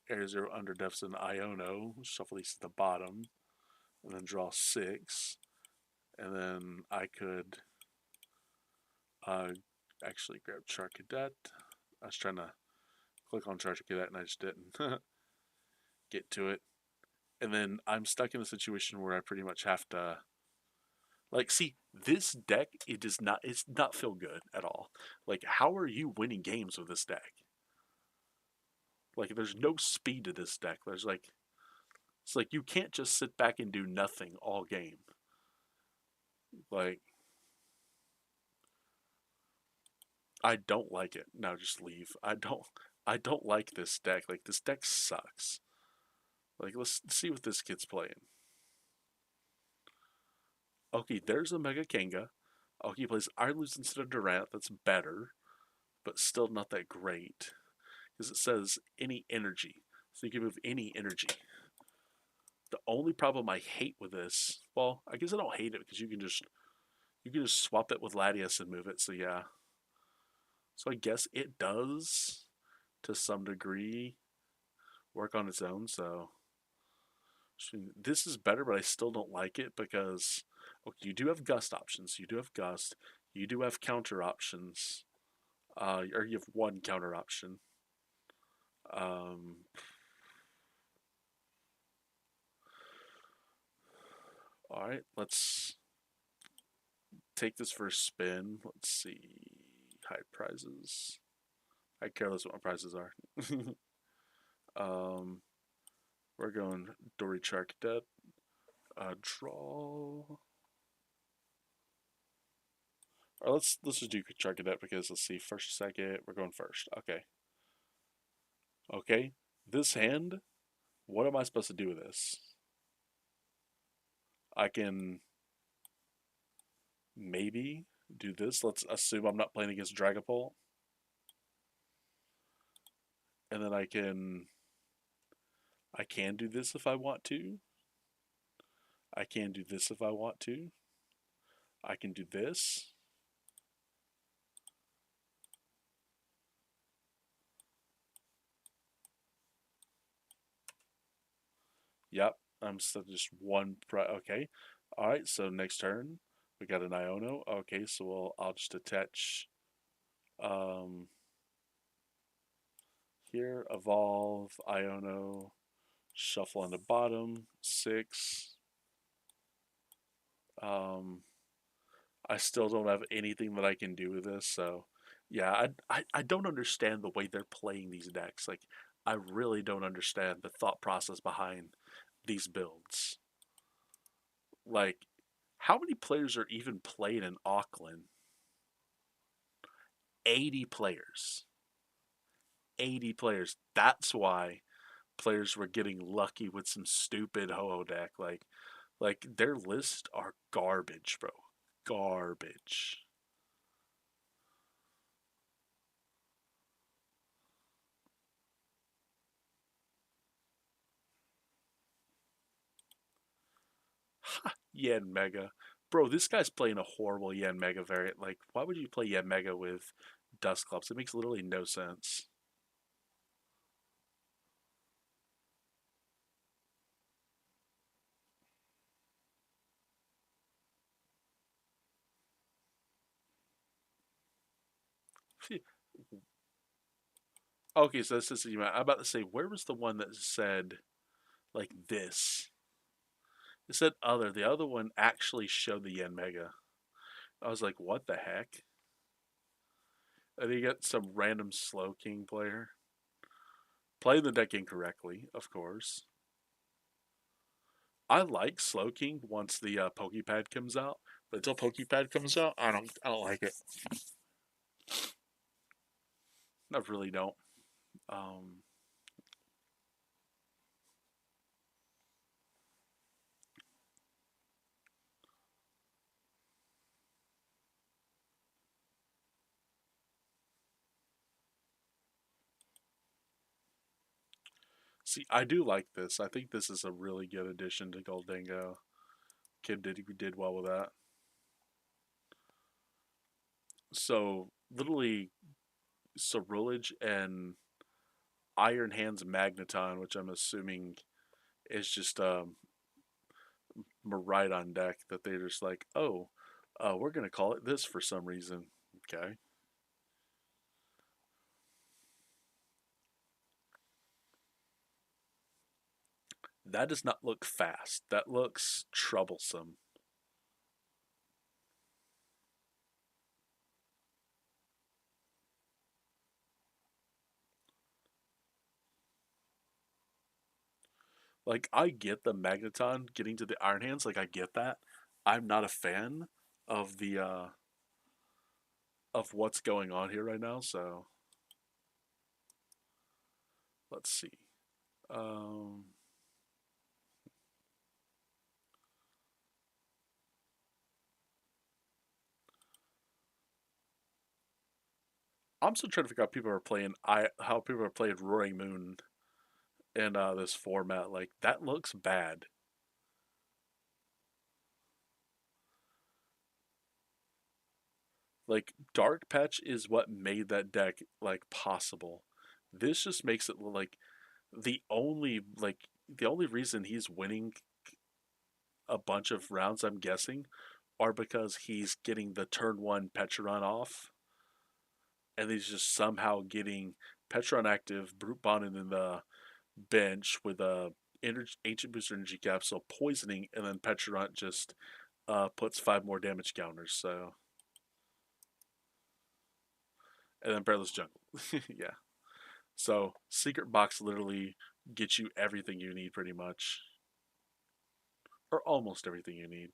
air zero under depths and Iono, shuffle these to the bottom, and then draw six. And then I could uh, actually grab Char Cadet. I was trying to click on Char Cadet and I just didn't get to it. And then I'm stuck in a situation where I pretty much have to like see this deck. It's not feel good at all. Like how are you winning games with this deck? Like there's no speed to this deck. There's like it's like you can't just sit back and do nothing all game. Like I don't like it. Now just leave. I don't like this deck. Like this deck sucks. Like let's see what this kid's playing. Okay, there's a Mega Kanga. Okay, he plays Ireluz instead of Durant. That's better, but still not that great. Because it says any energy. So you can move any energy. The only problem I hate with this, well, I guess I don't hate it because you can just swap it with Latias and move it. So yeah. So I guess it does to some degree work on its own. So This is better, but I still don't like it because okay, you do have gust options. You do have gust. You do have counter options. Or you have one counter option. Um, all right, let's take this for a spin. Let's see. High prizes. I care less what my prizes are. um, we're going Dory Shark Dead. Draw. Or let's just do Shark Dead because let's see. First, second. We're going first. Okay. Okay. This hand. What am I supposed to do with this? I can maybe do this. Let's assume I'm not playing against Dragapult. And then I can do this if I want to. I can do this if I want to. I can do this. Yep. I'm still just one. Okay. All right. So next turn, we got an Iono. Okay. So I'll just attach um, here. Evolve Iono. Shuffle on the bottom. 6. Um, I still don't have anything that I can do with this. So yeah, I don't understand the way they're playing these decks. Like I really don't understand the thought process behind these builds. Like, how many players are even playing in Auckland? 80 players. 80 players. That's why players were getting lucky with some stupid ho-oh deck. Like their lists are garbage, bro. Garbage. Yen Mega. Bro, this guy's playing a horrible Yen Mega variant. Like, why would you play Yen Mega with Dust Clubs? It makes literally no sense. Okay, so this is I'm about to say, where was the one that said like this? It said other. The other one actually showed the Yen Mega. I was like, what the heck? And you got some random Slow King player. Play the deck incorrectly, of course. I like Slow King once the Pokepad comes out, but until Pokepad comes out, I don't like it. I really don't. Um, See, I do like this. I think this is a really good addition to Goldingo. Kid did well with that. So literally, Cerulege and Iron Hands Magneton, which I'm assuming is just Maridon deck that they're just like, oh, we're gonna call it this for some reason. Okay, that does not look fast. That looks troublesome. Like I get the Magneton getting to the Iron Hands. Like I get that. I'm not a fan of the of what's going on here right now. So let's see. Um, I'm still trying to figure out people are playing how people are playing Roaring Moon in this format. Like that looks bad. Like Dark Patch is what made that deck like possible. This just makes it look like the only like the only reason he's winning a bunch of rounds, I'm guessing, are because he's getting the turn one Petron off, and he's just somehow getting Petron active, Brute Bonded in the bench with a Ancient Booster Energy Capsule, poisoning, and then Petron just puts 5 more damage counters. So, and then Perilous Jungle. Yeah. So Secret Box literally gets you everything you need, pretty much, or almost everything you need.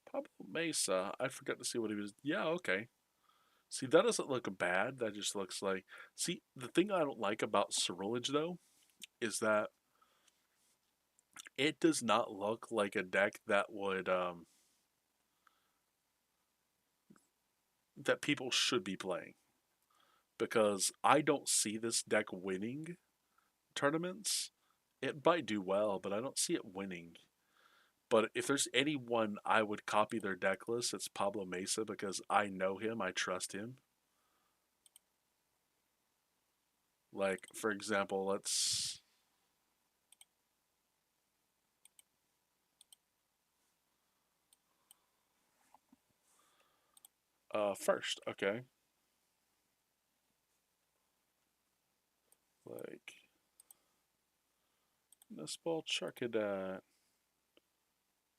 Pablo Mesa. I forgot to see what he was. Yeah, okay. See, that doesn't look bad. That just looks like. See, the thing I don't like about Ceruledge, though, is that it does not look like a deck that would that people should be playing, because I don't see this deck winning tournaments. It might do well, but I don't see it winning. But if there's anyone I would copy their deck list, it's Pablo Mesa, because I know him, I trust him. Like, for example, let's first, okay. Like Nestball Charcadet,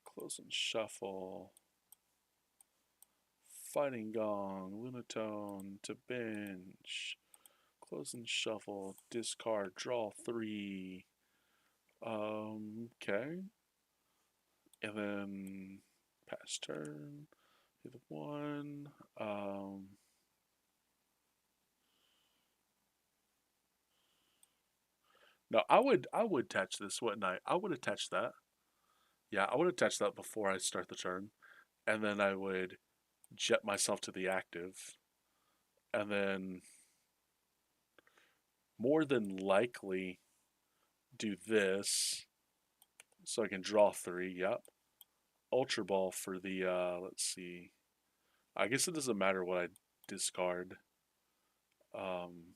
Close and Shuffle, Fighting Gong, Lunatone to bench, Close and Shuffle, discard, draw 3. Okay. And then pass turn, hit 1. No, I would attach this, wouldn't I? I would attach that. Yeah, I would attach that before I start the turn, and then I would jet myself to the active, and then more than likely do this so I can draw 3. Yep. Ultra Ball for the let's see. I guess it doesn't matter what I discard. Um,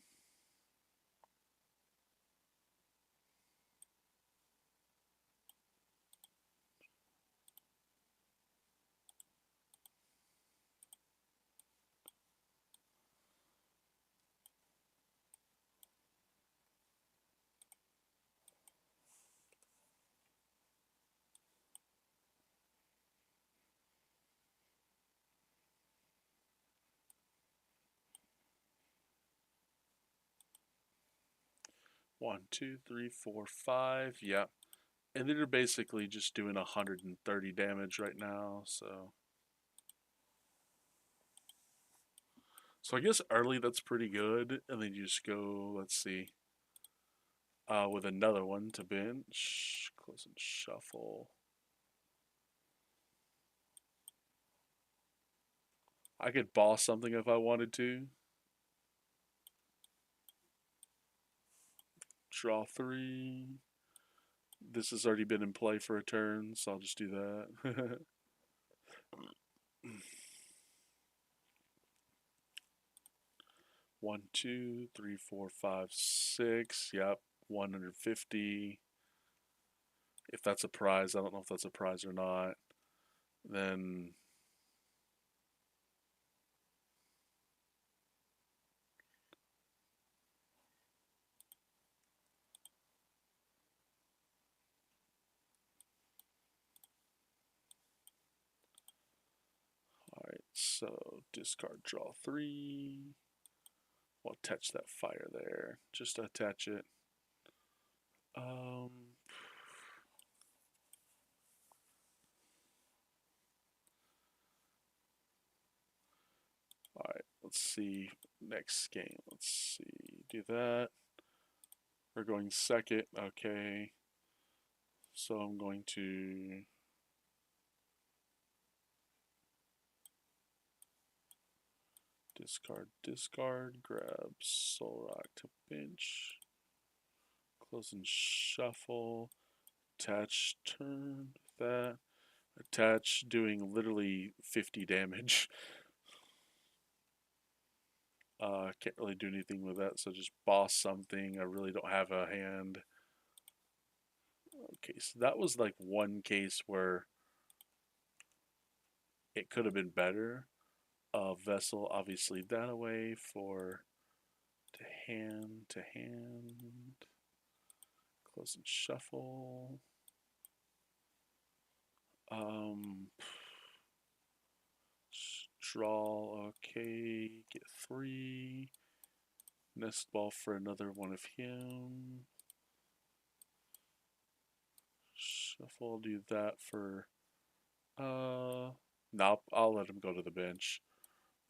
one, two, three, four, five. Yep. And they're basically just doing 130 damage right now. So I guess early that's pretty good, and then you just go. Let's see. With another one to bench, close and shuffle. I could boss something if I wanted to. Draw 3. This has already been in play for a turn, so I'll just do that. 1, 2, 3, 4, 5, 6. Yep, 150. If that's a prize, I don't know if that's a prize or not. Then, alright, so discard, draw 3. We'll attach that fire there. Just attach it. Um, Alright, let's see. Next game. Let's see. Do that. We're going second. Okay. So I'm going to Discard, discard, grab Soul Rock to bench. Close and shuffle. Attach turn. That. Attach doing literally 50 damage. Can't really do anything with that, so just boss something. I really don't have a hand. Okay, so that was like one case where it could have been better. Vessel, obviously that away for to hand, close and shuffle. Um, Draw, okay, get 3. Nest ball for another one of him. Shuffle, do that for, nope, I'll let him go to the bench.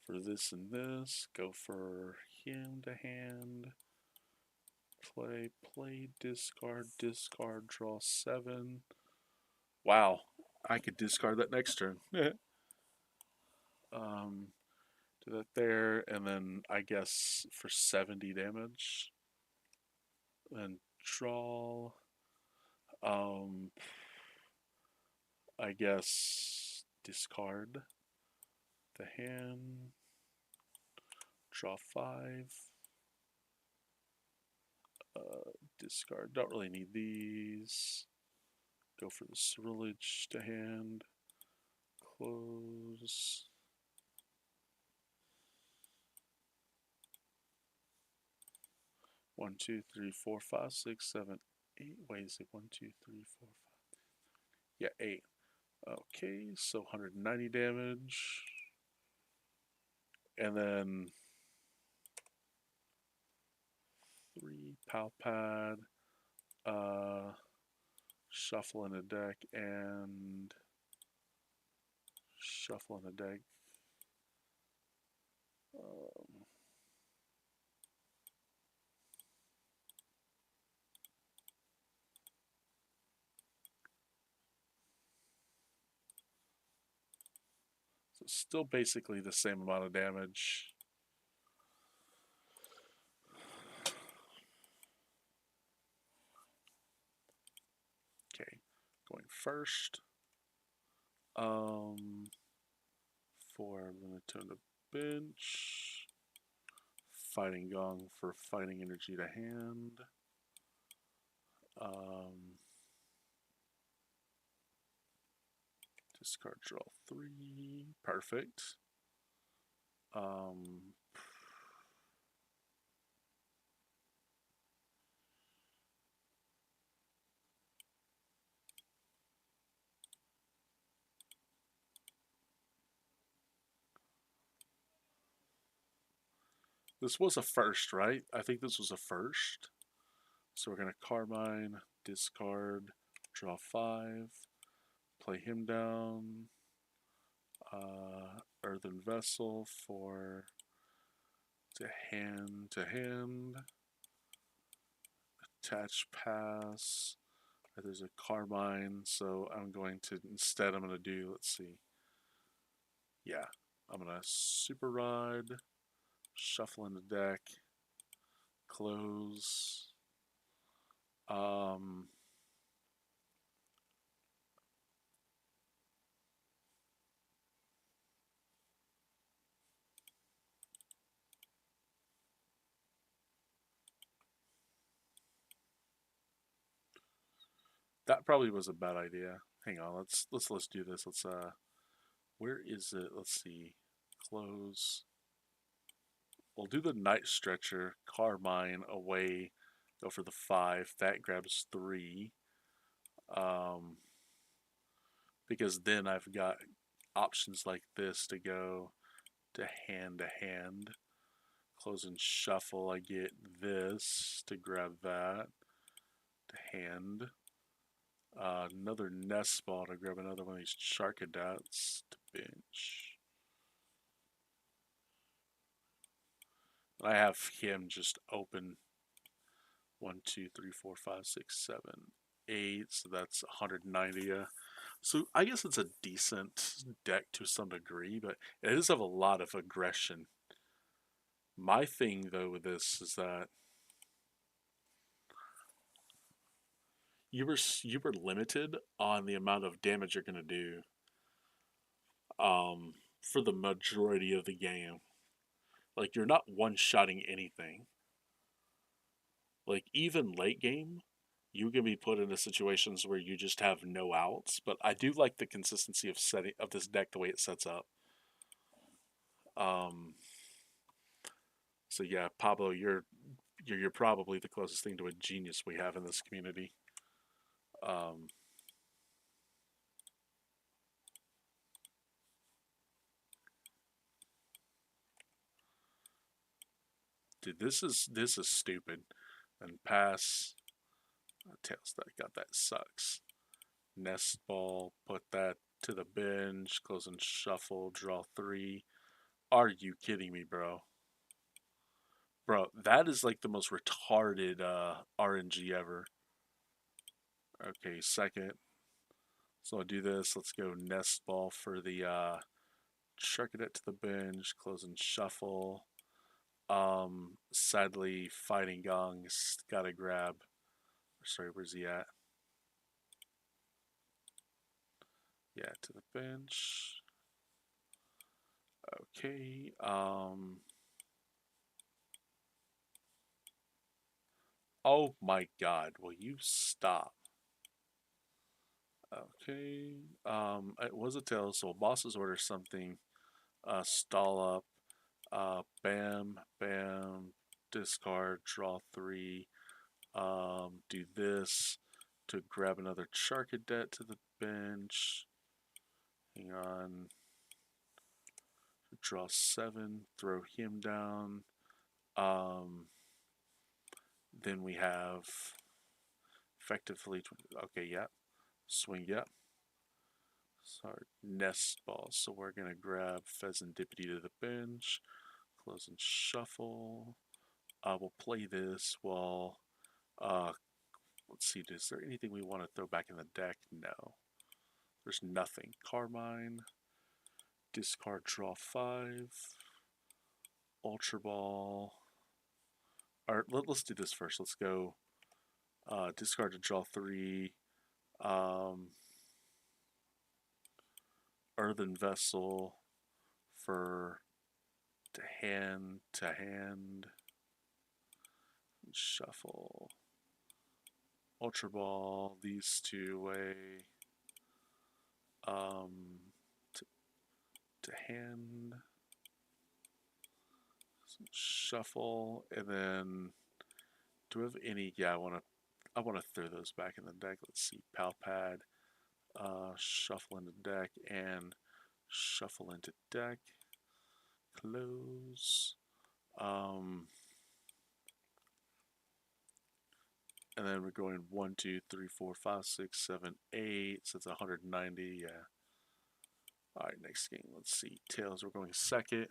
For this and this, go for him to hand. Play, discard, draw 7. Wow, I could discard that next turn. um, do that there, and then I guess for 70 damage. Then draw. Um, I guess discard the hand. Draw 5. Discard. Don't really need these. Go for the Ceruledge to hand. Close. One, two, three, four, five, six, seven, 8. Wait, is it 1, 2, 3, 4, 5? Yeah, 8. Okay, so 190 damage. And then 3 Pal Pad, uh, shuffle in a deck, and shuffle in a deck. Um, so still basically the same amount of damage. Okay, going first. For Lumitone to bench. Fighting Gong for fighting energy to hand. Discard, draw 3. Perfect. Um, this was a first, right? I think this was a first. So we're going to Carmine, discard, draw 5, play him down. Earthen Vessel for to hand. Attach pass. There's a Carmine, so I'm going to, instead I'm going to do, let's see. Yeah, I'm going to Super Ride, shuffle in the deck, close. Um, that probably was a bad idea. Hang on, let's do this. Where is it? Let's see. Close. We'll do the Night Stretcher, Carmine away, go for the 5. That grabs 3. Um, because then I've got options like this to go to hand. Close and shuffle. I get this to grab that to hand. Another nest ball to grab another one of these Charcadats to bench. I have him just open 1, 2, 3, 4, 5, 6, 7, 8. So that's 190. So I guess it's a decent deck to some degree, but it does have a lot of aggression. My thing though with this is that you were limited on the amount of damage you're gonna do for the majority of the game. Like you're not one-shotting anything. Like even late game, you can be put into situations where you just have no outs. But I do like the consistency of setting of this deck the way it sets up. Um, so yeah, Pablo, you're probably the closest thing to a genius we have in this community. Um, dude, this is stupid. And pass. Tails that got that sucks. Nest ball, put that to the bench, close and shuffle, draw three. Are you kidding me, bro? Bro, that is like the most retarded RNG ever. Okay, second. So I'll do this. Let's go nest ball for the chuck it to the bench, close and shuffle. Sadly, fighting gong's gotta grab. Sorry, where's he at? Yeah, to the bench. Okay. Oh my God! Will you stop? Okay. It was a tail, so a boss's order something. Stall up. Bam, bam. Discard. Draw three. Do this to grab another Charcadet to the bench. Hang on. Draw seven. Throw him down. Um, then we have effectively. Okay, yeah. Swing, yeah. Sorry, nest ball. So we're gonna grab Pheasant Dippity to the bench, close and shuffle. We'll play this while. Uh, let's see. Is there anything we want to throw back in the deck? No, there's nothing. Carmine, discard, draw five. Ultra ball. All right, let's do this first. Let's go. Discard to draw three. Um, Earthen vessel for to hand. Shuffle. Ultra Ball, these two away. Um, to, to hand. Shuffle, and then do we have any? Yeah, I want to throw those back in the deck. Let's see, Pal Pad, shuffle into deck and shuffle into deck. Close. Um, and then we're going 1, 2, 3, 4, 5, 6, 7, 8. So it's 190. Yeah. All right, next game. Let's see. Tails, we're going second.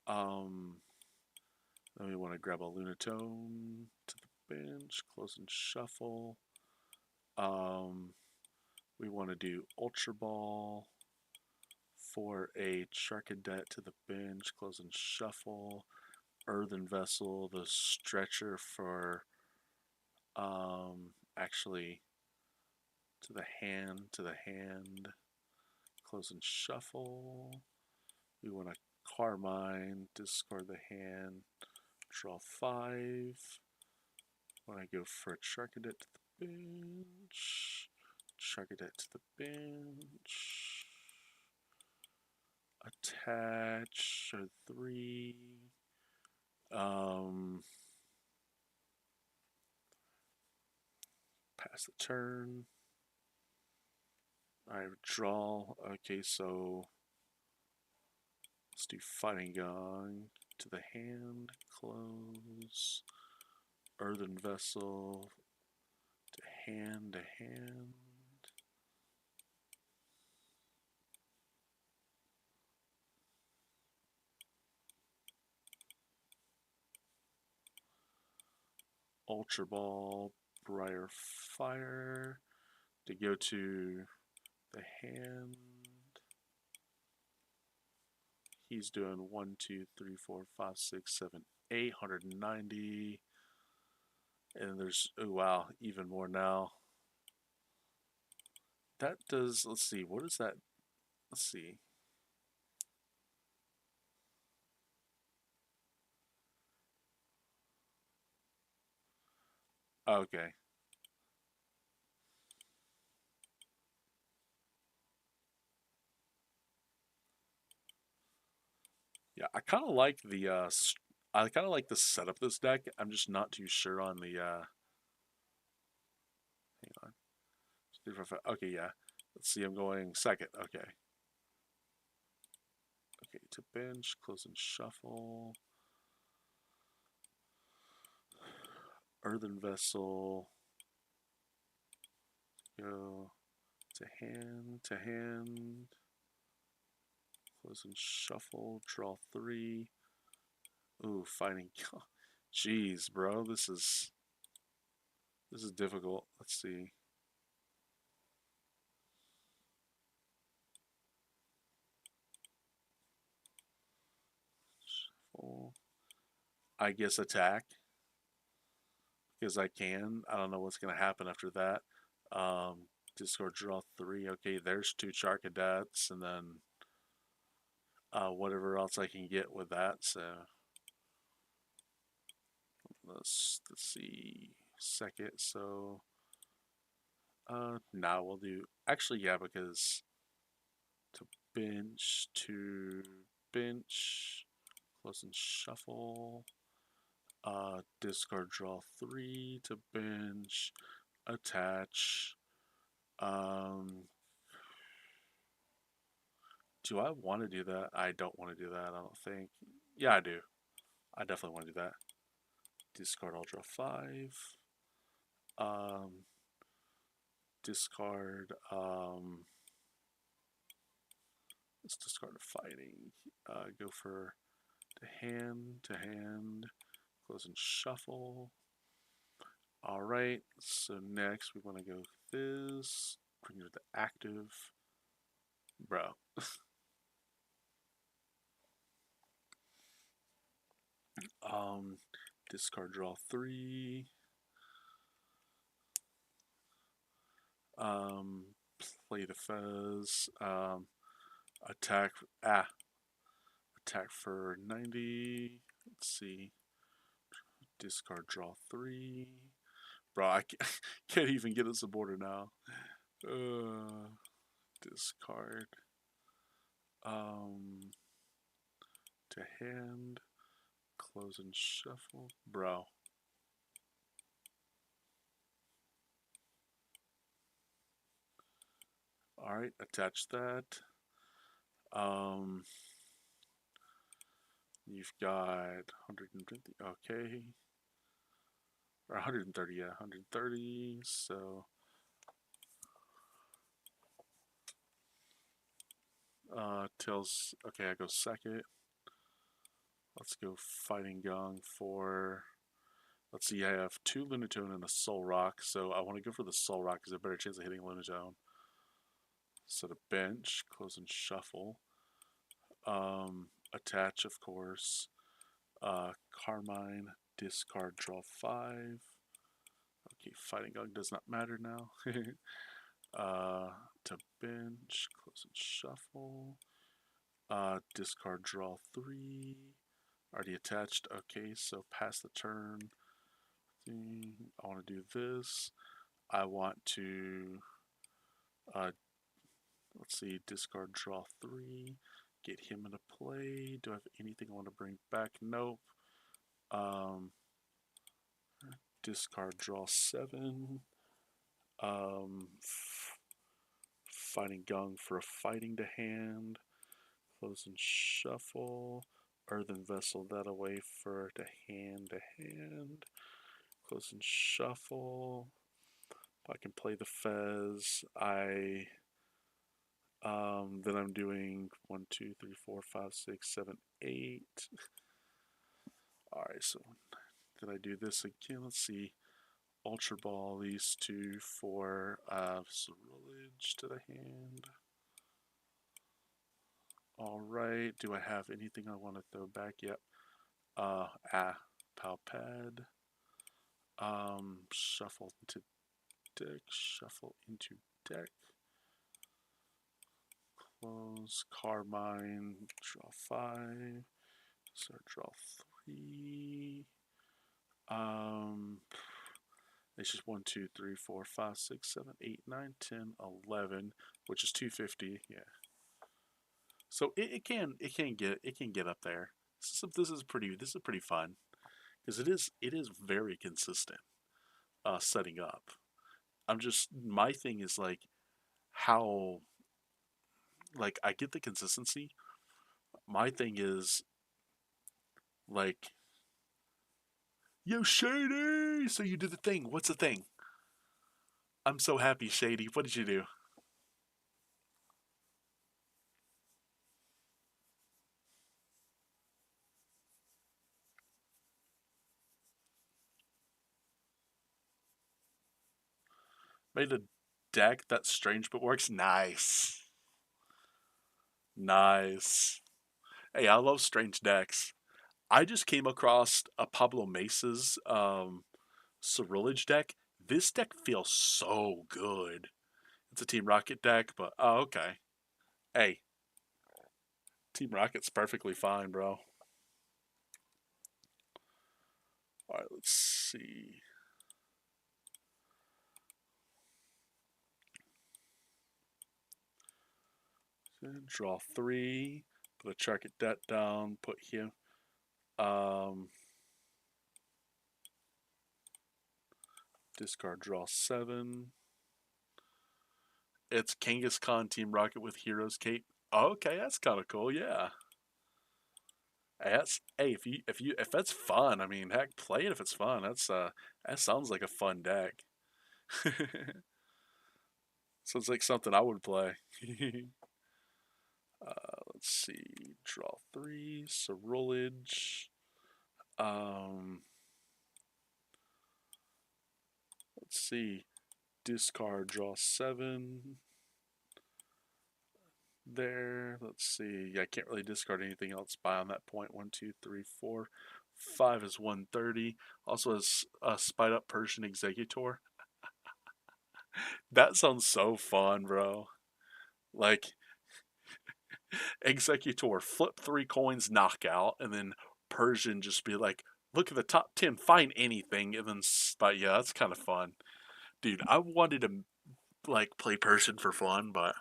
Um, then we want to grab a Lunatone to the bench, close and shuffle. Um, we want to do Ultra Ball for a Charcadet to the bench, close and shuffle. Earthen Vessel, the stretcher for actually to the hand, close and shuffle. We want to Carmine, discard the hand, draw five. When I go for a Charcadet to the bench, Charcadet to the bench, attach or three. Um, Pass the turn. I draw. Okay, so let's do Fighting Gong to the hand, close. Earthen Vessel to hand to hand. Ultra Ball, Briar Fire to go to the hand. He's doing 1, 2, 3, 4, 5, 6, 7, 890. And there's, oh wow, even more now. That does, let's see, what is that? Let's see. Okay. Yeah, I kind of like the I kind of like the setup of this deck. I'm just not too sure on the hang on. Okay, yeah. Let's see. I'm going second. Okay. Okay, to bench, close and shuffle. Earthen vessel. Go to hand. Close and shuffle. Draw 3. Ooh, fighting. Jeez, bro, this is difficult. Let's see. Shuffle. I guess attack because I can. I don't know what's gonna happen after that. Discard draw 3. Okay, there's 2 Charcadets, and then whatever else I can get with that. So let's see. Second. So now we'll do. Actually, yeah, because to bench, close and shuffle. Discard draw 3 to bench, attach. Um, do I want to do that? I don't want to do that. I don't think. Yeah, I do. I definitely want to do that. Discard. I'll draw 5. Um, discard. Let's discard a fighting. Go for to hand. Close and shuffle. All right. So next we want to go this. Bring it to active. Bro. Um, discard draw 3. Um, play the fez. Attack. Ah, attack for 90. Let's see. Discard draw 3. Bro, I can't even get us a border now. Uh, discard. Um, to hand. Close and shuffle. Bro. Alright, attach that. Um, you've got 150. Okay. Or 130, yeah, 130. So, tells, okay, I go second. Let's go Fighting Gong for, let's see, I have 2 Lunatone and a Soul Rock, so I want to go for the Soul Rock because I have a better chance of hitting Lunatone. So to bench, close and shuffle. Attach, of course. Carmine, discard, draw 5. Okay, Fighting Gong does not matter now. To bench, close and shuffle. Discard, draw 3. Already attached. Okay, so pass the turn. I want to do this. I want to, uh, let's see, discard, draw 3. Get him into play. Do I have anything I want to bring back? Nope. Um, discard, draw 7. Um, Fighting Gung for a fighting to hand. Close and shuffle. Earthen Vessel that away for to hand to hand. Close and shuffle. If I can play the Fez, then I'm doing 1, 2, 3, 4, 5, 6, 7, 8. Alright, so did I do this again? Let's see. Ultra Ball these 2 for Ceruledge to the hand. All right. Do I have anything I want to throw back? Yep. Palpad. Shuffle into deck. Shuffle into deck. Close. Carmine. Draw 5. Start draw 3. Um, it's just 1, 2, 3, 4, 5, 6, 7, 8, 9, 10, 11, which is 250. Yeah. So it can get up there. This is pretty fun because it is very consistent. Setting up. My thing is like how like I get the consistency. My thing is like, yo Shady, so you did the thing. What's the thing? I'm so happy, Shady. What did you do? Made a deck that's strange but works. Nice, nice. Hey, I love strange decks. I just came across a Pablo Mesa's Ceruledge deck. This deck feels so good. It's a Team Rocket deck, but oh, okay. Hey, Team Rocket's perfectly fine, bro. All right, let's see. Draw 3. Put a Rocket deck down. Put him. Um, discard. Draw 7. It's Kangaskhan Team Rocket with Heroes Cape. Okay, that's kind of cool. Yeah. Hey, if that's fun, I mean, heck, play it if it's fun. That sounds like a fun deck. Sounds like something I would play. Let's see. Draw 3. Ceruledge. Um, let's see. Discard. Draw 7. There. Let's see. Yeah, I can't really discard anything else by on that point. 1, 2, 3, 4. 5 is 130. Also has a Spite Up Persian Executor. That sounds so fun, bro. Like, Executor, flip 3 coins, knockout, and then Persian just be like, look at the top 10, find anything, and then Spite. Yeah, that's kind of fun. Dude, I wanted to, like, play Persian for fun, but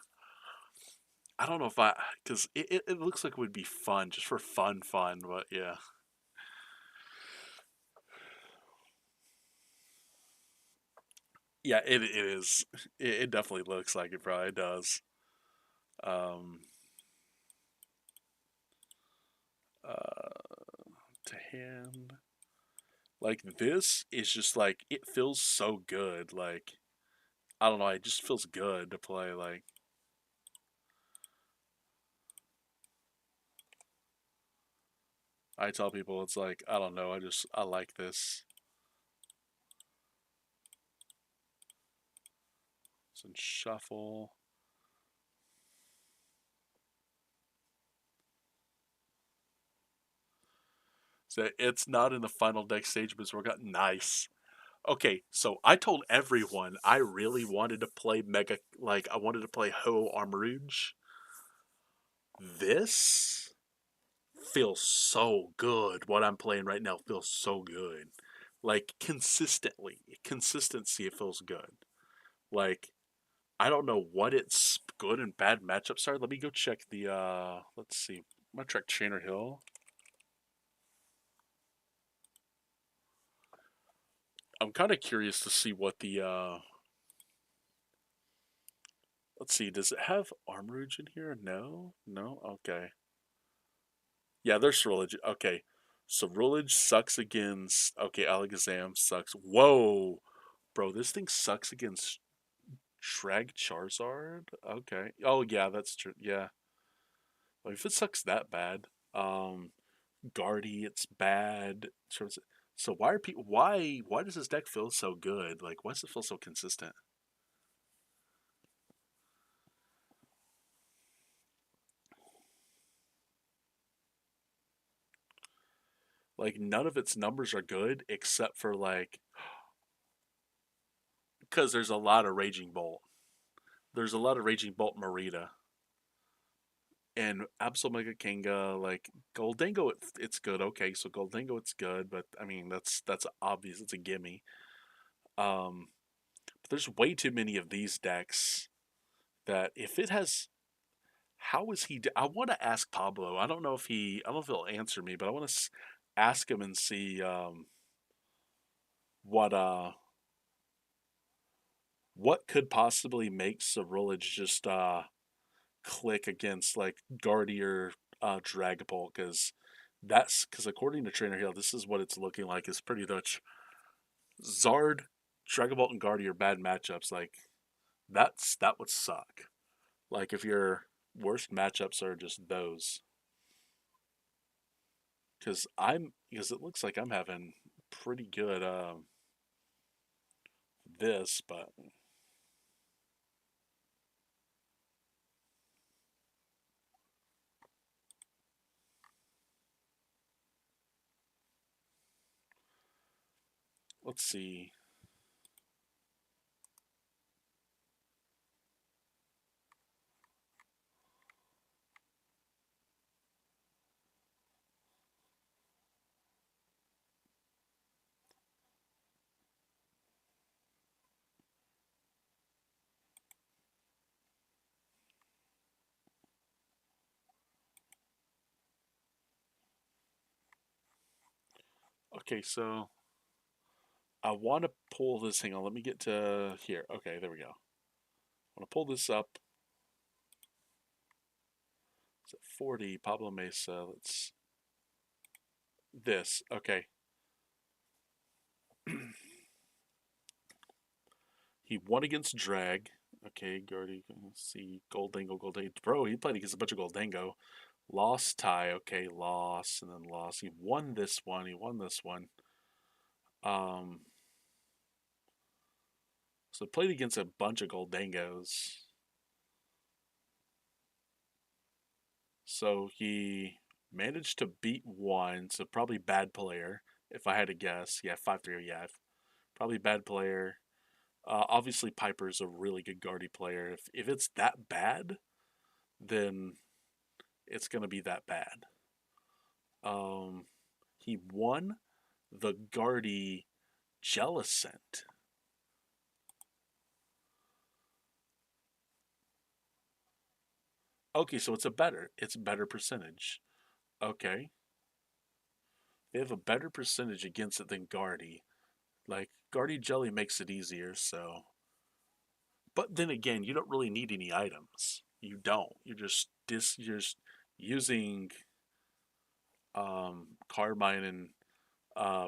I don't know if because it looks like it would be fun, just for fun, but yeah. Yeah, it is. It definitely looks like it probably does. Um, uh, to hand. Like, this is just like, it feels so good. Like, I don't know, it just feels good to play. Like, I tell people, it's like, I don't know, I like this. So, shuffle. So, it's not in the final deck stage, but it's worked out nice. Okay, so I told everyone I really wanted to play Mega, like, I wanted to play Ho Armrouge. This feels so good. What I'm playing right now feels so good. Like, consistency, it feels good. Like, I don't know what its good and bad matchups are. Let me go check the, let's see. I'm gonna check Trainer Hill. I'm kind of curious to see what the, let's see, does it have Armrouge in here? No? No? Okay. Yeah, there's Ceruledge. Okay. Ceruledge sucks against, okay, Alakazam sucks. Whoa! Bro, this thing sucks against Shrag Charizard? Okay. Oh, yeah, that's true. Yeah. Like, if it sucks that bad, Guardy, it's bad. So why are people? Why does this deck feel so good? Like, why does it feel so consistent? Like none of its numbers are good except for like because there's a lot of Raging Bolt. There's a lot of Raging Bolt Marita and Absol Mega Kinga. Like Goldango, it's good. Okay, so Goldango, it's good, but I mean that's obvious. It's a gimme. Um, but there's way too many of these decks that if it has, how is he? I want to ask Pablo. I don't know if he. I don't know if he'll answer me, but I want to ask him and see what what could possibly make Cerulege just click against like Guardier Dragapult because according to Trainer Hill, this is what it's looking like. It's pretty much Zard, Dragapult, and Guardier bad matchups. Like that would suck. Like if your worst matchups are just those, because it looks like I'm having pretty good this, but let's see. Okay, so I want to pull this. Hang on, let me get to here. Okay, there we go. I want to pull this up. It's at 40. Pablo Mesa. Let's this. Okay. He won against Drag. Okay, Guardy. Let's see. Goldango, Goldango. Bro, he played against a bunch of Goldango. Lost tie. Okay, lost and then lost. He won this one. He won this one. Um, so played against a bunch of Goldangos. So he managed to beat one. So probably bad player, if I had to guess. Yeah, 5-3. Yeah, probably bad player. Obviously, Piper's a really good Guardy player. If it's that bad, then it's gonna be that bad. Um, he won the Guardy Jellicent. Okay, so it's a better percentage. Okay, they have a better percentage against it than Guardy. Like Guardy Jelly makes it easier, so. But then again, you don't really need any items. You don't. You're just using Carbine and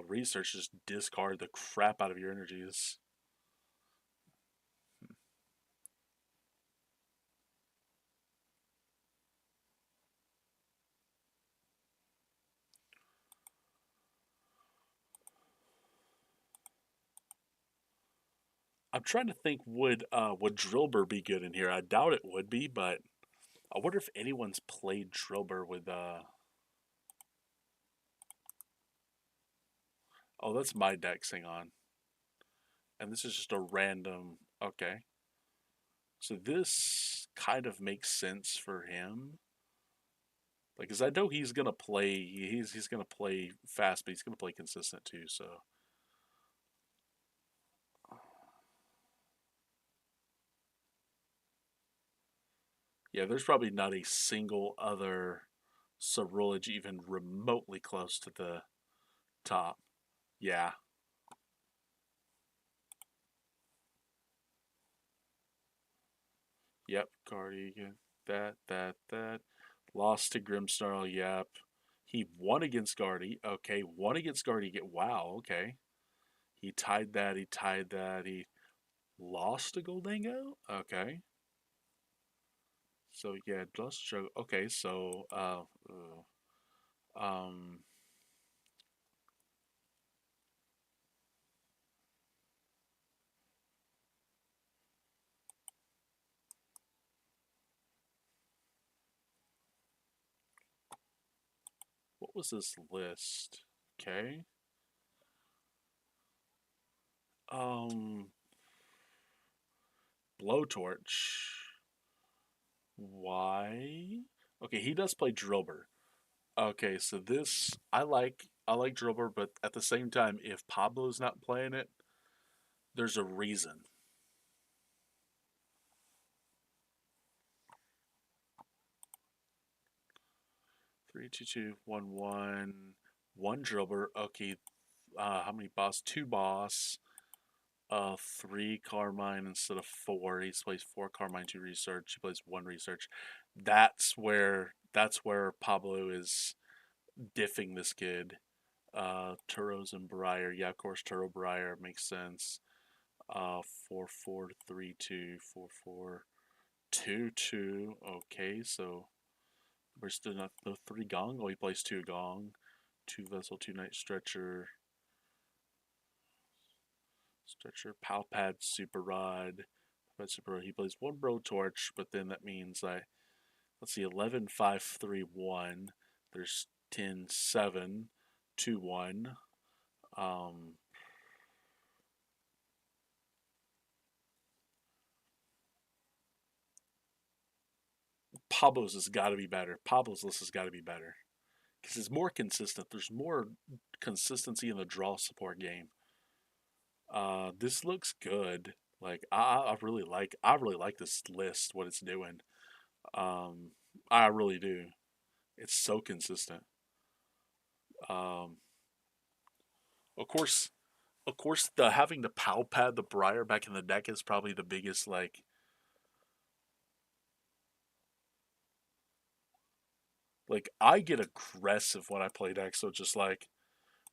research. Just discard the crap out of your energies. I'm trying to think would Drillbur be good in here? I doubt it would be, but I wonder if anyone's played Drillbur with oh, that's my deck. Hang on, and this is just a random. Okay, so this kind of makes sense for him. Like, cause I know he's gonna play. He's gonna play fast, but he's gonna play consistent too. So yeah, there's probably not a single other Cerulege even remotely close to the top. Yeah. Yep. Guardian. That. Lost to Grimmsnarl. Yep. He won against Guardy. Okay. Won against Guardy. Wow. Okay. He tied that. He tied that. He lost to Goldango. Okay. So yeah, just show. Okay. So um, what was this list? Okay. Um, Blowtorch. Why? Okay, he does play Drillbur. Okay, so this I like Drillbur, but at the same time, if Pablo's not playing it, there's a reason. 3, 2, 2, 1, 1. One Drillbur. Okay, how many boss? Two boss. Three Carmine instead of four. He plays four Carmine, two research. He plays one research. That's where Pablo is diffing this kid. Turos and Briar. Yeah, of course Turo Briar makes sense. 4, 4, 3, 2, 4, 4, 2, 2. Okay, so we're still not the three Gong. Oh, he plays two Gong, two Vessel, two Night Stretcher, Palpad, Super Rod. Palpad, Super Rod. He plays one Bro Torch, but then that means let's see, 11, 5, 3, 1. There's 10, 7, 2, 1. Um, Pablo's has got to be better. Pablo's list has got to be better because it's more consistent. There's more consistency in the draw support game. This looks good. Like I really like this list. What it's doing. Um, I really do. It's so consistent. Um, of course, the having the pow pad the Briar back in the deck is probably the biggest like I get aggressive when I play decks. So just like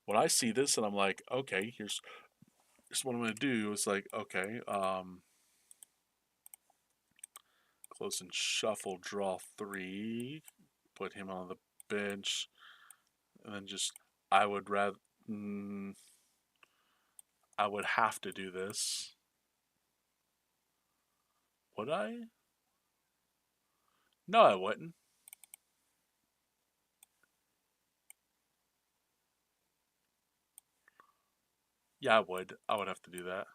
when I see this and I'm like, okay, here's what I'm gonna do. It's like, okay, close and shuffle, draw three, put him on the bench, and then just I would rather I would have to do this. Would I? No, I wouldn't. Yeah, I would. I would have to do that.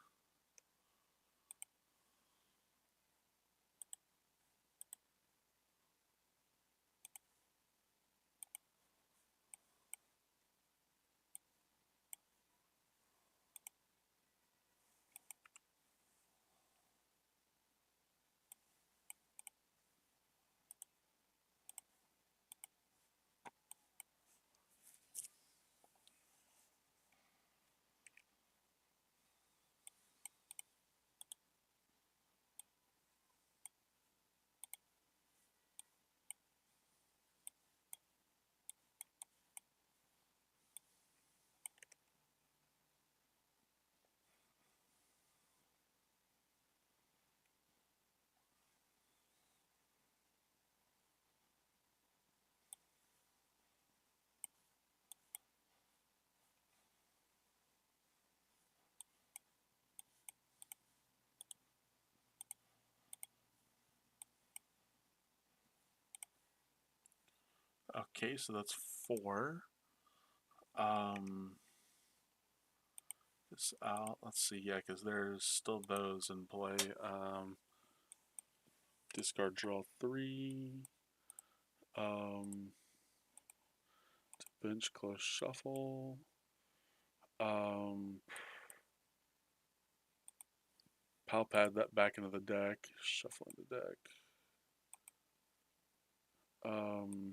Okay, so that's four. Um, this out. Let's see. Yeah, because there's still those in play. Discard, draw three. Um, bench, close, shuffle. Um, Pal pad that back into the deck. Shuffle in the deck. Um,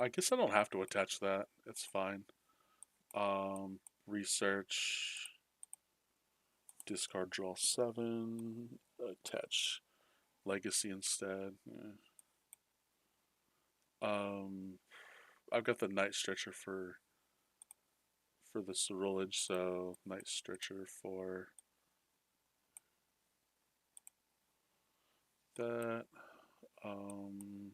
I guess I don't have to attach that. It's fine. Research. Discard, draw seven. Attach legacy instead. Yeah. Um, I've got the night stretcher for the Cerulege, so night stretcher for that. Um,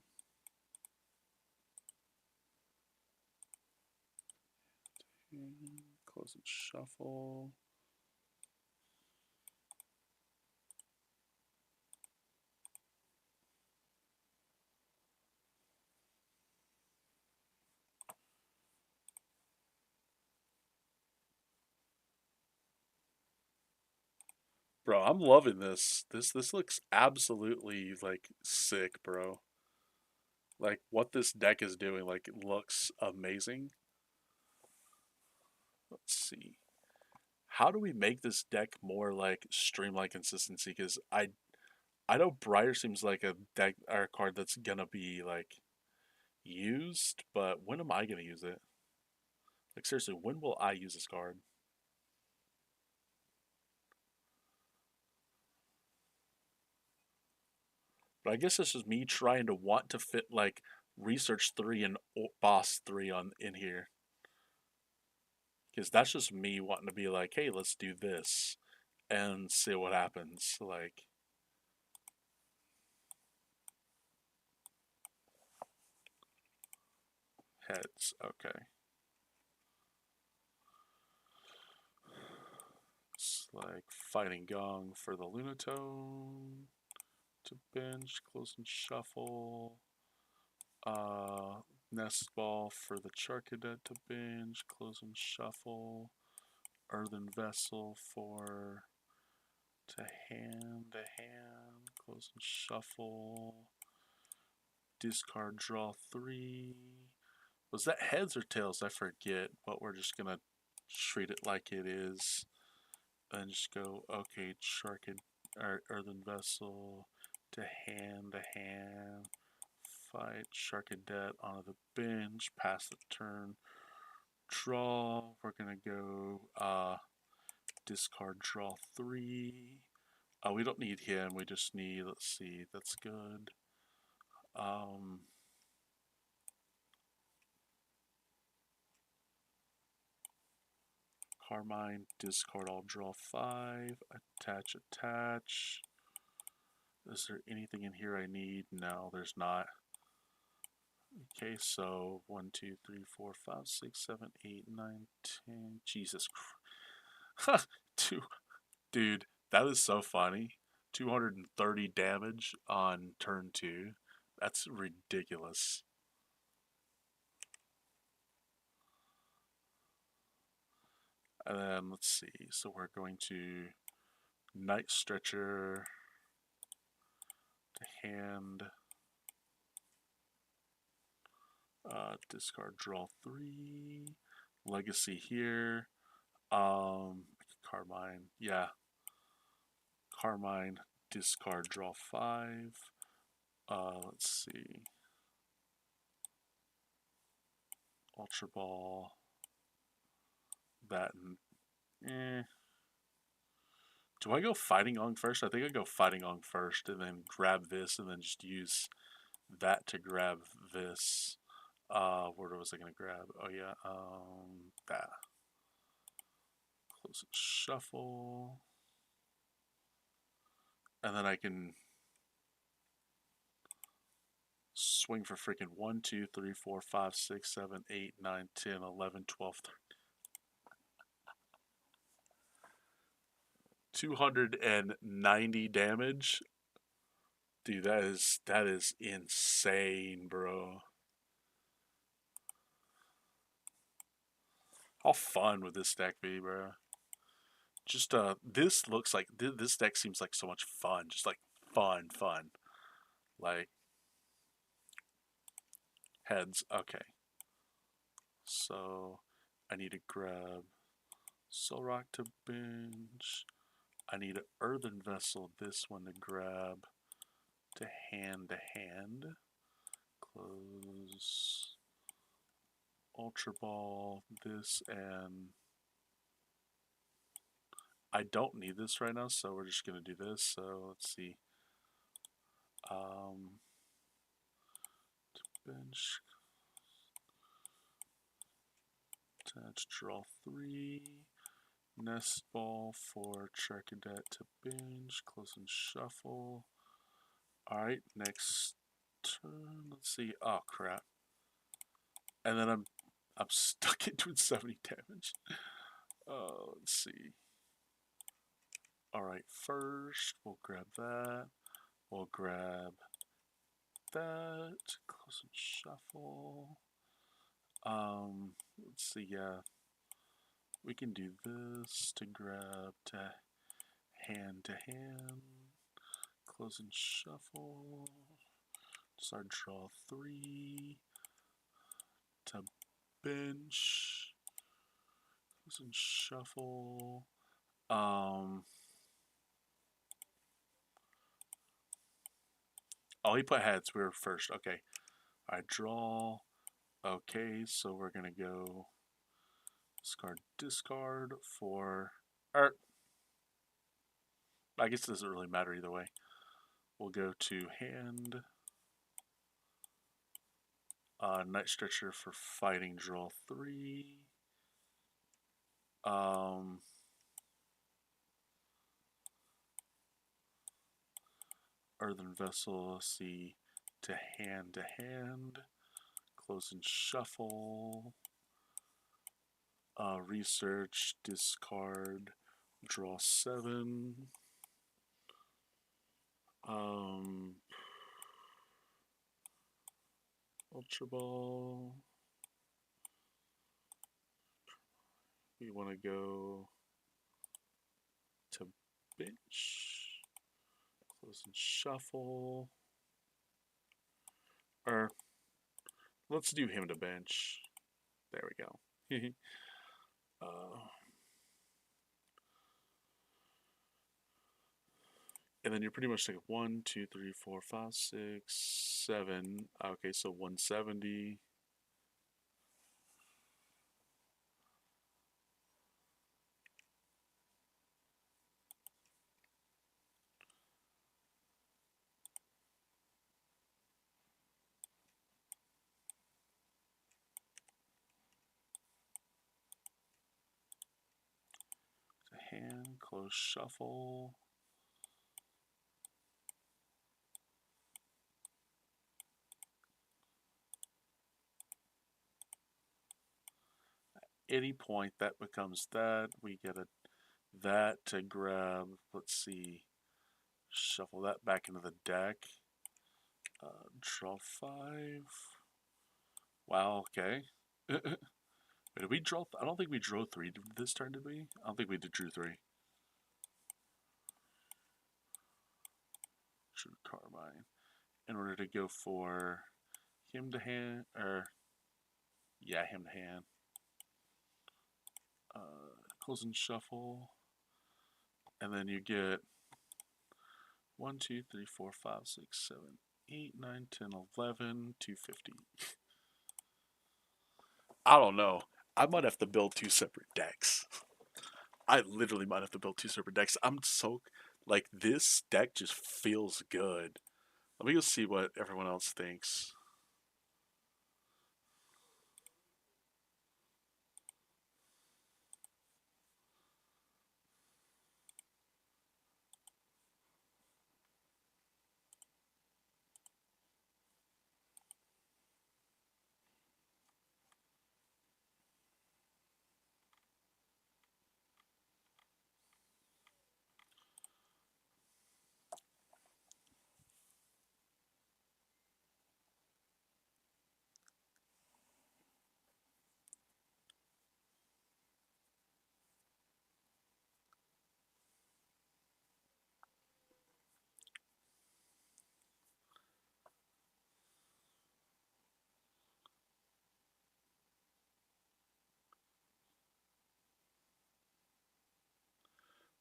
close and shuffle. Bro, I'm loving this. This looks absolutely like sick, bro. Like what this deck is doing, like it looks amazing. Let's see. How do we make this deck more like streamline consistency? Because I know Briar seems like a deck or a card that's gonna be like used, but when am I gonna use it? Like seriously, when will I use this card? But I guess this is me trying to want to fit like Research 3 and Boss 3 on in here. Because that's just me wanting to be like, hey, let's do this and see what happens. Like, heads. Okay. It's like Fighting Gong for the Lunatone to bench, close and shuffle. Uh, Nest Ball for the Charcadet to binge, close and shuffle. Earthen Vessel for to hand, close and shuffle. Discard, draw 3. Was that heads or tails? I forget, but we're just gonna treat it like it is. And just go, okay, Charcad, or Earthen Vessel to hand. Fight Sharkadet onto the bench, pass the turn, draw. We're gonna go discard, draw 3. Oh, we don't need him. We just need. Let's see. That's good. Um, Carmine, discard. I'll draw 5. Attach. Is there anything in here I need? No, there's not. Okay, so 1, 2, 3, 4, 5, 6, 7, 8, 9, 10. Jesus Christ. Two. Dude, that is so funny. 230 damage on turn 2. That's ridiculous. And then let's see. So we're going to Night Stretcher to hand. Discard, draw 3. Legacy here. Carmine. Yeah. Carmine, discard, draw 5. Let's see. Ultra Ball. That and do I go Fighting Ong first? I think I go Fighting Ong first and then grab this and then just use that to grab this. What was I gonna grab? Oh yeah, that. Close and shuffle. And then I can swing for freaking 1, 2, 3, 4, 5, 6, 7, 8, 9, 10, 11, 12, 290 damage. Dude, that is insane, bro. How fun would this deck be, bro? Just this looks like this deck seems like so much fun. Just like fun. Like heads. Okay, so I need to grab Soul Rock to binge. I need an Earthen Vessel. This one to grab to hand. Close Ultra Ball. This and I don't need this right now, so we're just gonna do this. So let's see. Um, bench. Attach, draw 3. Nest Ball for Charcadet to binge. Close and shuffle. Alright, next turn. Let's see. Oh crap. And then I'm stuck at doing 70 damage. Let's see. Alright, first we'll grab that. We'll grab that. Close and shuffle. Let's see, yeah. We can do this to grab to hand to hand, close and shuffle. Start draw 3 to bench, close and shuffle. Oh, he put heads. We were first. Okay. I draw. Okay, so we're gonna go discard for. Or I guess it doesn't really matter either way. We'll go to hand. Night Stretcher for fighting. Draw 3. Earthen Vessel. Let's see. To hand. Close and shuffle. Research. Discard. Draw 7. Ultra Ball. We want to go to bench. Close and shuffle. Or let's do him to bench. There we go. And then you're pretty much like 1, 2, 3, 4, 5, 6, 7. Okay, so 170. Hand, close, shuffle. Any point that becomes that. We get that to grab. Let's see. Shuffle that back into the deck. Draw 5. Wow, okay. Did we draw? I don't think we drew 3 this turn, did we? I don't think we drew 3. True Carbine. In order to go for him to hand, or yeah, him to hand. Close and shuffle. And then you get 1, 2, 3, 4, 5, 6, 7, 8, 9, 10, 11, 250. I don't know. I might have to build 2 separate decks. I literally might have to build 2 separate decks. I'm so like this deck just feels good. Let me go see what everyone else thinks.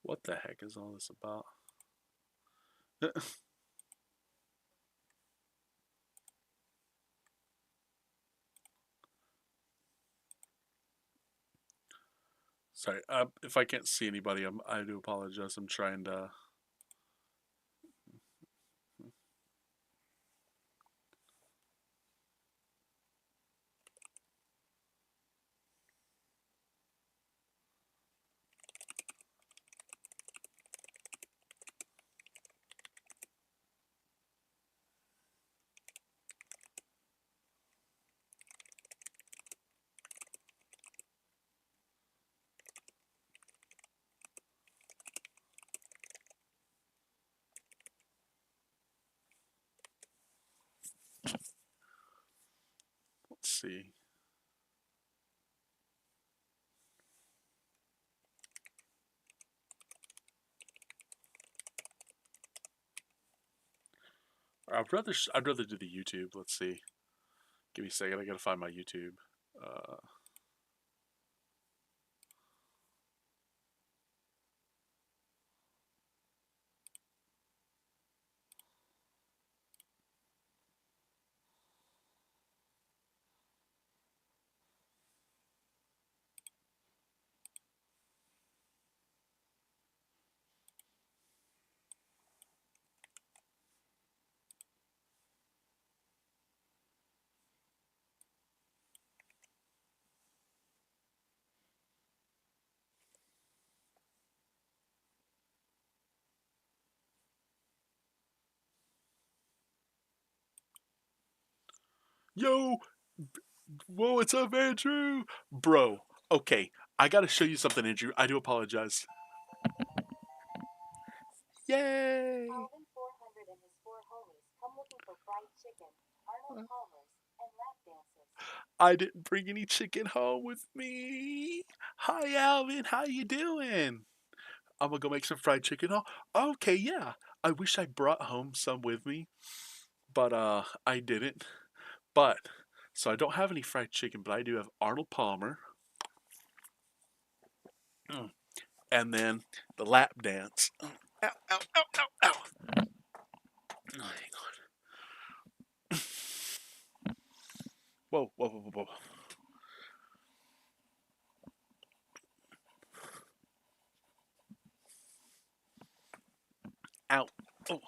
What the heck is all this about? Sorry, if I can't see anybody, I do apologize. I'm trying to. I'd rather do the YouTube. Let's see. Give me a second. I gotta find my YouTube. Uh, Yo, whoa, what's up, Andrew? Bro, okay, I gotta show you something, Andrew. I do apologize. Yay! Alvin 400 and his four homies come looking for fried chicken, Arnold Palmer's, and lap dances. I didn't bring any chicken home with me. Hi, Alvin. How you doing? I'm gonna go make some fried chicken. Oh, okay, yeah. I wish I brought home some with me, but I didn't. But so I don't have any fried chicken, but I do have Arnold Palmer, and then the lap dance. Ow, ow, ow, ow, ow. Oh, hang on. Whoa, whoa, whoa, whoa, whoa. Ow. Oh,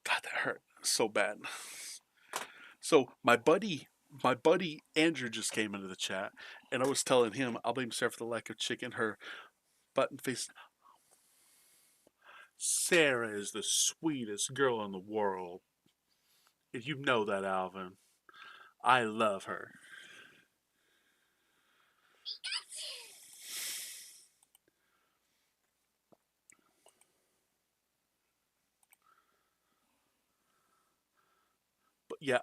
God, that hurt so bad. So my buddy Andrew just came into the chat, and I was telling him I'll blame Sarah for the lack of chicken. Her button face Sarah is the sweetest girl in the world. And you know that, Alvin. I love her. But yeah,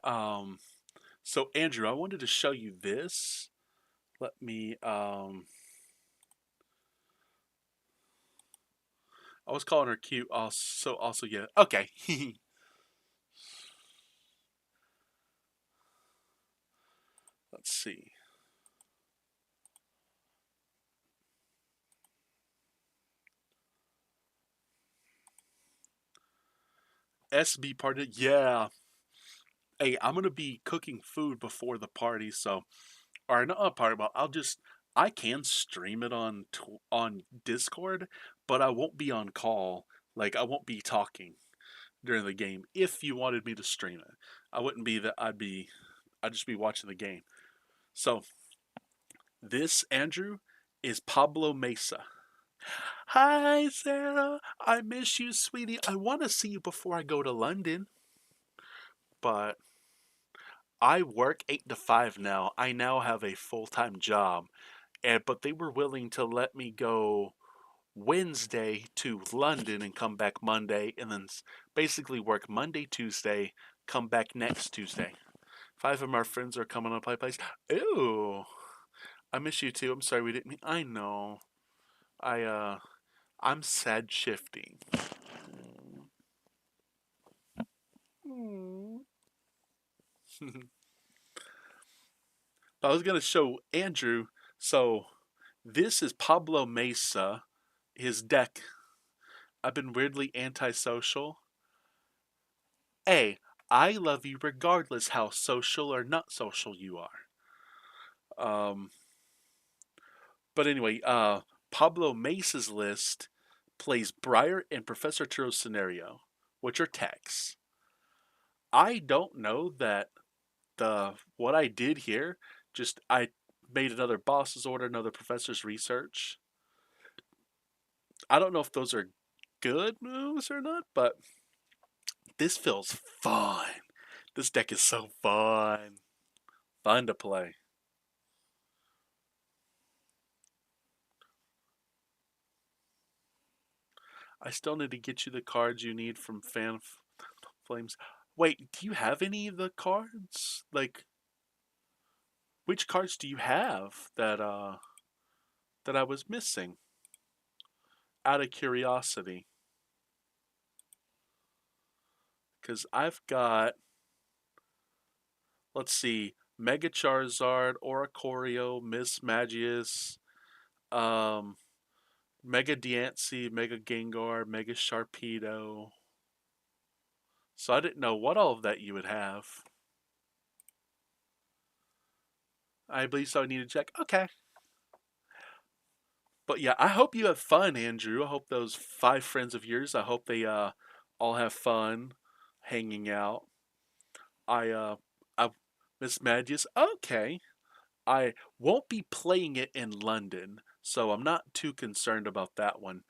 so Andrew, I wanted to show you this. Let me I was calling her cute also yeah. Okay. Let's see. SB party. Yeah. Hey, I'm gonna be cooking food before the party, so or not a party, but I can stream it on Discord, but I won't be on call. Like I won't be talking during the game. If you wanted me to stream it, I wouldn't be that. I'd just be watching the game. So this Andrew is Pablo Mesa. Hi Sarah, I miss you, sweetie. I want to see you before I go to London, but I work 8 to 5 now. I now have a full-time job, and but they were willing to let me go Wednesday to London and come back Monday, and then basically work Monday, Tuesday, come back next Tuesday. 5 of our friends are coming to play place. Ew, I miss you too. I'm sorry we didn't meet. I know. I'm sad shifting. I was gonna show Andrew. So this is Pablo Mesa. His deck. I've been weirdly antisocial. A. I love you regardless how social or not social you are. Um, but anyway, Pablo Mesa's list plays Briar and Professor Turo's scenario, which are techs. I don't know that the what I did here, just I made another boss's order, another professor's research. I don't know if those are good moves or not, but this feels fun. This deck is so fun. Fun to play. I still need to get you the cards you need from Flames. Wait, do you have any of the cards? Like, which cards do you have that I was missing? Out of curiosity, Because I've got, let's see, Mega Charizard, Oricorio, Miss Magius, um, Mega Diancie, Mega Gengar, Mega Sharpedo. So I didn't know what all of that you would have. I believe so. I need to check. Okay. But yeah, I hope you have fun, Andrew. I hope those five friends of yours, I hope they all have fun hanging out. I I Miss Magius. Okay. I won't be playing it in London, so I'm not too concerned about that one.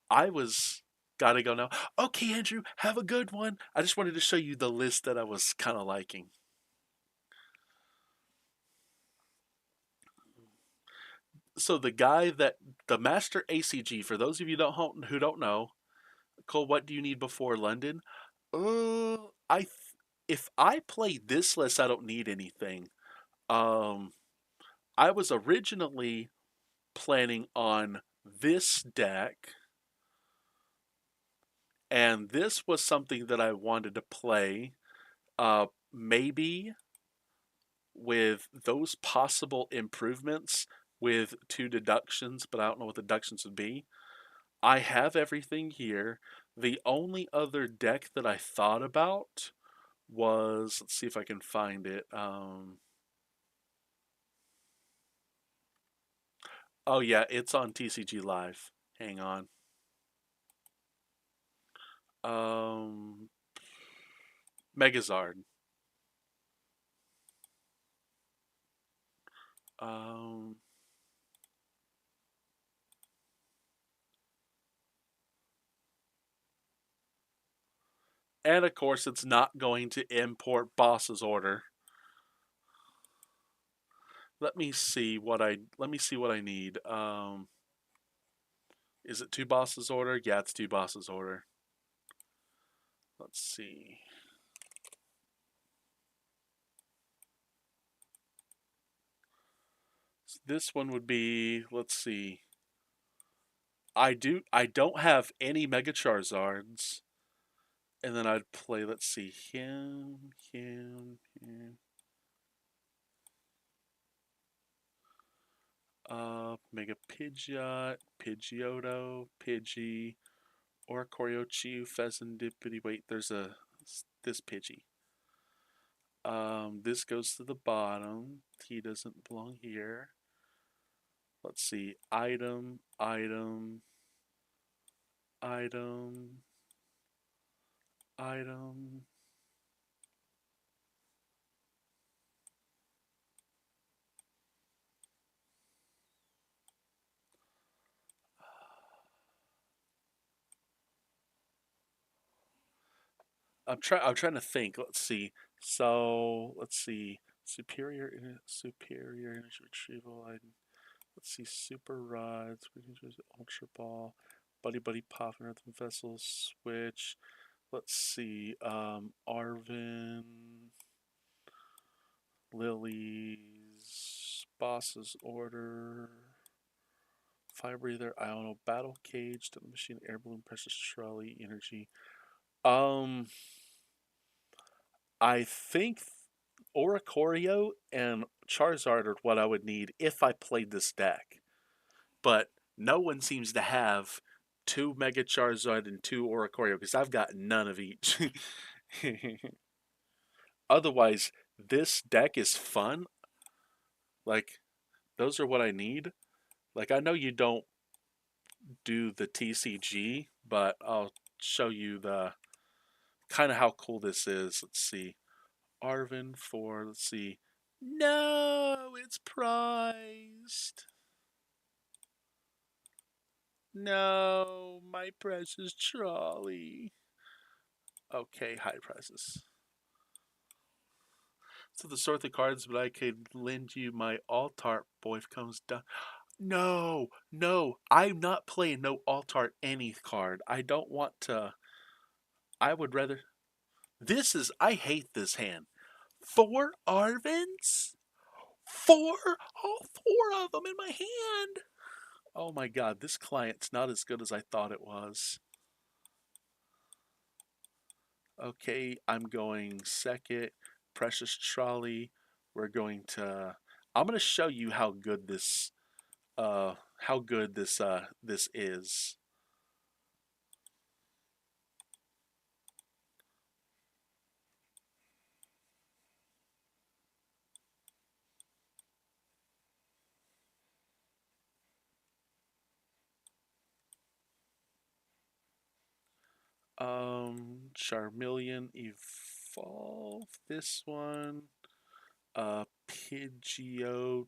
I was gotta go now. Okay, Andrew, have a good one. I just wanted to show you the list that I was kind of liking. So the Master ACG, for those of you who don't know, Cole, what do you need before London? Uh, I th- if I play this list, I don't need anything. Um, I was originally planning on this deck, and this was something that I wanted to play. Maybe with those possible improvements with two deductions, but I don't know what the deductions would be. I have everything here. The only other deck that I thought about was, let's see if I can find it. Oh yeah, it's on TCG Live. Hang on. Um, Megazard. Um, and of course, it's not going to import Boss's order. Let me see what I need. Is it two Boss's order? Yeah, it's two Boss's order. Let's see. So this one would be, let's see. I don't have any Mega Charizards. And then I'd play, let's see, him. Mega Pidgeot, Pidgeotto, Pidgey, Oricorio, Chiu, Pheasantipity. Wait, there's this Pidgey. This goes to the bottom. He doesn't belong here. Let's see, item, item. I'm trying to think. Let's see. So let's see. Superior energy retrieval. Let's see. Super rods. Ultra ball. Buddy pop and earthen vessel switch. Let's see. Arvin. Lily's boss's order. Fire breather. I don't know. Battle cage. The machine. Air balloon. Precious trolley. Energy. Um. I think Oricorio and Charizard are what I would need if I played this deck. But no one seems to have two Mega Charizard and two Oricorio because I've got none of each. Otherwise, this deck is fun. Like, those are what I need. Like, I know you don't do the TCG, but I'll show you the kind of how cool this is. Let's see. Arvin for, let's see. No, it's priced. No, my precious trolley. Okay, high prices. So the sort of cards, but I could lend you my Altart boy if comes down. No, no, I'm not playing no Altart any card. I don't want to. I would rather. I hate this hand. Four Arvins? Four? All four of them in my hand. Oh my god, this client's not as good as I thought it was. Okay, I'm going second. Precious Trolley. We're going to. I'm going to show you how good this is. Charmeleon evolve this one. Pidgeotto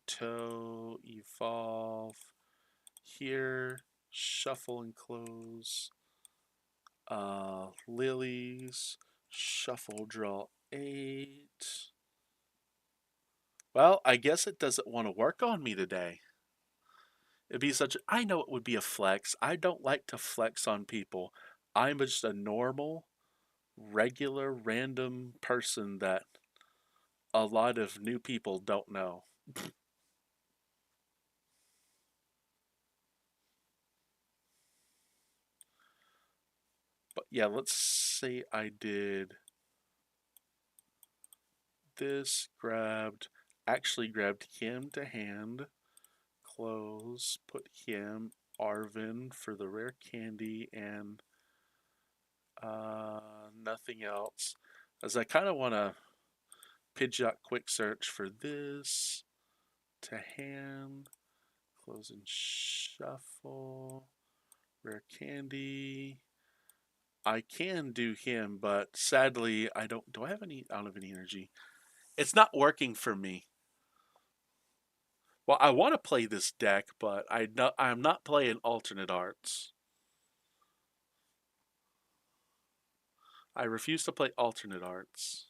evolve here. Shuffle and close. Lilies. Shuffle draw 8. Well, I guess it doesn't want to work on me today. It'd be such. I know it would be a flex. I don't like to flex on people. I'm just a normal, regular, random person that a lot of new people don't know. But yeah, let's say I did this, actually grabbed him to hand, close, put him, Arvin for the rare candy, and nothing else. As I kind of want to Pidgeot quick search for this to hand, close and shuffle, rare candy. I can do him, but sadly I don't. Do I have any? I don't have any energy. It's not working for me. Well, I want to play this deck, but I'm not playing alternate arts. I refuse to play alternate arts.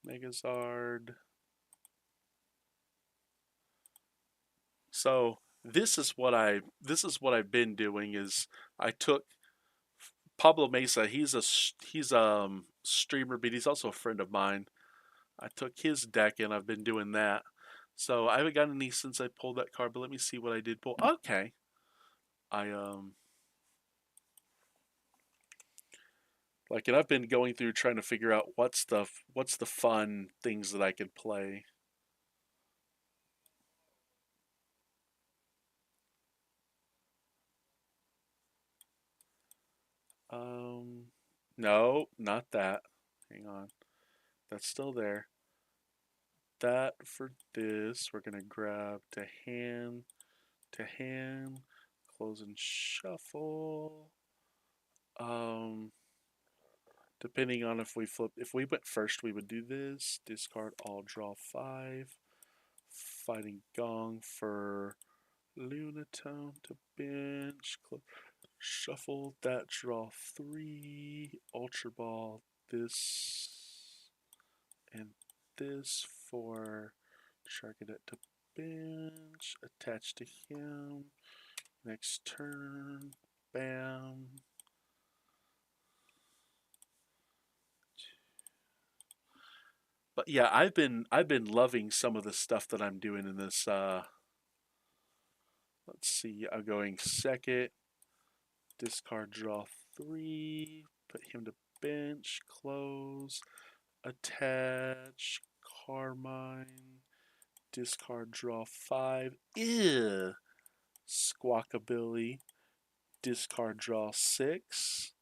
Megazard. So this is what I've been doing is I took Pablo Mesa. He's a streamer, but he's also a friend of mine. I took his deck and I've been doing that. So I haven't gotten any since I pulled that card, but let me see what I did pull. Okay. I like and I've been going through trying to figure out what's the fun things that I can play. Um no, not that. Hang on. That's still there. That for this, we're gonna grab to hand, close and shuffle. Um Depending on if we went first, we would do this. Discard all, draw 5. Fighting Gong for Lunatone to bench. Shuffle that, draw 3. Ultra Ball this and this for Sharkadet to bench. Attach to him. Next turn. Bam. But yeah, I've been loving some of the stuff that I'm doing in this. Let's see, I'm going second, discard, draw 3, put him to bench, close, attach, Carmine, discard, draw 5. Ew, Squawkabilly, discard, draw 6.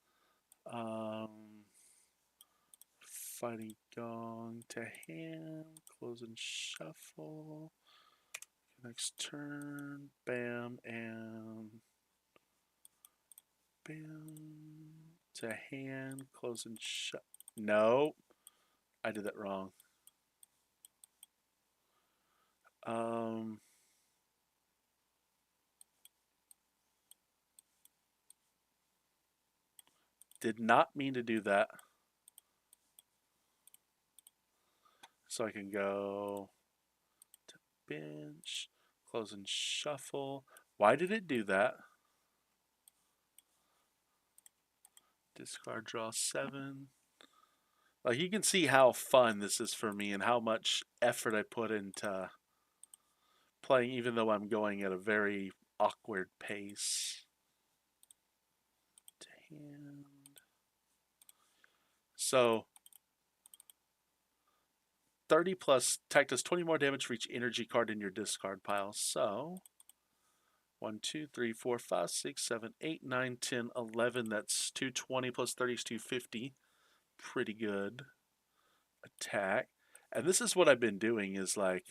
Um, Fighting Gong to hand, close and shuffle. Next turn, bam, and bam. To hand, close and shut. No, I did that wrong. Um, did not mean to do that. So I can go to bench, close and shuffle. Why did it do that? Discard, draw 7. Like you can see how fun this is for me and how much effort I put into playing even though I'm going at a very awkward pace. To hand. So 30 plus tech does 20 more damage for each energy card in your discard pile. So 1, 2, 3, 4, 5, 6, 7, 8, 9, 10, 11. That's 220 plus 30 is 250. Pretty good attack. And this is what I've been doing is like,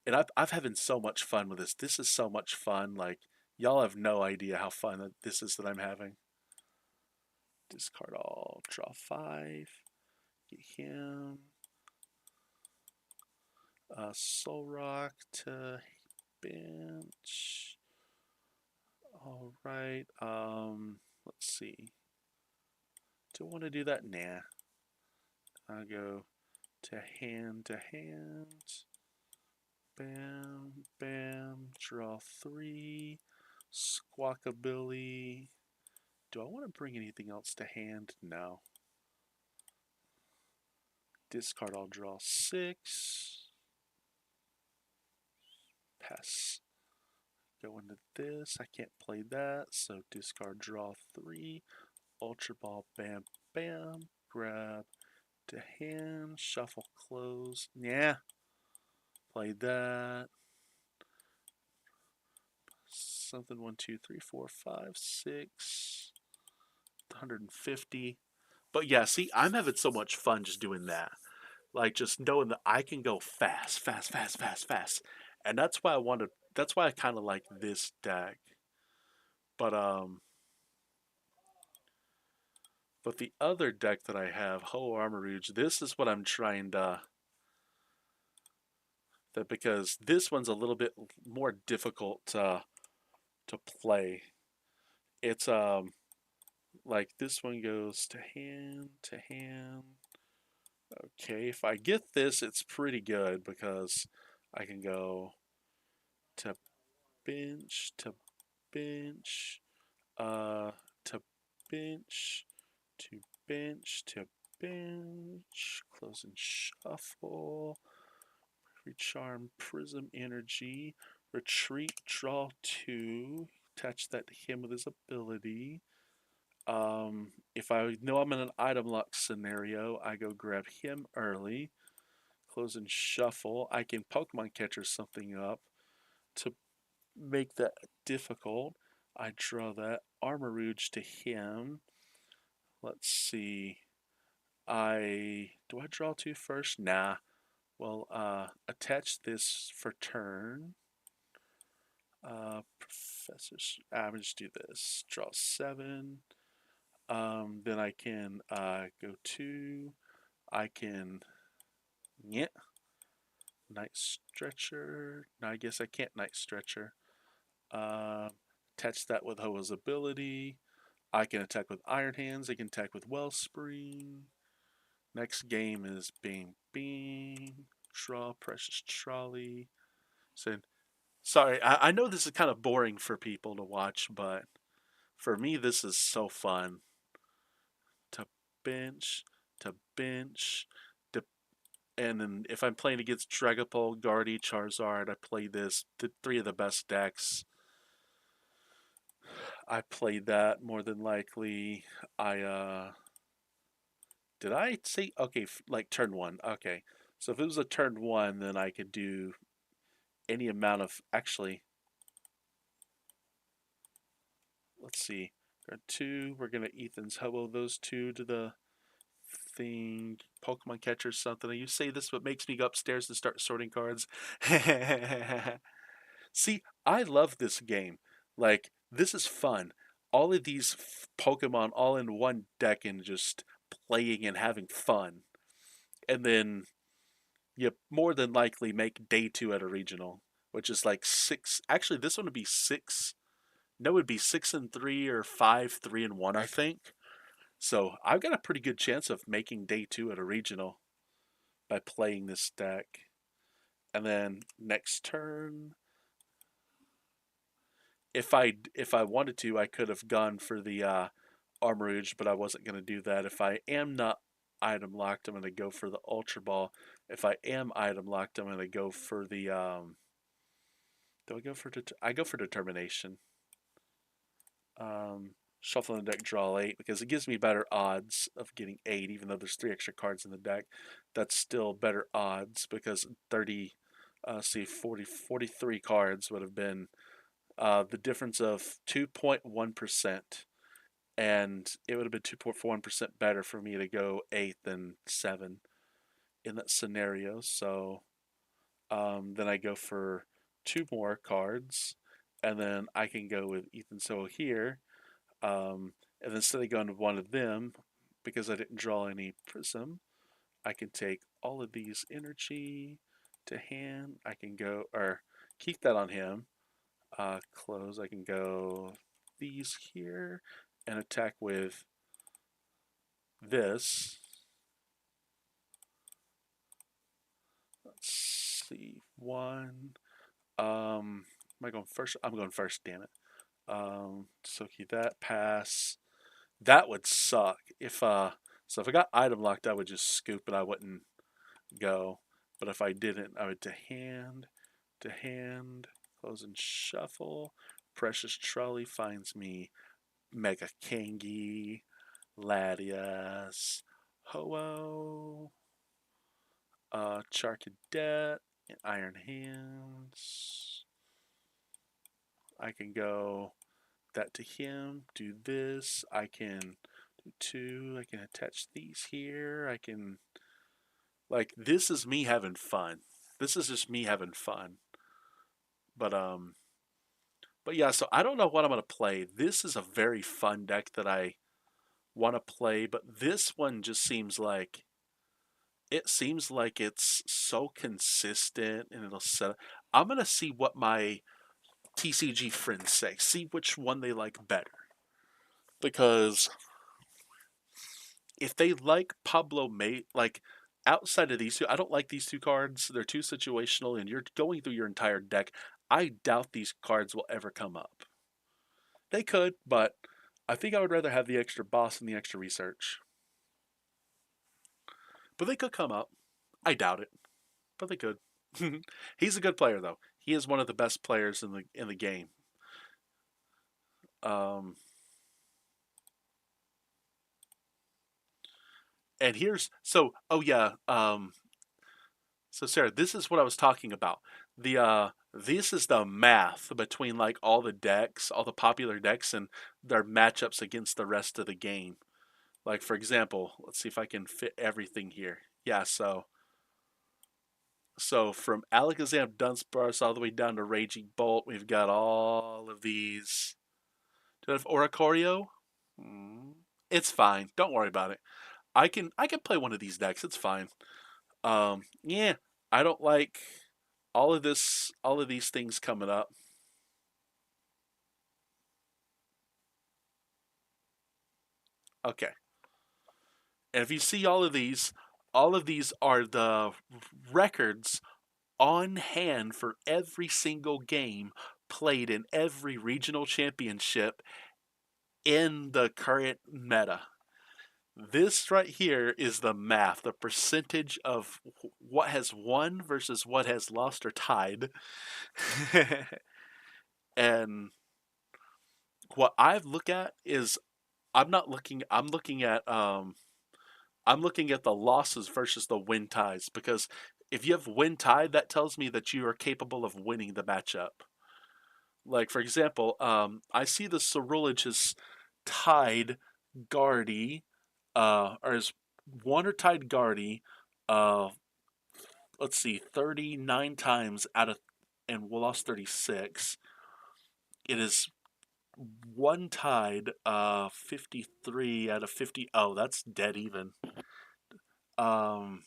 and I've having so much fun with this. This is so much fun. Like, y'all have no idea how fun this is that I'm having. Discard all, draw 5, get him. Soul Rock to bench. All right. Let's see. Do I want to do that? Nah. I'll go to hand to hand. Bam, bam. Draw 3. Squawkabilly. Do I want to bring anything else to hand? No. Discard, I'll draw 6. Pass. Go into this. I can't play that, so discard, draw 3. Ultra Ball, bam, bam. Grab to hand. Shuffle, close. Yeah. Play that. Something 1, 2, 3, 4, 5, 6. 150. But yeah, see, I'm having so much fun just doing that. Like just knowing that I can go fast, fast, fast, fast, fast. And that's why I wanted that's why I kinda like this deck. But but the other deck that I have, Ho Armor Rouge, this is what I'm trying that because this one's a little bit more difficult to play. It's like this one goes to hand to hand. Okay, if I get this, it's pretty good because I can go to bench to bench, to bench to bench to bench, close and shuffle, recharm prism energy, retreat, draw 2, attach that to him with his ability. If I know I'm in an item lock scenario, I go grab him early, close and shuffle. I can Pokemon catcher something up to make that difficult. I draw that Armor Rouge to him. Let's see. Do I draw 2 first? Nah. Well, attach this for turn. Professors. I'm gonna just do this. Draw 7. Then I can go 2. I can, yeah, Night Stretcher. No, I guess I can't Night Stretcher. Um, Attach that with Hoa's ability. I can attack with Iron Hands. I can attack with Wellspring. Next game is Bing Bing. Draw Precious Trolley. So, sorry, I know this is kind of boring for people to watch, but for me, this is so fun. To bench, to bench, to, and then if I'm playing against Dragapult, Guardy, Charizard, I play this. The 3 of the best decks. I played that more than likely. Did I say okay? Like turn 1. Okay, so if it was a turn 1, then I could do any amount of actually. Let's see. Turn 2. We're gonna Ethan's hobo those 2 to the thing. Pokemon catcher something. You say this, but makes me go upstairs and start sorting cards. See, I love this game. Like, this is fun. All of these Pokemon all in one deck and just playing and having fun. And then you more than likely make day 2 at a regional, which is like 6. Actually, this one would be 6. No, it would be 6 and 3 or 5, 3 and 1, I think. So I've got a pretty good chance of making day 2 at a regional by playing this deck. And then next turn, if I wanted to, I could have gone for the Armor Rouge, but I wasn't going to do that. If I am not item locked, I'm going to go for the Ultra Ball. If I am item locked, I'm going to go for the Do I go for I go for determination. Um, Shuffle the deck, draw 8 because it gives me better odds of getting 8, even though there's 3 extra cards in the deck. That's still better odds because 30, see, 43 cards would have been the difference of 2.1%, and it would have been 2.41% better for me to go 8 than 7 in that scenario. So then I go for 2 more cards, and then I can go with Ethan So here. And instead of going to one of them, because I didn't draw any prism, I can take all of these energy to hand. I can go, or keep that on him. Close. I can go these here and attack with this. Let's see. One. Am I going first? I'm going first, damn it. So keep that pass. That would suck. If I got item locked, I would just scoop and I wouldn't go. But if I didn't, I would to hand, close and shuffle. Precious Trolley finds me Mega Kangi, Latias, Ho-Oh, Charcadet, and Iron Hands. I can go that to him, do this. I can do 2. I can attach these here. I can, like, this is me having fun. This is just me having fun. But but yeah, so I don't know what I'm gonna play. This is a very fun deck that I want to play, but this one just seems like it's so consistent and it'll set. I'm gonna see what my TCG friends say. See which one they like better. Because if they like Pablo May, like outside of these two, I don't like these 2 cards. They're too situational, and you're going through your entire deck. I doubt these cards will ever come up. They could, but I think I would rather have the extra boss and the extra research. But they could come up. I doubt it, but they could. He's a good player, though. He is one of the best players in the game. Um, and here's so. Oh yeah. So Sarah, this is what I was talking about. This is the math between like all the decks, all the popular decks, and their matchups against the rest of the game. Like for example, let's see if I can fit everything here. Yeah, so from Alakazam Dunsparce all the way down to Raging Bolt, we've got all of these. Do I have Oricorio? Hmm. It's fine. Don't worry about it. I can play one of these decks. It's fine. Yeah, I don't like all of these things coming up. Okay. And if you see all of these are the records on hand for every single game played in every regional championship in the current meta. This right here is the math, the percentage of what has won versus what has lost or tied. And what I've looked at is I'm looking at I'm looking at the losses versus the win ties because if you have win tie, that tells me that you are capable of winning the matchup. Like for example, I see the Cerulege has tied Guardy, or is won or tied Guardy, uh, let's see, 39 times out of, and we lost 36. It is one tied, 53 out of 50. Oh, that's dead even. Um,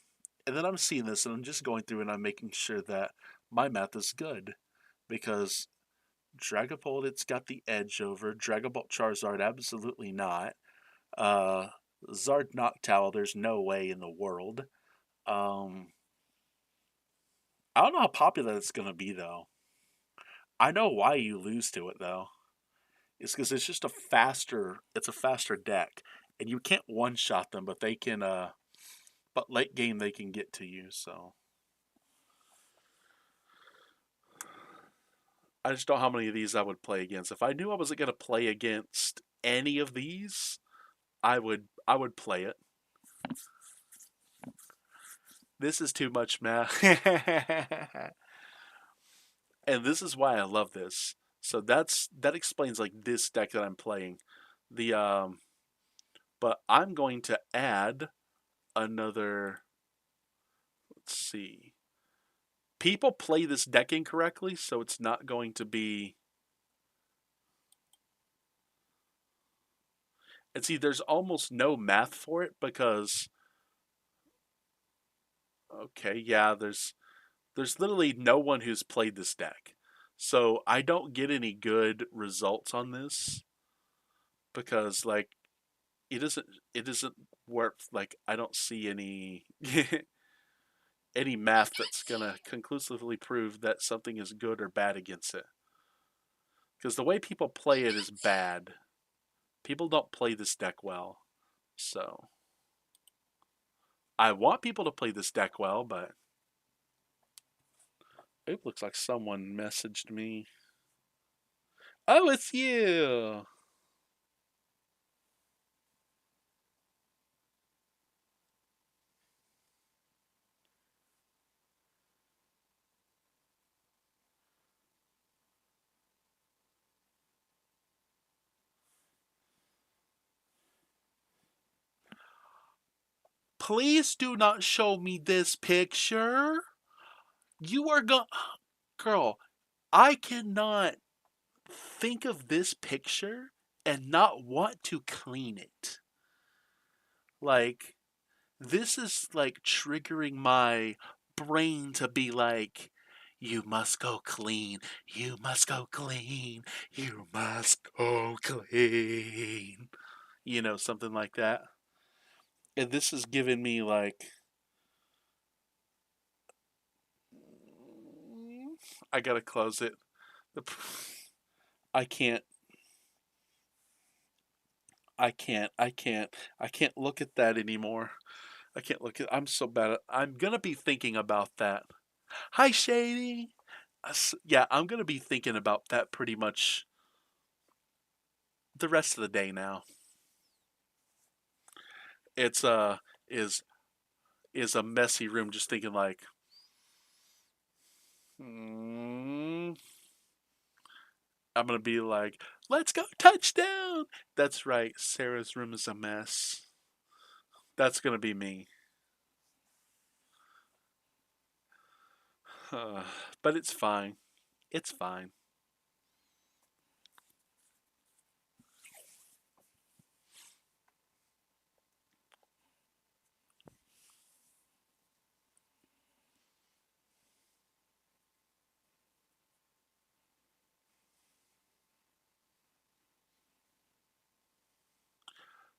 and then I'm seeing this and I'm just going through and I'm making sure that my math is good because Dragapult, it's got the edge over. Dragapult Charizard, absolutely not. Uh, Zard Noctowl, there's no way in the world. Um, I don't know how popular it's going to be though. I know why you lose to it though. It's because it's a faster deck. And you can't one shot them, but they can, but late game they can get to you, so. I just don't know how many of these I would play against. If I knew I wasn't going to play against any of these, I would play it. This is too much math. And this is why I love this. So that explains like this deck that I'm playing. The but I'm going to add another, let's see. People play this deck incorrectly, so it's not going to be. And see, there's almost no math for it because okay, yeah, there's literally no one who's played this deck. So I don't get any good results on this because like it isn't worth like I don't see any any math that's gonna conclusively prove that something is good or bad against it. Because the way people play it is bad. People don't play this deck well. So I want people to play this deck well, but it looks like someone messaged me. Oh, it's you. Please do not show me this picture. You are going, girl. I cannot think of this picture and not want to clean it. Like, this is like triggering my brain to be like, you must go clean. You must go clean. You must go clean. Something like that. And this is giving me like, I gotta close it. I can't. I can't look at that anymore. I can't look at. I'm so bad at. I'm gonna be thinking about that. Hi, Shady. Yeah, I'm gonna be thinking about that pretty much the rest of the day now. It's is is a messy room. Just thinking like, hmm, I'm gonna be like, let's go touchdown. That's right. Sarah's room is a mess. That's gonna be me. But it's fine. It's fine.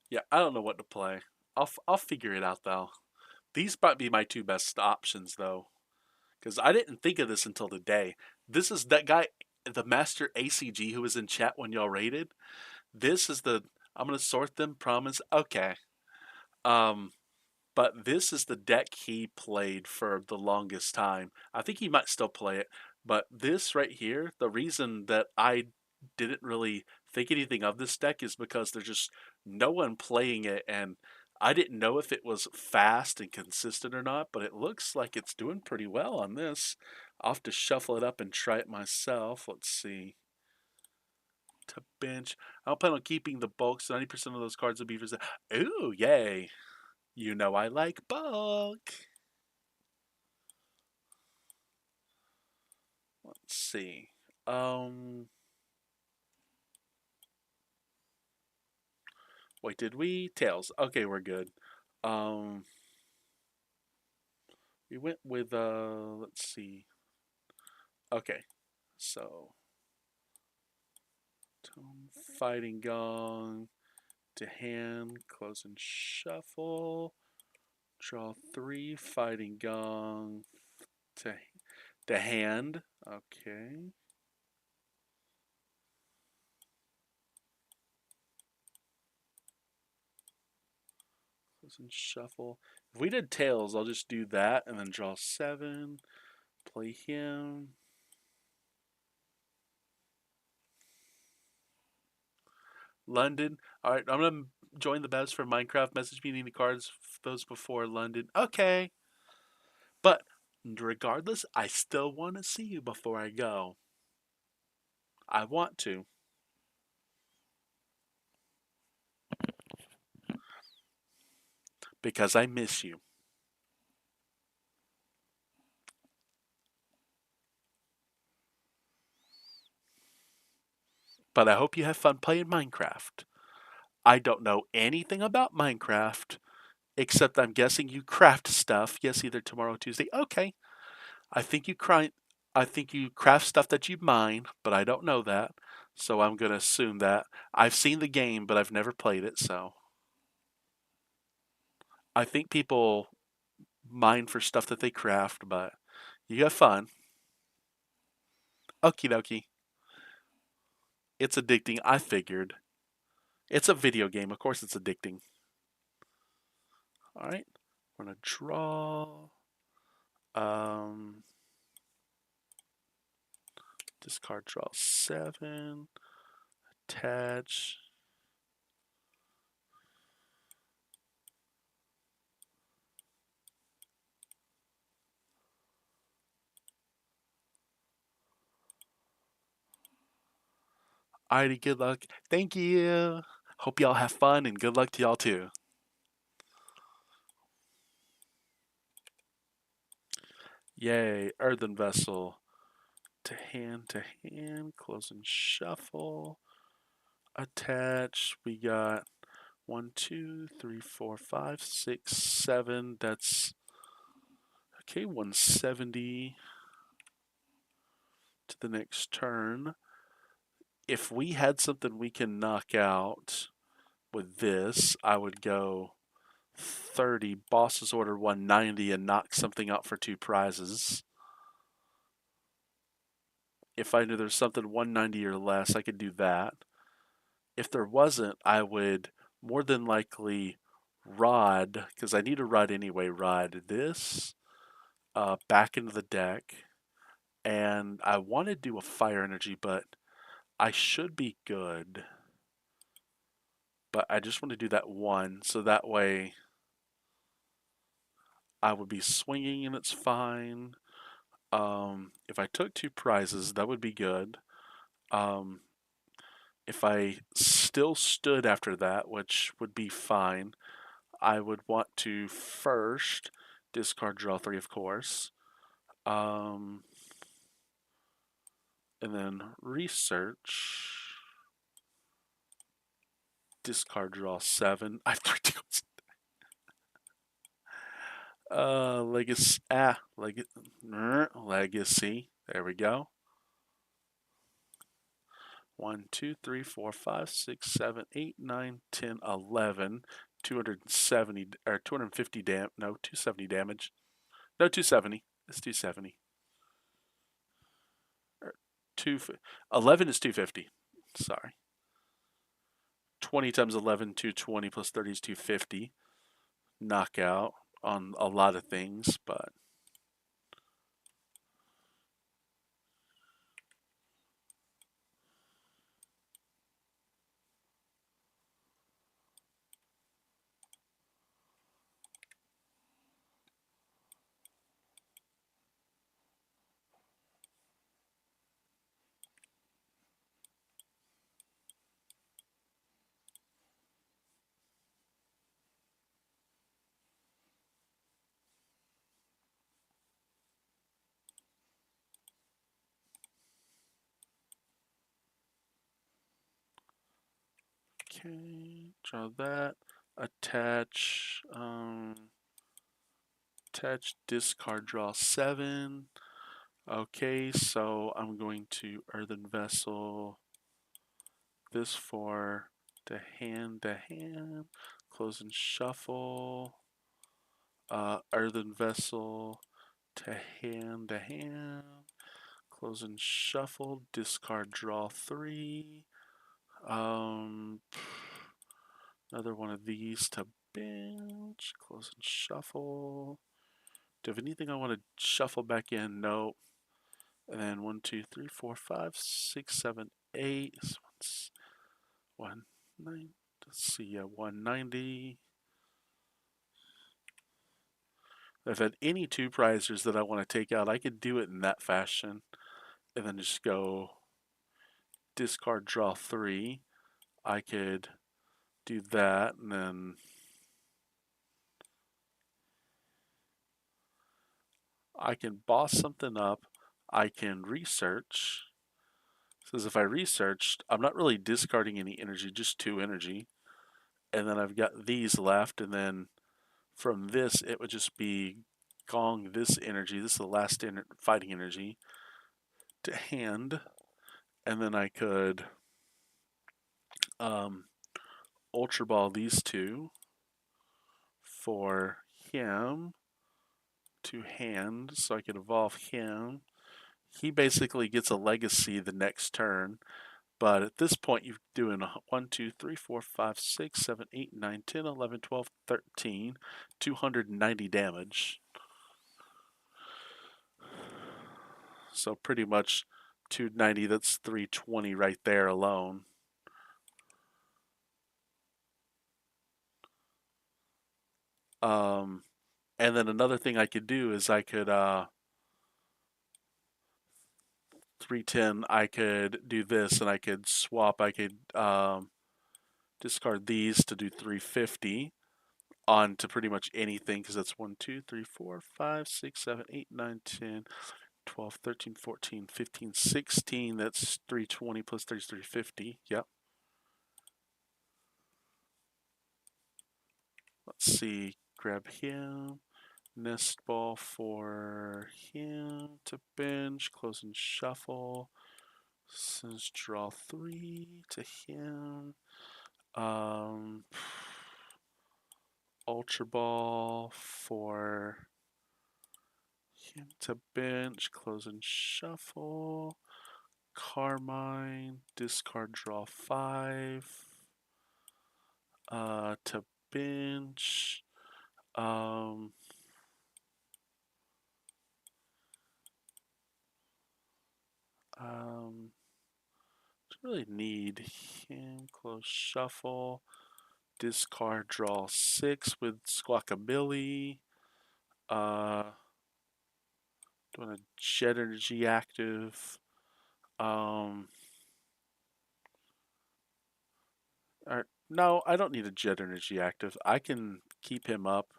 Yeah, I don't know what to play. I'll figure it out though. These might be my two best options though, because I didn't think of this until today. This is that guy, the Master ACG, who was in chat when y'all rated. This is the. I'm gonna sort them. Promise. Okay. Um, but this is the deck he played for the longest time. I think he might still play it, but this right here, the reason that I didn't really think anything of this deck is because there's just no one playing it, and I didn't know if it was fast and consistent or not, but it looks like it's doing pretty well on this. I'll have to shuffle it up and try it myself. Let's see. To bench. I don't plan on keeping the bulk, so 90% of those cards will be for sale. Ooh, yay. You know I like bulk. Let's see. Um, wait, did we? Tails. Okay, we're good. Um, we went with, let's see. Okay, so, tone, fighting gong, to hand, close and shuffle, draw three, fighting gong, to, to hand. Okay. Close and shuffle. If we did tails, I'll just do that and then draw seven, play him. London. All right, I'm gonna join the Bevs for Minecraft. Message me any cards those before London. Okay, but regardless, I still want to see you before I go. I want to because I miss you. But I hope you have fun playing Minecraft. I don't know anything about Minecraft except I'm guessing you craft stuff. Yes, either tomorrow or Tuesday. Okay. I think you cry. I think you craft stuff that you mine, but I don't know that. So I'm gonna assume that. I've seen the game, but I've never played it, so I think people mine for stuff that they craft, but you have fun. Okie dokie. It's addicting, I figured. It's a video game, of course it's addicting. Alright. We're gonna draw. Um discard draw 7. Attach. Alrighty, good luck. Thank you. Hope y'all have fun and good luck to y'all too. Yay, earthen vessel. To hand, close and shuffle. Attach. We got 1, 2, 3, 4, 5, 6, 7. That's okay, 170 to the next turn. If we had something we can knock out with this, I would go 30, boss's order 190, and knock something out for 2 prizes. If I knew there's something 190 or less, I could do that. If there wasn't, I would more than likely rod, because I need a rod anyway, rod this back into the deck. And I want to do a fire energy, but I should be good. But I just want to do that one, so that way I would be swinging and it's fine. If I took 2 prizes, that would be good. Um, if I still stood after that, which would be fine, I would want to first discard draw 3, of course, um, and then research, discard draw 7. I have 3 tokens. Legacy, legacy. There we go. 1, 2, 3, 4, 5, 6, 7, 8, 9, 10, 11. 270 or 250 no, 270 damage. No, 270. It's 270. Or 2 11 is 250. Sorry. 20 times 11, 220 plus 30 is 250. Knockout on a lot of things, but okay. Draw that. Attach. Attach. Discard. Draw 7. Okay, so I'm going to earthen vessel this for to hand, close and shuffle, earthen vessel to hand, close and shuffle, discard draw 3, um, another one of these to bench, close and shuffle. Do I have anything I want to shuffle back in? No. And then 1, 2, 3, 4, 5, 6, 7, 8. This one's 1. Let's see, 190. If I had any two prizers that I want to take out, I could do it in that fashion. And then just go discard, draw 3. I could do that, and then I can boss something up. I can research. Says if I researched, I'm not really discarding any energy, just 2 energy. And then I've got these left, and then from this, it would just be gong this energy. This is the last fighting energy to hand. And then I could um, Ultra Ball these 2 for him to hand, so I could evolve him. He basically gets a legacy the next turn, but at this point you're doing 1, 2, 3, 4, 5, 6, 7, 8, 9, 10, 11, 12, 13, 290 damage. So pretty much 290, that's 320 right there alone. Um, and then another thing I could do is I could 310. I could do this, and I could swap. I could discard these to do 350 on to pretty much anything because that's 1, 2, 3, 4, 5, 6, 7, 8, 9, 10, 12, 13, 14, 15, 16. That's 320 plus 3 is 350. Yep. Let's see. Grab him. Nest ball for him to bench. Close and shuffle. Since draw 3 to him. Um, Ultra Ball for him to bench. Close and shuffle. Carmine. Discard, draw 5. To bench. Um, um, really need him. Close shuffle. Discard, draw 6 with Squawkabilly. Doing a Jet Energy active. Um, no, I don't need a Jet Energy active. I can keep him up.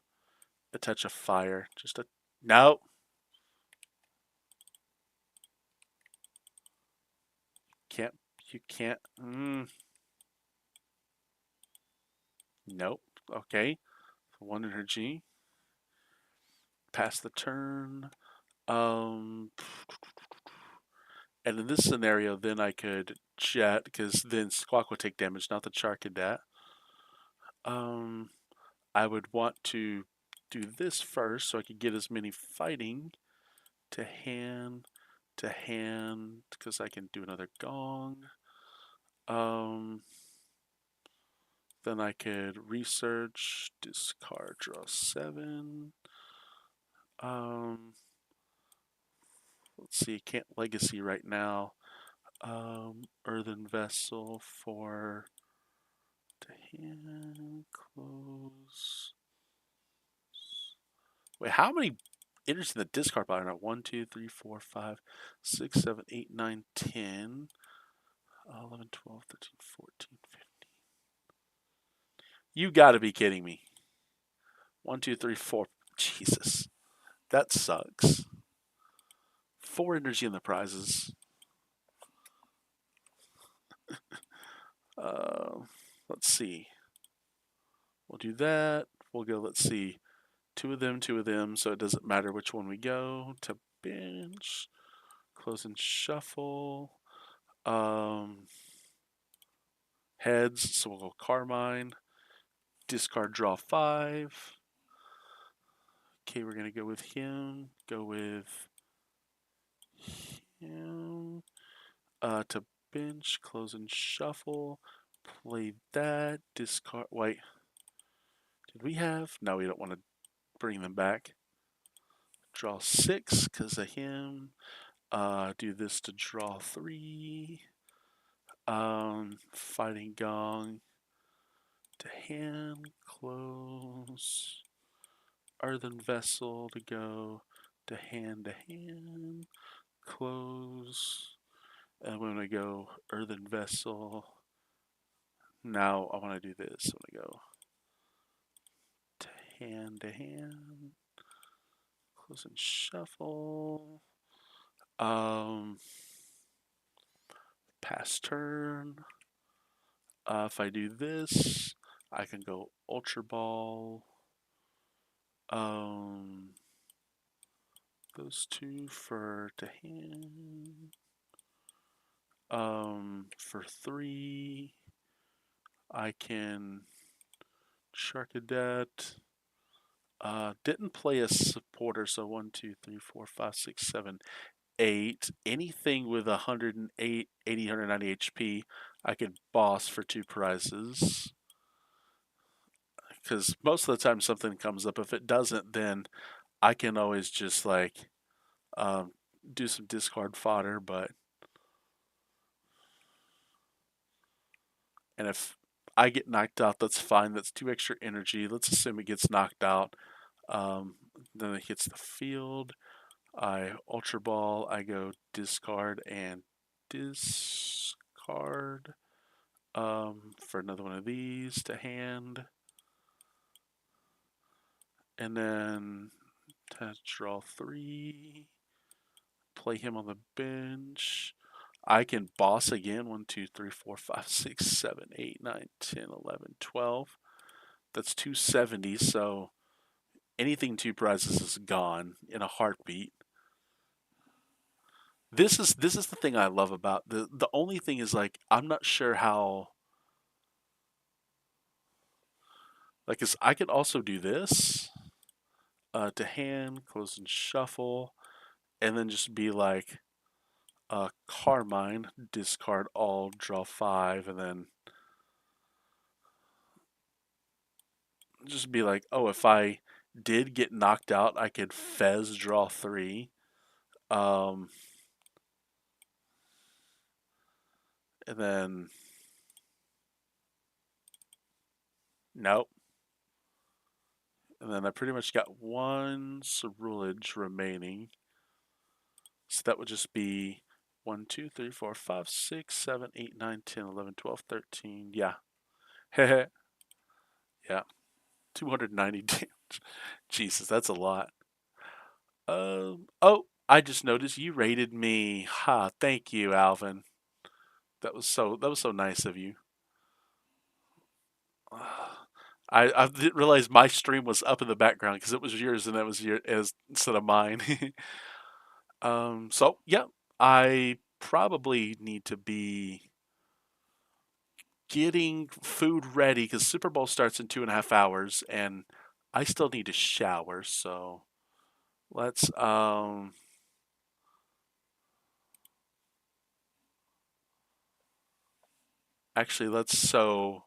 A touch of fire. Just a. No. Can't. You can't. Nope. Okay. 1 energy. Pass the turn. Um, and in this scenario, then I could jet because then Squawk would take damage, not the Charcadet. Um, I would want to do this first so I could get as many fighting to hand because I can do another gong. Um, then I could research, discard, draw 7. Um, let's see, can't legacy right now. Earthen vessel for to hand close. Wait, how many enters in the discard pile are now? 1, 2, 3, 4, 5, 6, 7, 8, 9, 10, 11, 12, 13, 14, 15. You gotta be kidding me. 1, 2, 3, 4. Jesus. That sucks. 4 energy in the prizes. Uh, let's see. We'll do that. We'll go, let's see. 2 of them, so it doesn't matter which one we go. To bench. Close and shuffle. Heads, so we'll go Carmine. Discard, draw 5. Okay, we're going to go with him. Go with him. To bench, close and shuffle. Play that. Discard. Wait. Did we have? No, we don't want to bring them back. Draw 6 because of him. Do this to draw 3. Fighting Gong. to hand, close. Earthen vessel to go to hand, close. And I'm going to go earthen vessel. Now I want to do this. I'm going to go to hand, close and shuffle. Pass turn. If I do this, I can go Ultra Ball. Those two for to hand. For 3, I can Shark Cadet. Didn't play a supporter, so 1, 2, 3, 4, 5, 6, 7, 8. Anything with 108, 80, 190 HP, I could boss for 2 prizes. Because most of the time something comes up. If it doesn't, then I can always just like do some discard fodder. And if I get knocked out, that's fine. That's 2 extra energy. Let's assume it gets knocked out. Then it hits the field. I Ultra Ball. I go discard and discard for another one of these to hand. And then to draw 3. Play him on the bench. I can boss again. 1, 2, 3, 4, 5, 6, 7, 8, 9, 10, 11, 12. That's 270. So anything 2 prizes is gone in a heartbeat. This is the thing I love about the only thing is like I'm not sure how like cause I could also do this to hand, close and shuffle, and then just be like Carmine, discard all, draw 5, and then just be like, oh, if I did get knocked out, I could Fez draw 3. Um, and then nope. And then I pretty much got 1 Cerulege remaining. So that would just be 1, 2, 3, 4, 5, 6, 7, 8, 9, 10, 11, 12, 13. Yeah. Yeah. 290 damage. Jesus, that's a lot. Oh, I just noticed you rated me. Ha, thank you, Alvin. That was so nice of you. I didn't realize my stream was up in the background because it was yours and that was your as instead of mine. So yeah, I probably need to be getting food ready because Super Bowl starts in 2.5 hours, and I still need to shower. So let's actually let's sew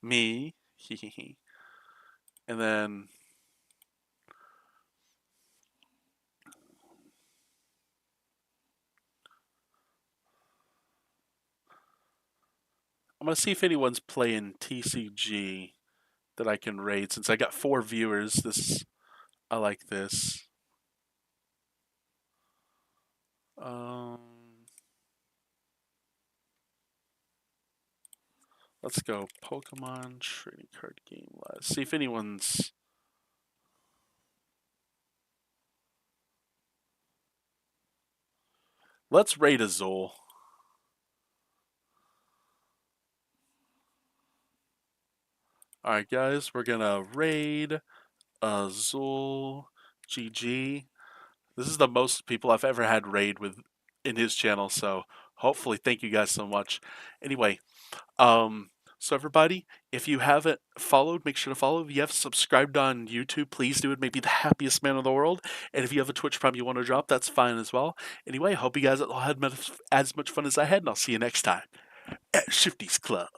me, and then I'm gonna see if anyone's playing TCG that I can raid. Since I got 4 viewers, this I like this. Um, let's go Pokemon Trading Card Game Live. See if anyone's. Let's raid Azul. Alright, guys, we're gonna raid Azul GG. This is the most people I've ever had raid with in his channel, so hopefully, thank you guys so much. Anyway, so everybody, if you haven't followed, make sure to follow. If you have subscribed on YouTube, please do. It may be the happiest man in the world. And if you have a Twitch Prime you want to drop, that's fine as well. Anyway, I hope you guys all had as much fun as I had, and I'll see you next time at Shifty's Club.